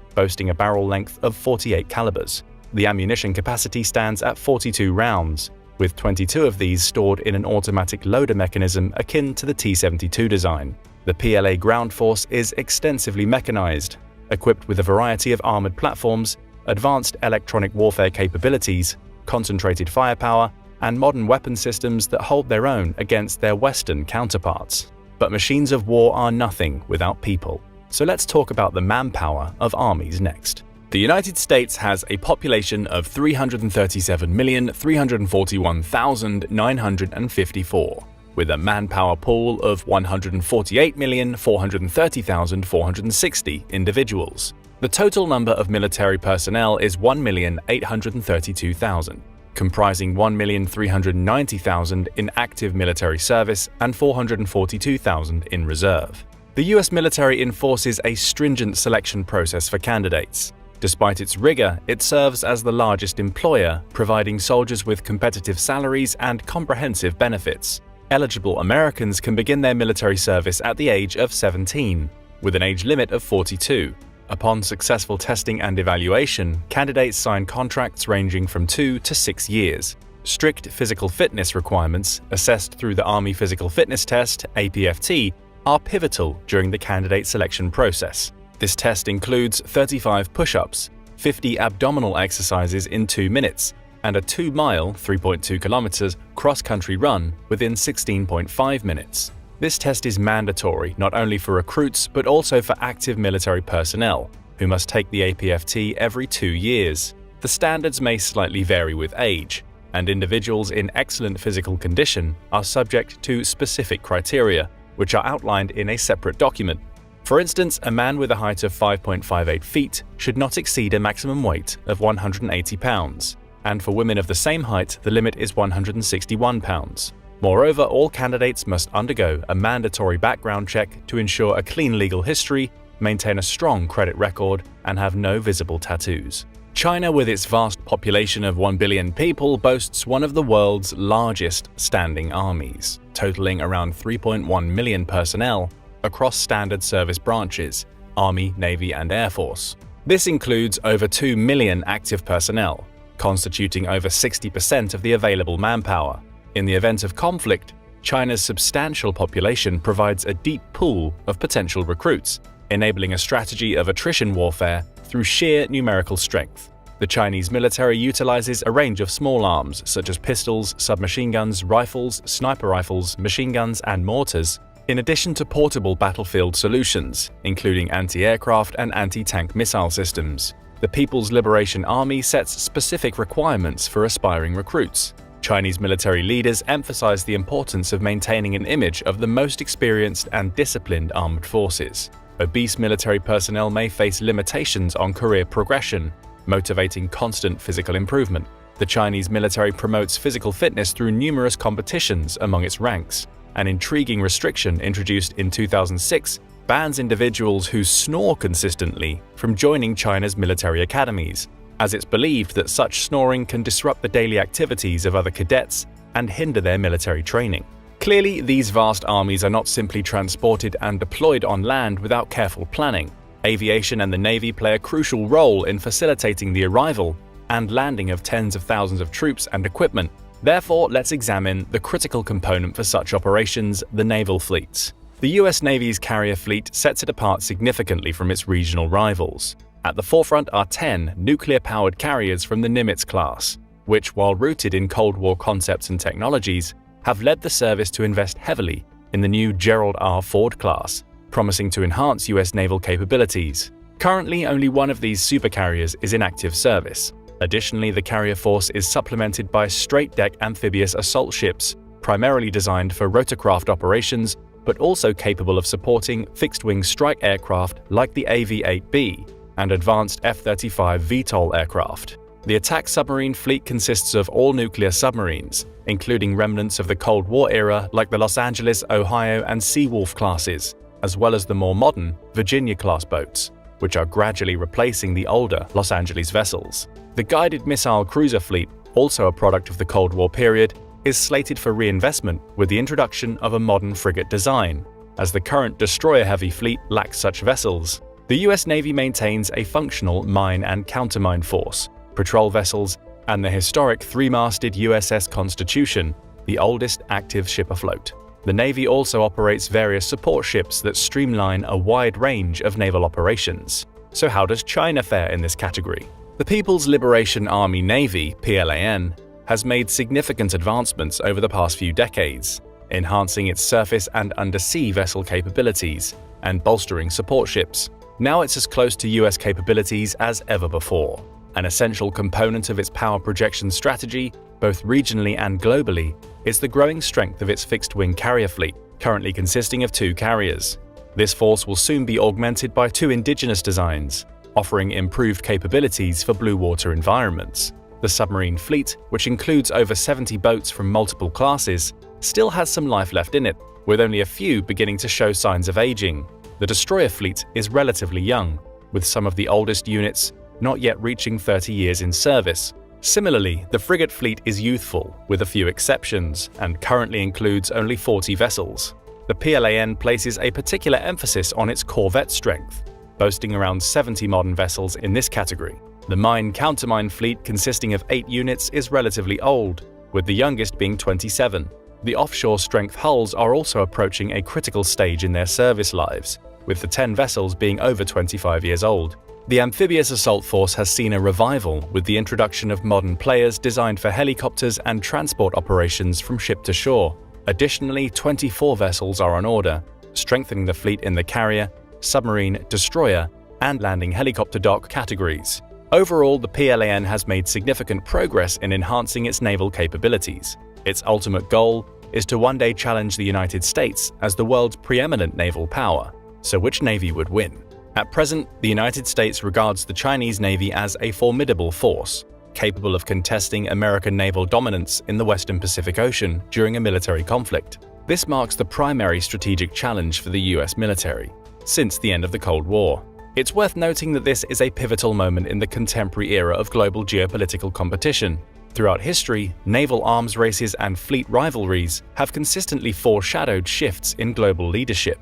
boasting a barrel length of 48 calibers. The ammunition capacity stands at 42 rounds, with 22 of these stored in an automatic loader mechanism akin to the T-72 design. The PLA ground force is extensively mechanized, equipped with a variety of armored platforms, advanced electronic warfare capabilities, concentrated firepower, and modern weapon systems that hold their own against their Western counterparts. But machines of war are nothing without people. So let's talk about the manpower of armies next. The United States has a population of 337,341,954, with a manpower pool of 148,430,460 individuals. The total number of military personnel is 1,832,000, comprising 1,390,000 in active military service and 442,000 in reserve. The U.S. military enforces a stringent selection process for candidates. Despite its rigor, it serves as the largest employer, providing soldiers with competitive salaries and comprehensive benefits. Eligible Americans can begin their military service at the age of 17, with an age limit of 42. Upon successful testing and evaluation, candidates sign contracts ranging from 2 to 6 years. Strict physical fitness requirements, assessed through the Army Physical Fitness Test (APFT), are pivotal during the candidate selection process. This test includes 35 push-ups, 50 abdominal exercises in 2 minutes, and a 2-mile (3.2 kilometers) cross-country run within 16.5 minutes. This test is mandatory not only for recruits but also for active military personnel, who must take the APFT every 2 years. The standards may slightly vary with age, and individuals in excellent physical condition are subject to specific criteria, which are outlined in a separate document. For instance, a man with a height of 5.58 feet should not exceed a maximum weight of 180 pounds, and for women of the same height, the limit is 161 pounds. Moreover, all candidates must undergo a mandatory background check to ensure a clean legal history, maintain a strong credit record, and have no visible tattoos. China, with its vast population of 1 billion people, boasts one of the world's largest standing armies, totaling around 3.1 million personnel across standard service branches, Army, Navy, and Air Force. This includes over 2 million active personnel, constituting over 60% of the available manpower. In the event of conflict, China's substantial population provides a deep pool of potential recruits, enabling a strategy of attrition warfare through sheer numerical strength. The Chinese military utilizes a range of small arms such as pistols, submachine guns, rifles, sniper rifles, machine guns, and mortars, in addition to portable battlefield solutions, including anti-aircraft and anti-tank missile systems. The People's Liberation Army sets specific requirements for aspiring recruits. Chinese military leaders emphasize the importance of maintaining an image of the most experienced and disciplined armed forces. Obese military personnel may face limitations on career progression, motivating constant physical improvement. The Chinese military promotes physical fitness through numerous competitions among its ranks. An intriguing restriction introduced in 2006 bans individuals who snore consistently from joining China's military academies, as it's believed that such snoring can disrupt the daily activities of other cadets and hinder their military training. Clearly, these vast armies are not simply transported and deployed on land without careful planning. Aviation and the Navy play a crucial role in facilitating the arrival and landing of tens of thousands of troops and equipment. Therefore, let's examine the critical component for such operations, the naval fleets. The US Navy's carrier fleet sets it apart significantly from its regional rivals. At the forefront are 10 nuclear-powered carriers from the Nimitz class, which, while rooted in Cold War concepts and technologies, have led the service to invest heavily in the new Gerald R. Ford class, promising to enhance US naval capabilities. Currently, only one of these supercarriers is in active service. Additionally, the carrier force is supplemented by straight-deck amphibious assault ships, primarily designed for rotorcraft operations, but also capable of supporting fixed-wing strike aircraft like the AV-8B and advanced F-35 VTOL aircraft. The attack submarine fleet consists of all nuclear submarines, including remnants of the Cold War era like the Los Angeles, Ohio, and Seawolf classes, as well as the more modern Virginia-class boats, which are gradually replacing the older Los Angeles vessels. The guided missile cruiser fleet, also a product of the Cold War period, is slated for reinvestment with the introduction of a modern frigate design, as the current destroyer-heavy fleet lacks such vessels. The US Navy maintains a functional mine and countermine force, patrol vessels, and the historic three-masted USS Constitution, the oldest active ship afloat. The Navy also operates various support ships that streamline a wide range of naval operations. So how does China fare in this category? The People's Liberation Army Navy, PLAN, has made significant advancements over the past few decades, enhancing its surface and undersea vessel capabilities and bolstering support ships. Now it's as close to US capabilities as ever before. An essential component of its power projection strategy, both regionally and globally, is the growing strength of its fixed-wing carrier fleet, currently consisting of 2 carriers. This force will soon be augmented by 2 indigenous designs, offering improved capabilities for blue water environments. The submarine fleet, which includes over 70 boats from multiple classes, still has some life left in it, with only a few beginning to show signs of aging. The destroyer fleet is relatively young, with some of the oldest units not yet reaching 30 years in service. Similarly, the frigate fleet is youthful, with a few exceptions, and currently includes only 40 vessels. The PLAN places a particular emphasis on its corvette strength, boasting around 70 modern vessels in this category. The mine-countermine fleet, consisting of 8 units, is relatively old, with the youngest being 27. The offshore strength hulls are also approaching a critical stage in their service lives, with the 10 vessels being over 25 years old. The amphibious assault force has seen a revival with the introduction of modern players designed for helicopters and transport operations from ship to shore. Additionally, 24 vessels are on order, strengthening the fleet in the carrier, submarine, destroyer, and landing helicopter dock categories. Overall, the PLAN has made significant progress in enhancing its naval capabilities. Its ultimate goal is to one day challenge the United States as the world's preeminent naval power. So which navy would win? At present, the United States regards the Chinese Navy as a formidable force, capable of contesting American naval dominance in the Western Pacific Ocean during a military conflict. This marks the primary strategic challenge for the US military since the end of the Cold War. It's worth noting that this is a pivotal moment in the contemporary era of global geopolitical competition. Throughout history, naval arms races and fleet rivalries have consistently foreshadowed shifts in global leadership.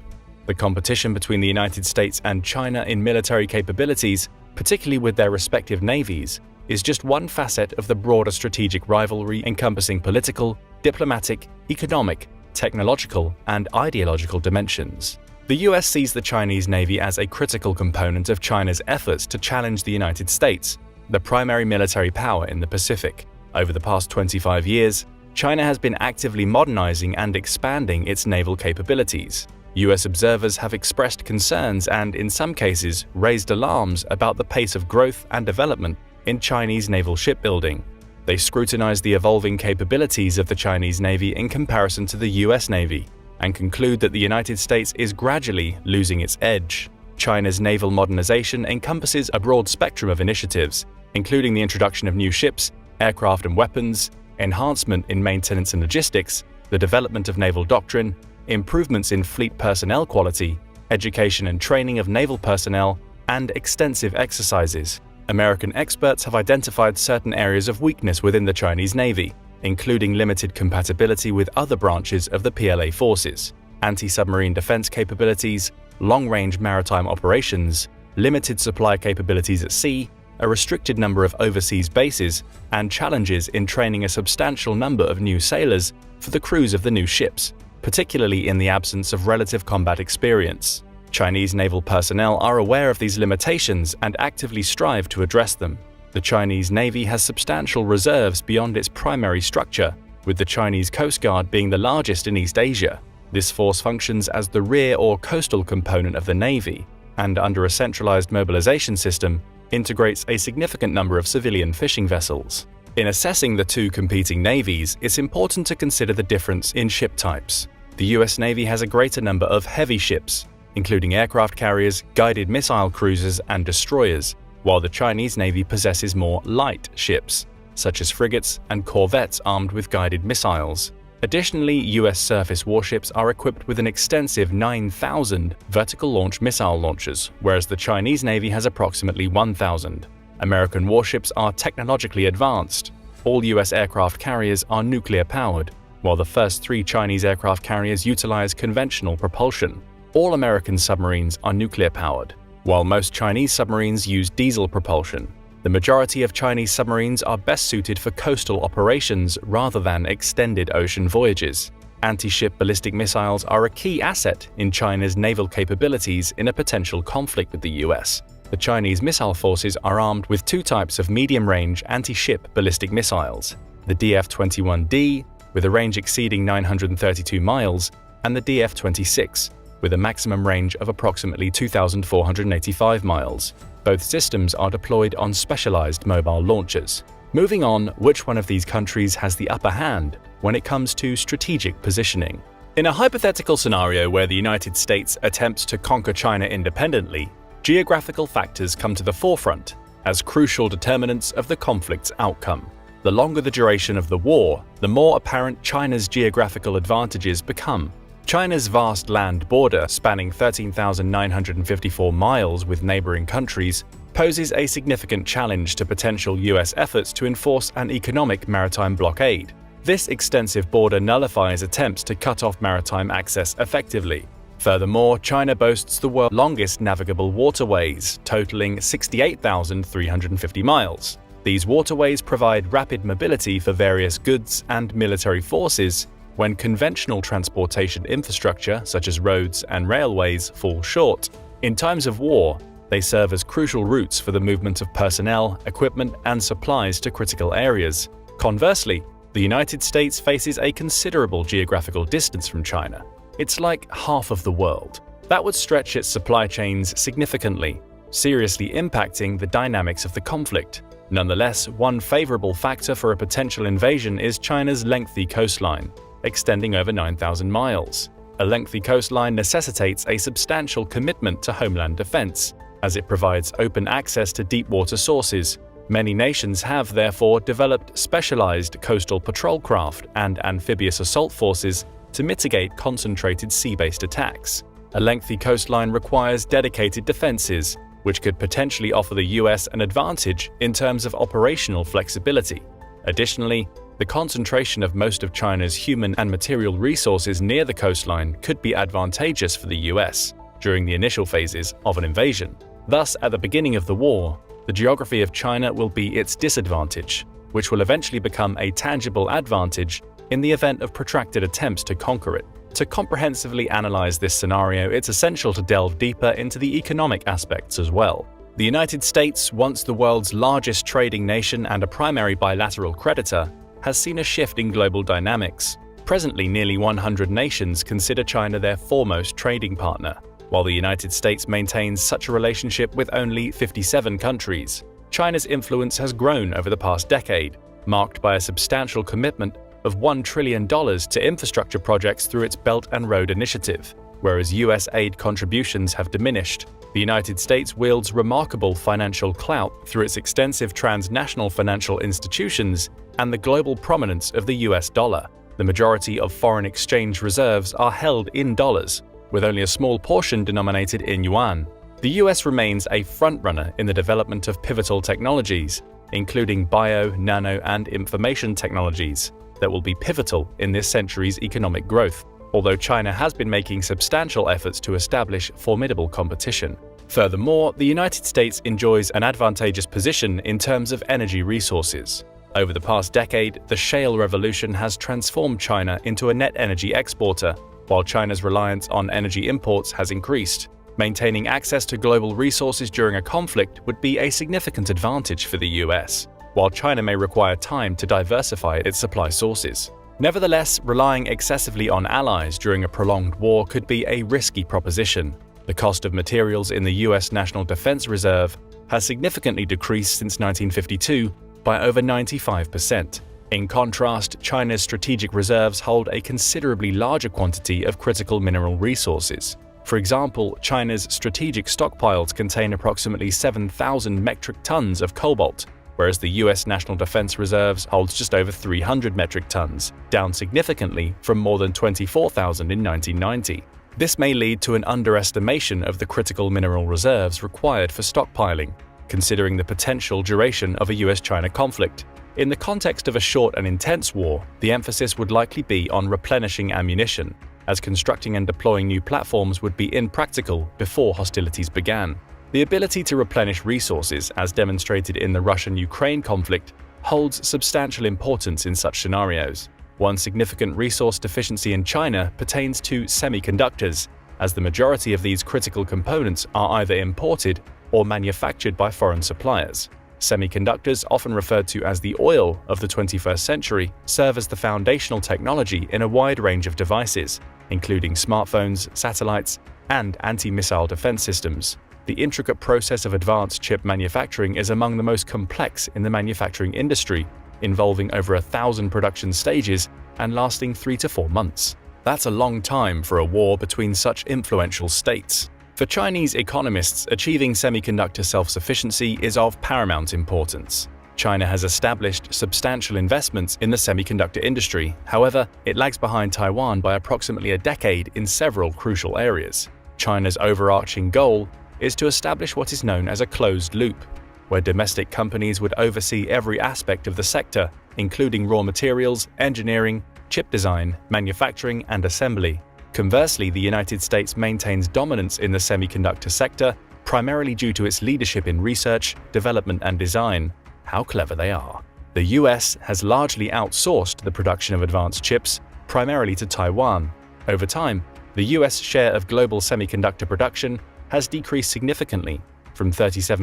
The competition between the United States and China in military capabilities, particularly with their respective navies, is just one facet of the broader strategic rivalry encompassing political, diplomatic, economic, technological, and ideological dimensions. The US sees the Chinese Navy as a critical component of China's efforts to challenge the United States, the primary military power in the Pacific. Over the past 25 years, China has been actively modernizing and expanding its naval capabilities. US observers have expressed concerns and, in some cases, raised alarms about the pace of growth and development in Chinese naval shipbuilding. They scrutinize the evolving capabilities of the Chinese Navy in comparison to the US Navy, and conclude that the United States is gradually losing its edge. China's naval modernization encompasses a broad spectrum of initiatives, including the introduction of new ships, aircraft and weapons, enhancement in maintenance and logistics, the development of naval doctrine, improvements in fleet personnel quality, education and training of naval personnel, and extensive exercises. American experts have identified certain areas of weakness within the Chinese Navy, including limited compatibility with other branches of the PLA forces, anti-submarine defense capabilities, long-range maritime operations, limited supply capabilities at sea, a restricted number of overseas bases, and challenges in training a substantial number of new sailors for the crews of the new ships, particularly in the absence of relative combat experience. Chinese naval personnel are aware of these limitations and actively strive to address them. The Chinese Navy has substantial reserves beyond its primary structure, with the Chinese Coast Guard being the largest in East Asia. This force functions as the rear or coastal component of the Navy, and under a centralized mobilization system, integrates a significant number of civilian fishing vessels. In assessing the two competing navies, it's important to consider the difference in ship types. The US Navy has a greater number of heavy ships, including aircraft carriers, guided missile cruisers, and destroyers, while the Chinese Navy possesses more light ships, such as frigates and corvettes armed with guided missiles. Additionally, US surface warships are equipped with an extensive 9,000 vertical launch missile launchers, whereas the Chinese Navy has approximately 1,000. American warships are technologically advanced. All US aircraft carriers are nuclear-powered, while the first 3 Chinese aircraft carriers utilize conventional propulsion. All American submarines are nuclear-powered, while most Chinese submarines use diesel propulsion. The majority of Chinese submarines are best suited for coastal operations rather than extended ocean voyages. Anti-ship ballistic missiles are a key asset in China's naval capabilities in a potential conflict with the US. The Chinese missile forces are armed with 2 types of medium-range anti-ship ballistic missiles: the DF-21D, with a range exceeding 932 miles, and the DF-26, with a maximum range of approximately 2,485 miles. Both systems are deployed on specialized mobile launchers. Moving on, which one of these countries has the upper hand when it comes to strategic positioning? In a hypothetical scenario where the United States attempts to conquer China independently, geographical factors come to the forefront as crucial determinants of the conflict's outcome. The longer the duration of the war, the more apparent China's geographical advantages become. China's vast land border, spanning 13,954 miles with neighboring countries, poses a significant challenge to potential US efforts to enforce an economic maritime blockade. This extensive border nullifies attempts to cut off maritime access effectively. Furthermore, China boasts the world's longest navigable waterways, totaling 68,350 miles. These waterways provide rapid mobility for various goods and military forces, when conventional transportation infrastructure, such as roads and railways, fall short. In times of war, they serve as crucial routes for the movement of personnel, equipment, and supplies to critical areas. Conversely, the United States faces a considerable geographical distance from China. It's like half of the world. That would stretch its supply chains significantly, seriously impacting the dynamics of the conflict. Nonetheless, one favorable factor for a potential invasion is China's lengthy coastline, extending over 9,000 miles. A lengthy coastline necessitates a substantial commitment to homeland defense, as it provides open access to deep water sources. Many nations have, therefore, developed specialized coastal patrol craft and amphibious assault forces to mitigate concentrated sea-based attacks. A lengthy coastline requires dedicated defenses, which could potentially offer the US an advantage in terms of operational flexibility. Additionally, the concentration of most of China's human and material resources near the coastline could be advantageous for the US during the initial phases of an invasion. Thus, at the beginning of the war, the geography of China will be its disadvantage, which will eventually become a tangible advantage in the event of protracted attempts to conquer it. To comprehensively analyze this scenario, it's essential to delve deeper into the economic aspects as well. The United States, once the world's largest trading nation and a primary bilateral creditor, has seen a shift in global dynamics. Presently, nearly 100 nations consider China their foremost trading partner, while the United States maintains such a relationship with only 57 countries. China's influence has grown over the past decade, marked by a substantial commitment of $1 trillion to infrastructure projects through its Belt and Road Initiative. Whereas US aid contributions have diminished, the United States wields remarkable financial clout through its extensive transnational financial institutions and the global prominence of the US dollar. The majority of foreign exchange reserves are held in dollars, with only a small portion denominated in yuan. The US remains a frontrunner in the development of pivotal technologies, including bio, nano, and information technologies, that will be pivotal in this century's economic growth, although China has been making substantial efforts to establish formidable competition. Furthermore, the United States enjoys an advantageous position in terms of energy resources. Over the past decade, the shale revolution has transformed China into a net energy exporter, while China's reliance on energy imports has increased. Maintaining access to global resources during a conflict would be a significant advantage for the US, while China may require time to diversify its supply sources. Nevertheless, relying excessively on allies during a prolonged war could be a risky proposition. The cost of materials in the US National Defense Reserve has significantly decreased since 1952 by over 95%. In contrast, China's strategic reserves hold a considerably larger quantity of critical mineral resources. For example, China's strategic stockpiles contain approximately 7,000 metric tons of cobalt, whereas the US National Defense Reserves holds just over 300 metric tons, down significantly from more than 24,000 in 1990. This may lead to an underestimation of the critical mineral reserves required for stockpiling, considering the potential duration of a US-China conflict. In the context of a short and intense war, the emphasis would likely be on replenishing ammunition, as constructing and deploying new platforms would be impractical before hostilities began. The ability to replenish resources, as demonstrated in the Russian-Ukraine conflict, holds substantial importance in such scenarios. One significant resource deficiency in China pertains to semiconductors, as the majority of these critical components are either imported or manufactured by foreign suppliers. Semiconductors, often referred to as the oil of the 21st century, serve as the foundational technology in a wide range of devices, including smartphones, satellites, and anti-missile defense systems. The intricate process of advanced chip manufacturing is among the most complex in the manufacturing industry, involving over 1,000 production stages and lasting 3 to 4 months. That's a long time for a war between such influential states. For Chinese economists, achieving semiconductor self-sufficiency is of paramount importance. China has established substantial investments in the semiconductor industry. However, it lags behind Taiwan by approximately a decade in several crucial areas. China's overarching goal is to establish what is known as a closed loop, where domestic companies would oversee every aspect of the sector, including raw materials, engineering, chip design, manufacturing, and assembly. Conversely, the United States maintains dominance in the semiconductor sector, primarily due to its leadership in research, development, and design. How clever they are. The US has largely outsourced the production of advanced chips, primarily to Taiwan. Over time, the US share of global semiconductor production has decreased significantly, from 37%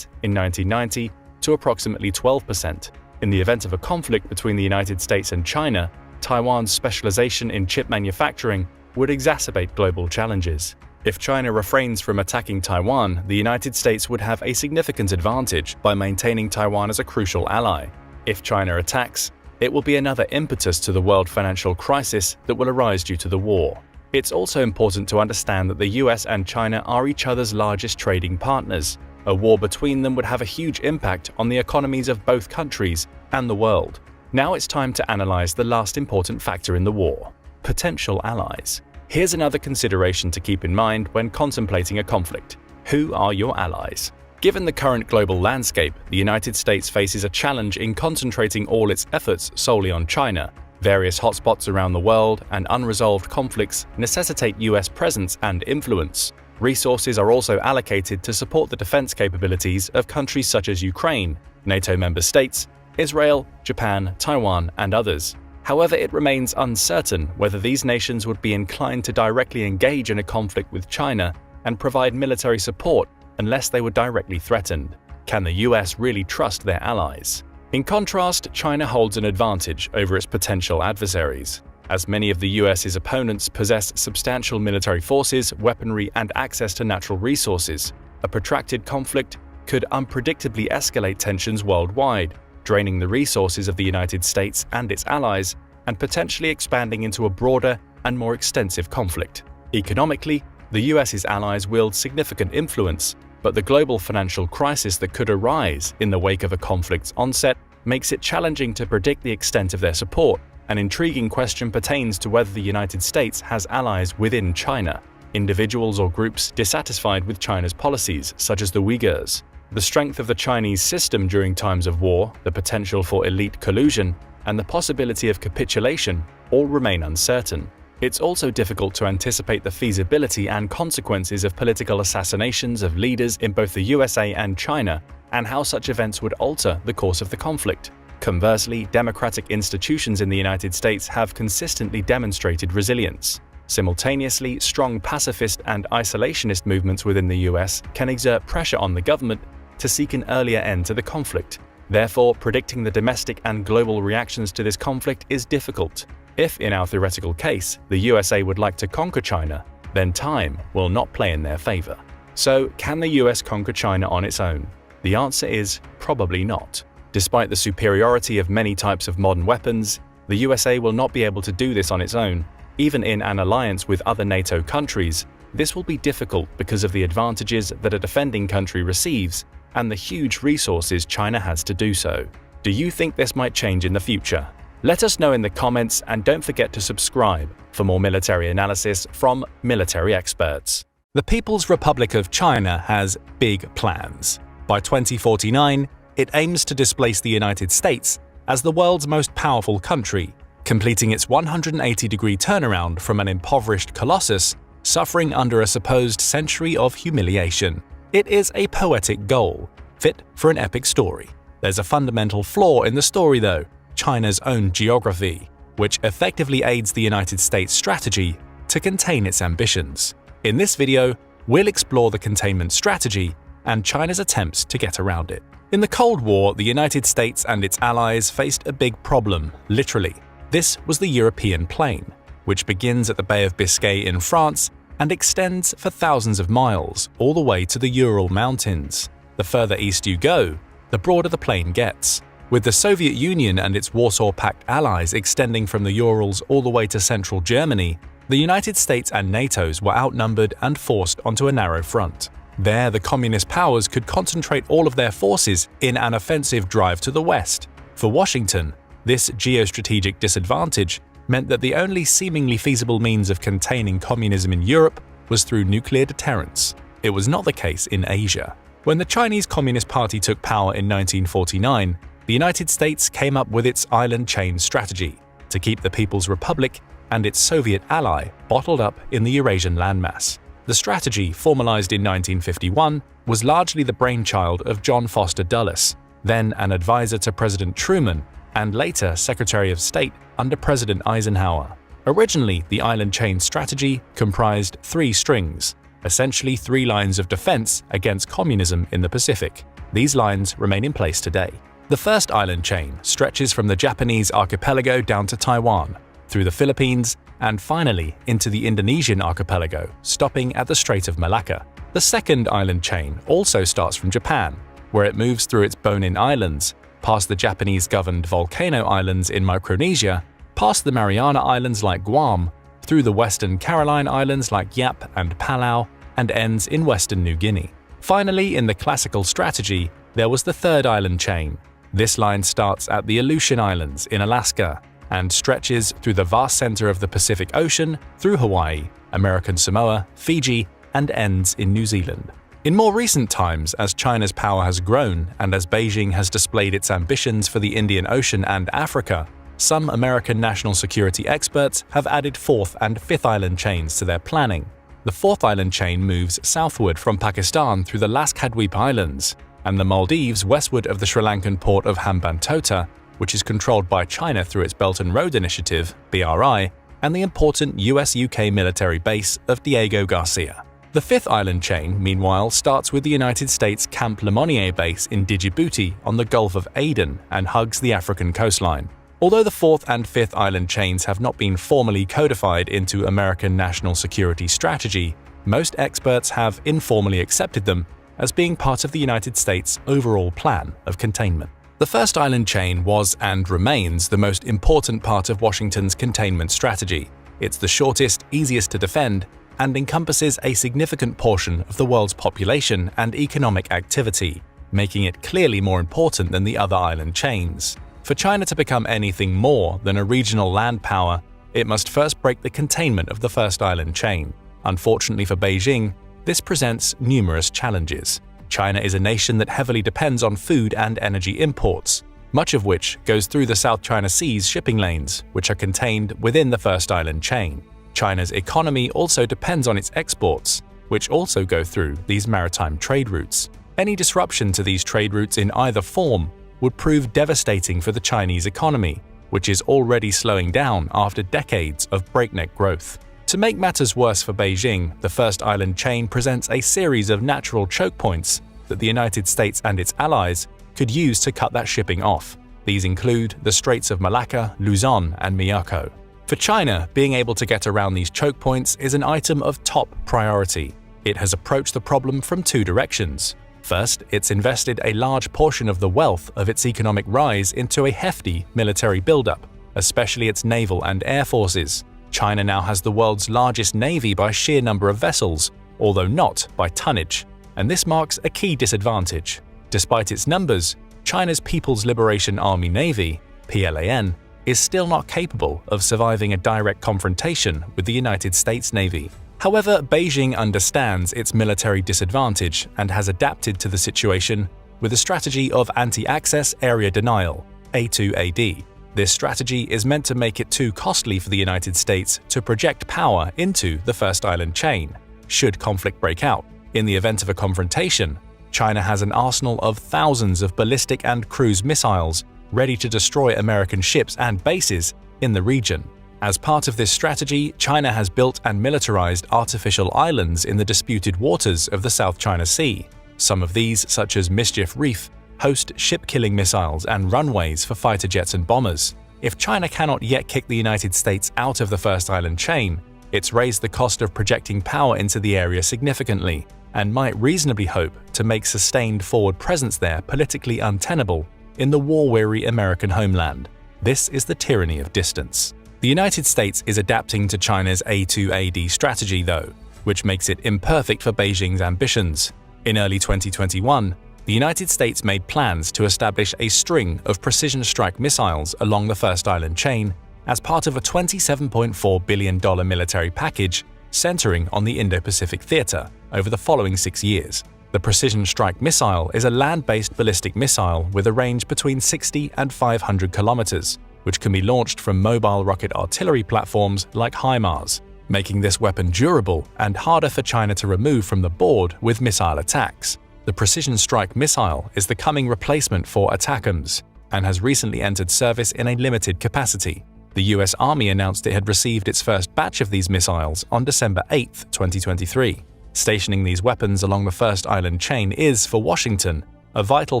in 1990 to approximately 12%. In the event of a conflict between the United States and China, Taiwan's specialization in chip manufacturing would exacerbate global challenges. If China refrains from attacking Taiwan, the United States would have a significant advantage by maintaining Taiwan as a crucial ally. If China attacks, it will be another impetus to the world financial crisis that will arise due to the war. It's also important to understand that the US and China are each other's largest trading partners. A war between them would have a huge impact on the economies of both countries and the world. Now it's time to analyze the last important factor in the war: potential allies. Here's another consideration to keep in mind when contemplating a conflict. Who are your allies? Given the current global landscape, the United States faces a challenge in concentrating all its efforts solely on China. Various hotspots around the world and unresolved conflicts necessitate US presence and influence. Resources are also allocated to support the defense capabilities of countries such as Ukraine, NATO member states, Israel, Japan, Taiwan, and others. However, it remains uncertain whether these nations would be inclined to directly engage in a conflict with China and provide military support unless they were directly threatened. Can the US really trust their allies? In contrast, China holds an advantage over its potential adversaries, as many of the US's opponents possess substantial military forces, weaponry, and access to natural resources. A protracted conflict could unpredictably escalate tensions worldwide, draining the resources of the United States and its allies, and potentially expanding into a broader and more extensive conflict. Economically, the US's allies wield significant influence, but the global financial crisis that could arise in the wake of a conflict's onset makes it challenging to predict the extent of their support. An intriguing question pertains to whether the United States has allies within China, individuals or groups dissatisfied with China's policies, such as the Uyghurs. The strength of the Chinese system during times of war, the potential for elite collusion, and the possibility of capitulation all remain uncertain. It's also difficult to anticipate the feasibility and consequences of political assassinations of leaders in both the USA and China, and how such events would alter the course of the conflict. Conversely, democratic institutions in the United States have consistently demonstrated resilience. Simultaneously, strong pacifist and isolationist movements within the US can exert pressure on the government to seek an earlier end to the conflict. Therefore, predicting the domestic and global reactions to this conflict is difficult. If, in our theoretical case, the USA would like to conquer China, then time will not play in their favor. So, can the US conquer China on its own? The answer is probably not. Despite the superiority of many types of modern weapons, the USA will not be able to do this on its own. Even in an alliance with other NATO countries, This will be difficult because of the advantages that a defending country receives and the huge resources China has to do so. Do you think this might change in the future? Let us know in the comments, and don't forget to subscribe for more military analysis from military experts. The People's Republic of China has big plans. By 2049, it aims to displace the United States as the world's most powerful country, completing its 180-degree turnaround from an impoverished colossus suffering under a supposed century of humiliation. It is a poetic goal, fit for an epic story. There's a fundamental flaw in the story though: China's own geography, which effectively aids the United States' strategy to contain its ambitions. In this video, we'll explore the containment strategy and China's attempts to get around it. In the Cold War, the United States and its allies faced a big problem, literally. This was the European plain, which begins at the Bay of Biscay in France and extends for thousands of miles all the way to the Ural Mountains. The further east you go, the broader the plain gets, with the Soviet Union and its Warsaw Pact allies extending from the Urals all the way to central Germany. The United States and NATO's were outnumbered and forced onto a narrow front. There, the communist powers could concentrate all of their forces in an offensive drive to the west. For Washington, this geostrategic disadvantage meant that the only seemingly feasible means of containing communism in Europe was through nuclear deterrence. It was not the case in Asia. When the Chinese Communist Party took power in 1949, the United States came up with its island chain strategy to keep the People's Republic and its Soviet ally bottled up in the Eurasian landmass. The strategy, formalized in 1951, was largely the brainchild of John Foster Dulles, then an advisor to President Truman and later Secretary of State under President Eisenhower. Originally, the island chain strategy comprised 3 strings, essentially 3 lines of defense against communism in the Pacific. These lines remain in place today. The first island chain stretches from the Japanese archipelago down to Taiwan, through the Philippines, and finally into the Indonesian archipelago, stopping at the Strait of Malacca. The second island chain also starts from Japan, where it moves through its Bonin Islands, past the Japanese-governed Volcano Islands in Micronesia, past the Mariana Islands like Guam, through the Western Caroline Islands like Yap and Palau, and ends in Western New Guinea. Finally, in the classical strategy, there was the third island chain. This line starts at the Aleutian Islands in Alaska and stretches through the vast center of the Pacific Ocean, through Hawaii, American Samoa, Fiji, and ends in New Zealand. In more recent times, as China's power has grown and as Beijing has displayed its ambitions for the Indian Ocean and Africa, some American national security experts have added 4th and 5th island chains to their planning. The 4th island chain moves southward from Pakistan through the Laskadweep Islands and the Maldives westward of the Sri Lankan port of Hambantota, which is controlled by China through its Belt and Road Initiative (BRI), and the important US-UK military base of Diego Garcia. The 5th island chain, meanwhile, starts with the United States Camp Lemonnier base in Djibouti on the Gulf of Aden and hugs the African coastline. Although the 4th and 5th island chains have not been formally codified into American national security strategy, most experts have informally accepted them as being part of the United States' overall plan of containment. The first island chain was and remains the most important part of Washington's containment strategy. It's the shortest, easiest to defend, and encompasses a significant portion of the world's population and economic activity, making it clearly more important than the other island chains. For China to become anything more than a regional land power, it must first break the containment of the first island chain. Unfortunately for Beijing, this presents numerous challenges. China is a nation that heavily depends on food and energy imports, much of which goes through the South China Sea's shipping lanes, which are contained within the first island chain. China's economy also depends on its exports, which also go through these maritime trade routes. Any disruption to these trade routes in either form would prove devastating for the Chinese economy, which is already slowing down after decades of breakneck growth. To make matters worse for Beijing, the first island chain presents a series of natural choke points that the United States and its allies could use to cut that shipping off. These include the Straits of Malacca, Luzon, and Miyako. For China, being able to get around these choke points is an item of top priority. It has approached the problem from 2 directions. First, it's invested a large portion of the wealth of its economic rise into a hefty military buildup, especially its naval and air forces. China now has the world's largest navy by sheer number of vessels, although not by tonnage, and this marks a key disadvantage. Despite its numbers, China's People's Liberation Army Navy, PLAN, is still not capable of surviving a direct confrontation with the United States Navy. However, Beijing understands its military disadvantage and has adapted to the situation with a strategy of anti-access area denial, A2AD. This strategy is meant to make it too costly for the United States to project power into the First Island chain, should conflict break out. In the event of a confrontation, China has an arsenal of thousands of ballistic and cruise missiles ready to destroy American ships and bases in the region. As part of this strategy, China has built and militarized artificial islands in the disputed waters of the South China Sea. Some of these, such as Mischief Reef, host ship-killing missiles and runways for fighter jets and bombers. If China cannot yet kick the United States out of the First Island chain, it's raised the cost of projecting power into the area significantly, and might reasonably hope to make sustained forward presence there politically untenable in the war-weary American homeland. This is the tyranny of distance. The United States is adapting to China's A2AD strategy, though, which makes it imperfect for Beijing's ambitions. In early 2021, the United States made plans to establish a string of precision strike missiles along the First Island chain as part of a $27.4 billion military package centering on the Indo-Pacific theater over the following 6 years. The Precision Strike Missile is a land-based ballistic missile with a range between 60 and 500 kilometers, which can be launched from mobile rocket artillery platforms like HIMARS, making this weapon durable and harder for China to remove from the board with missile attacks. The Precision Strike Missile is the coming replacement for ATACMS and has recently entered service in a limited capacity. The US Army announced it had received its first batch of these missiles on December 8, 2023. Stationing these weapons along the First Island chain is, for Washington, a vital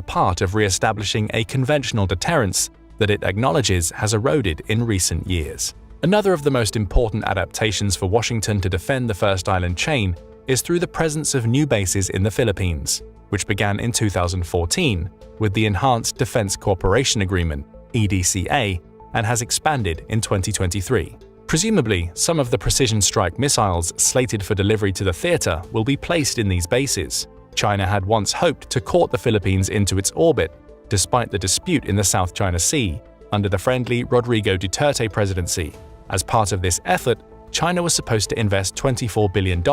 part of re-establishing a conventional deterrence that it acknowledges has eroded in recent years. Another of the most important adaptations for Washington to defend the First Island chain is through the presence of new bases in the Philippines, which began in 2014 with the Enhanced Defense Cooperation Agreement, EDCA, and has expanded in 2023. Presumably, some of the precision strike missiles slated for delivery to the theater will be placed in these bases. China had once hoped to court the Philippines into its orbit, despite the dispute in the South China Sea, under the friendly Rodrigo Duterte presidency. As part of this effort, China was supposed to invest $24 billion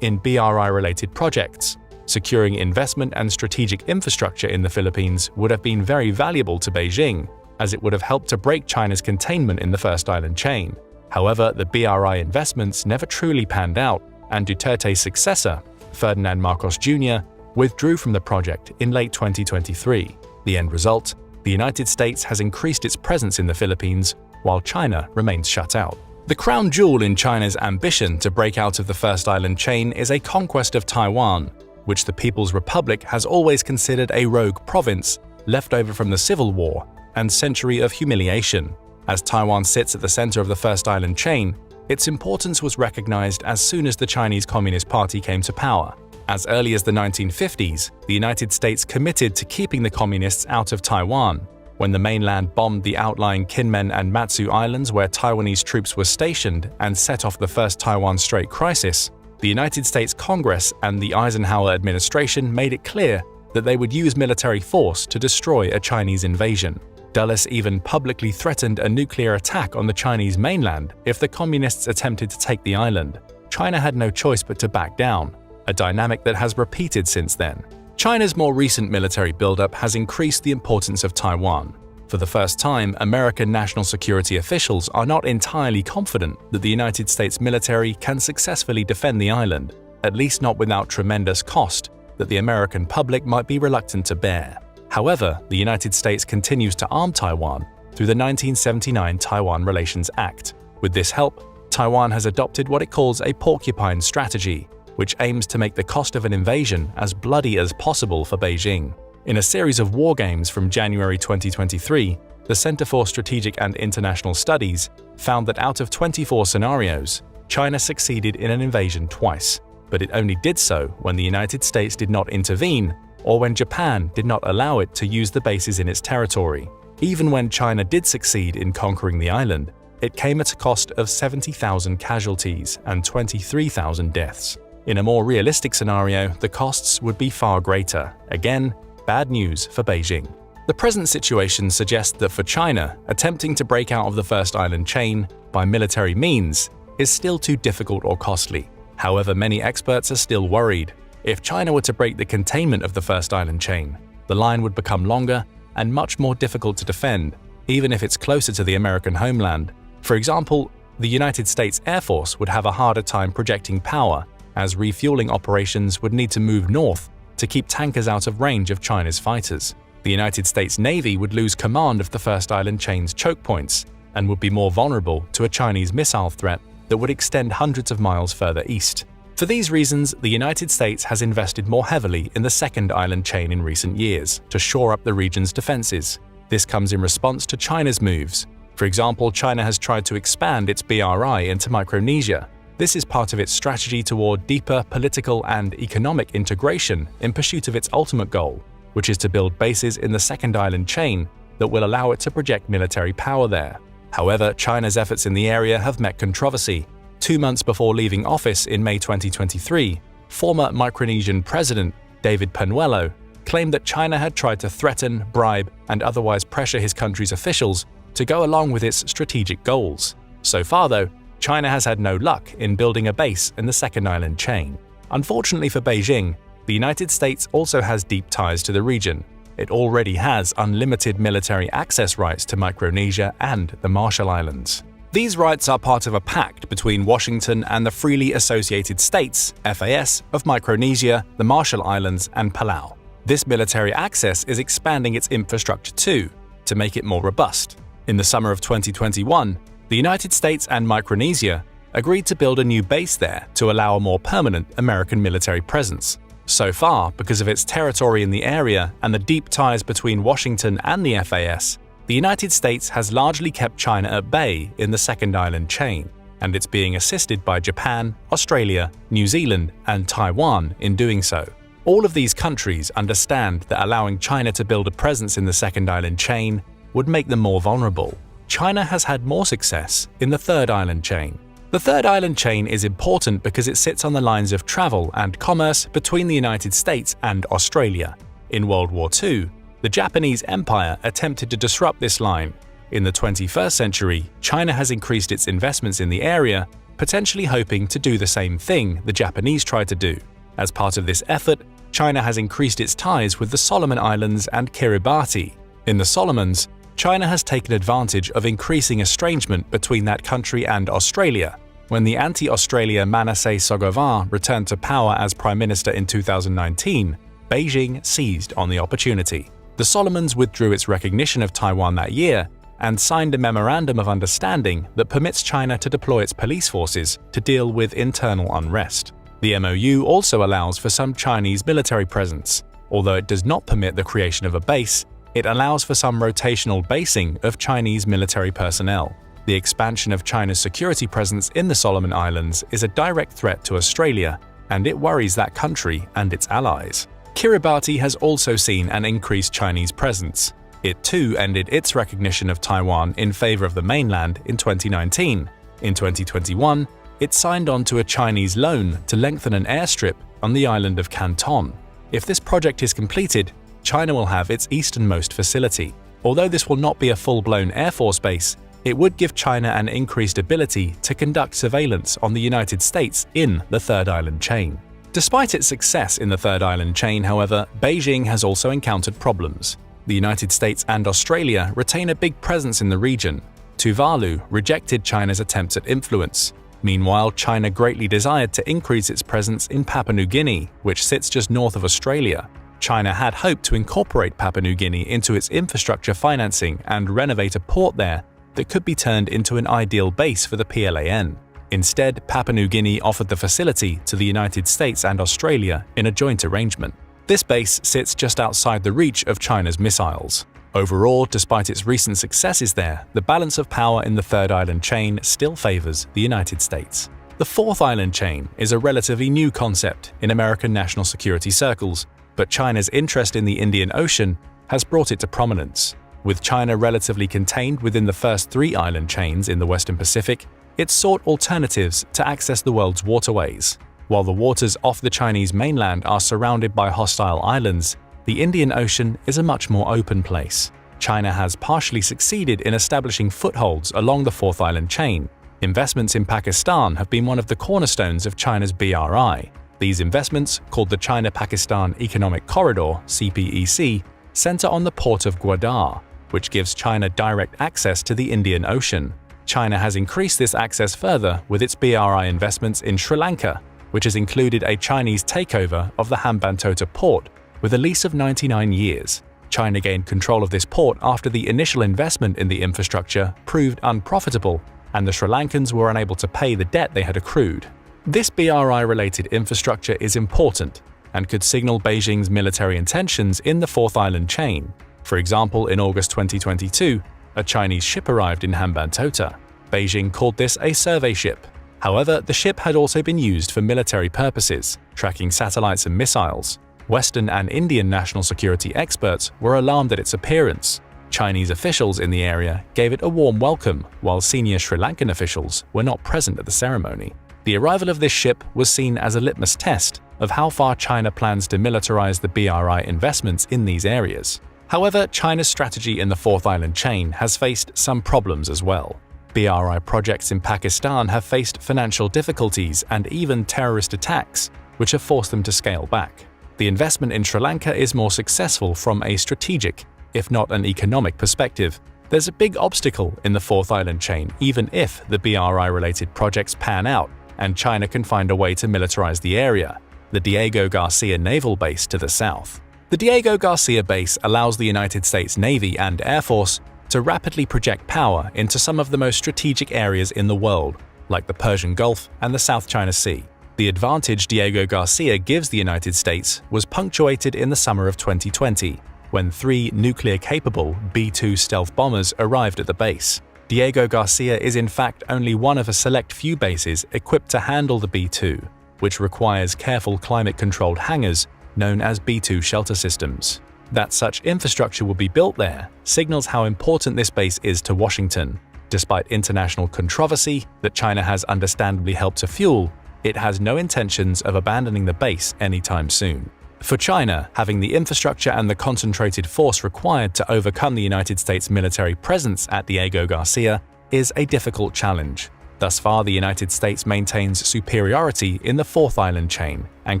in BRI-related projects. Securing investment and strategic infrastructure in the Philippines would have been very valuable to Beijing, as it would have helped to break China's containment in the First Island chain. However, the BRI investments never truly panned out, and Duterte's successor, Ferdinand Marcos Jr., withdrew from the project in late 2023. The end result? The United States has increased its presence in the Philippines, while China remains shut out. The crown jewel in China's ambition to break out of the First Island chain is a conquest of Taiwan, which the People's Republic has always considered a rogue province left over from the Civil War and century of humiliation. As Taiwan sits at the center of the First Island chain, its importance was recognized as soon as the Chinese Communist Party came to power. As early as the 1950s, the United States committed to keeping the Communists out of Taiwan. When the mainland bombed the outlying Kinmen and Matsu Islands where Taiwanese troops were stationed and set off the first Taiwan Strait crisis, the United States Congress and the Eisenhower administration made it clear that they would use military force to destroy a Chinese invasion. Dulles even publicly threatened a nuclear attack on the Chinese mainland if the Communists attempted to take the island. China had no choice but to back down, a dynamic that has repeated since then. China's more recent military buildup has increased the importance of Taiwan. For the first time, American national security officials are not entirely confident that the United States military can successfully defend the island, at least not without tremendous cost that the American public might be reluctant to bear. However, the United States continues to arm Taiwan through the 1979 Taiwan Relations Act. With this help, Taiwan has adopted what it calls a porcupine strategy, which aims to make the cost of an invasion as bloody as possible for Beijing. In a series of war games from January 2023, the Center for Strategic and International Studies found that out of 24 scenarios, China succeeded in an invasion twice, but it only did so when the United States did not intervene or when Japan did not allow it to use the bases in its territory. Even when China did succeed in conquering the island, it came at a cost of 70,000 casualties and 23,000 deaths. In a more realistic scenario, the costs would be far greater. Again, bad news for Beijing. The present situation suggests that for China, attempting to break out of the first island chain by military means is still too difficult or costly. However, many experts are still worried. If China were to break the containment of the first island chain, the line would become longer and much more difficult to defend, even if it's closer to the American homeland. For example, the United States Air Force would have a harder time projecting power, as refueling operations would need to move north to keep tankers out of range of China's fighters. The United States Navy would lose command of the first island chain's choke points and would be more vulnerable to a Chinese missile threat that would extend hundreds of miles further east. For these reasons, the United States has invested more heavily in the second island chain in recent years to shore up the region's defenses. This comes in response to China's moves. For example, China has tried to expand its BRI into Micronesia. This is part of its strategy toward deeper political and economic integration in pursuit of its ultimate goal, which is to build bases in the second island chain that will allow it to project military power there. However, China's efforts in the area have met controversy. 2 months before leaving office in May 2023, former Micronesian President David Penuelo claimed that China had tried to threaten, bribe, and otherwise pressure his country's officials to go along with its strategic goals. So far, though, China has had no luck in building a base in the second island chain. Unfortunately for Beijing, the United States also has deep ties to the region. It already has unlimited military access rights to Micronesia and the Marshall Islands. These rights are part of a pact between Washington and the Freely Associated States (FAS) of Micronesia, the Marshall Islands, and Palau. This military access is expanding its infrastructure too, to make it more robust. In the summer of 2021, the United States and Micronesia agreed to build a new base there to allow a more permanent American military presence. So far, because of its territory in the area and the deep ties between Washington and the FAS, the United States has largely kept China at bay in the second island chain, and it's being assisted by Japan, Australia, New Zealand, and Taiwan in doing so. All of these countries understand that allowing China to build a presence in the second island chain would make them more vulnerable. China has had more success in the third island chain. The third island chain is important because it sits on the lines of travel and commerce between the United States and Australia. In World War II, the Japanese Empire attempted to disrupt this line. In the 21st century, China has increased its investments in the area, potentially hoping to do the same thing the Japanese tried to do. As part of this effort, China has increased its ties with the Solomon Islands and Kiribati. In the Solomons, China has taken advantage of increasing estrangement between that country and Australia. When the anti-Australia Manasseh Sogavare returned to power as Prime Minister in 2019, Beijing seized on the opportunity. The Solomons withdrew its recognition of Taiwan that year and signed a memorandum of understanding that permits China to deploy its police forces to deal with internal unrest. The MOU also allows for some Chinese military presence. Although it does not permit the creation of a base, it allows for some rotational basing of Chinese military personnel. The expansion of China's security presence in the Solomon Islands is a direct threat to Australia, and it worries that country and its allies. Kiribati has also seen an increased Chinese presence. It too ended its recognition of Taiwan in favor of the mainland in 2019. In 2021, it signed on to a Chinese loan to lengthen an airstrip on the island of Canton. If this project is completed, China will have its easternmost facility. Although this will not be a full-blown Air Force base, it would give China an increased ability to conduct surveillance on the United States in the third island chain. Despite its success in the third island chain, however, Beijing has also encountered problems. The United States and Australia retain a big presence in the region. Tuvalu rejected China's attempts at influence. Meanwhile, China greatly desired to increase its presence in Papua New Guinea, which sits just north of Australia. China had hoped to incorporate Papua New Guinea into its infrastructure financing and renovate a port there that could be turned into an ideal base for the PLAN. Instead, Papua New Guinea offered the facility to the United States and Australia in a joint arrangement. This base sits just outside the reach of China's missiles. Overall, despite its recent successes there, the balance of power in the third island chain still favors the United States. The fourth island chain is a relatively new concept in American national security circles, but China's interest in the Indian Ocean has brought it to prominence. With China relatively contained within the first 3 island chains in the Western Pacific, it sought alternatives to access the world's waterways. While the waters off the Chinese mainland are surrounded by hostile islands, the Indian Ocean is a much more open place. China has partially succeeded in establishing footholds along the 4th island chain. Investments in Pakistan have been one of the cornerstones of China's BRI. These investments, called the China-Pakistan Economic Corridor (CPEC), center on the port of Gwadar, which gives China direct access to the Indian Ocean. China has increased this access further with its BRI investments in Sri Lanka, which has included a Chinese takeover of the Hambantota port with a lease of 99 years. China gained control of this port after the initial investment in the infrastructure proved unprofitable and the Sri Lankans were unable to pay the debt they had accrued. This BRI-related infrastructure is important and could signal Beijing's military intentions in the 4th island chain. For example, in August 2022, a Chinese ship arrived in Hambantota. Beijing called this a survey ship. However, the ship had also been used for military purposes, tracking satellites and missiles. Western and Indian national security experts were alarmed at its appearance. Chinese officials in the area gave it a warm welcome, while senior Sri Lankan officials were not present at the ceremony. The arrival of this ship was seen as a litmus test of how far China plans to militarize the BRI investments in these areas. However, China's strategy in the 4th island chain has faced some problems as well. BRI projects in Pakistan have faced financial difficulties and even terrorist attacks, which have forced them to scale back. The investment in Sri Lanka is more successful from a strategic, if not an economic perspective. There's a big obstacle in the 4th island chain even if the BRI-related projects pan out and China can find a way to militarize the area: the Diego Garcia Naval Base to the south. The Diego Garcia Base allows the United States Navy and Air Force to rapidly project power into some of the most strategic areas in the world, like the Persian Gulf and the South China Sea. The advantage Diego Garcia gives the United States was punctuated in the summer of 2020, when 3 nuclear-capable B-2 stealth bombers arrived at the base. Diego Garcia is in fact only one of a select few bases equipped to handle the B-2, which requires careful climate-controlled hangars known as B-2 shelter systems. That such infrastructure will be built there signals how important this base is to Washington. Despite international controversy that China has understandably helped to fuel, it has no intentions of abandoning the base anytime soon. For China, having the infrastructure and the concentrated force required to overcome the United States military presence at Diego Garcia is a difficult challenge. Thus far, the United States maintains superiority in the 4th island chain and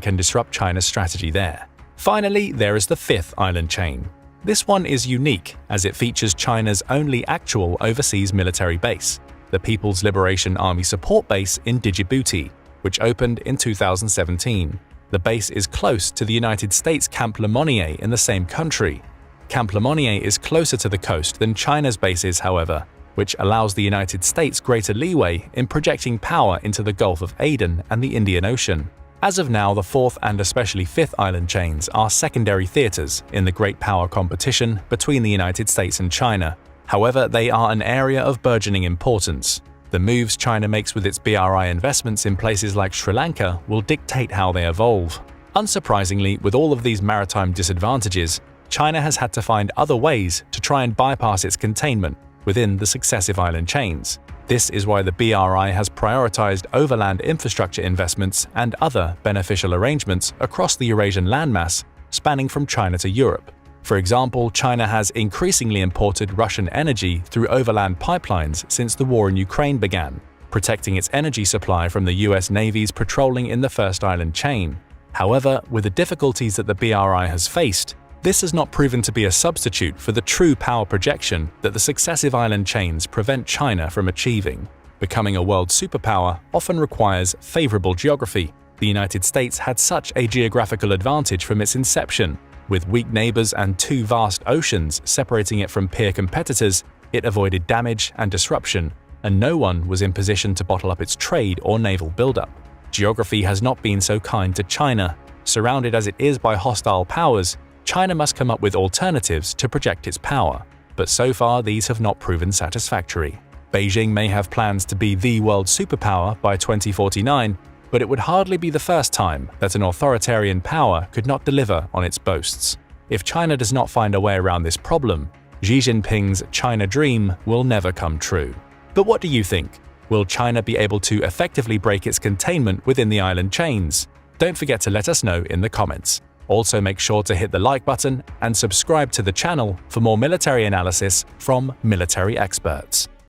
can disrupt China's strategy there. Finally, there is the 5th island chain. This one is unique as it features China's only actual overseas military base, the People's Liberation Army Support Base in Djibouti, which opened in 2017. The base is close to the United States Camp Lemonnier in the same country. Camp Lemonnier is closer to the coast than China's base is, however, which allows the United States greater leeway in projecting power into the Gulf of Aden and the Indian Ocean. As of now, the 4th and especially 5th island chains are secondary theaters in the great power competition between the United States and China. However, they are an area of burgeoning importance. The moves China makes with its BRI investments in places like Sri Lanka will dictate how they evolve. Unsurprisingly, with all of these maritime disadvantages, China has had to find other ways to try and bypass its containment within the successive island chains. This is why the BRI has prioritized overland infrastructure investments and other beneficial arrangements across the Eurasian landmass, spanning from China to Europe. For example, China has increasingly imported Russian energy through overland pipelines since the war in Ukraine began, protecting its energy supply from the US Navy's patrolling in the 1st island chain. However, with the difficulties that the BRI has faced, this has not proven to be a substitute for the true power projection that the successive island chains prevent China from achieving. Becoming a world superpower often requires favorable geography. The United States had such a geographical advantage from its inception. With weak neighbors and 2 vast oceans separating it from peer competitors, it avoided damage and disruption, and no one was in position to bottle up its trade or naval buildup. Geography has not been so kind to China. Surrounded as it is by hostile powers, China must come up with alternatives to project its power, but so far these have not proven satisfactory. Beijing may have plans to be the world superpower by 2049, but it would hardly be the first time that an authoritarian power could not deliver on its boasts. If China does not find a way around this problem, Xi Jinping's China dream will never come true. But what do you think? Will China be able to effectively break its containment within the island chains? Don't forget to let us know in the comments. Also, make sure to hit the like button and subscribe to the channel for more military analysis from military experts.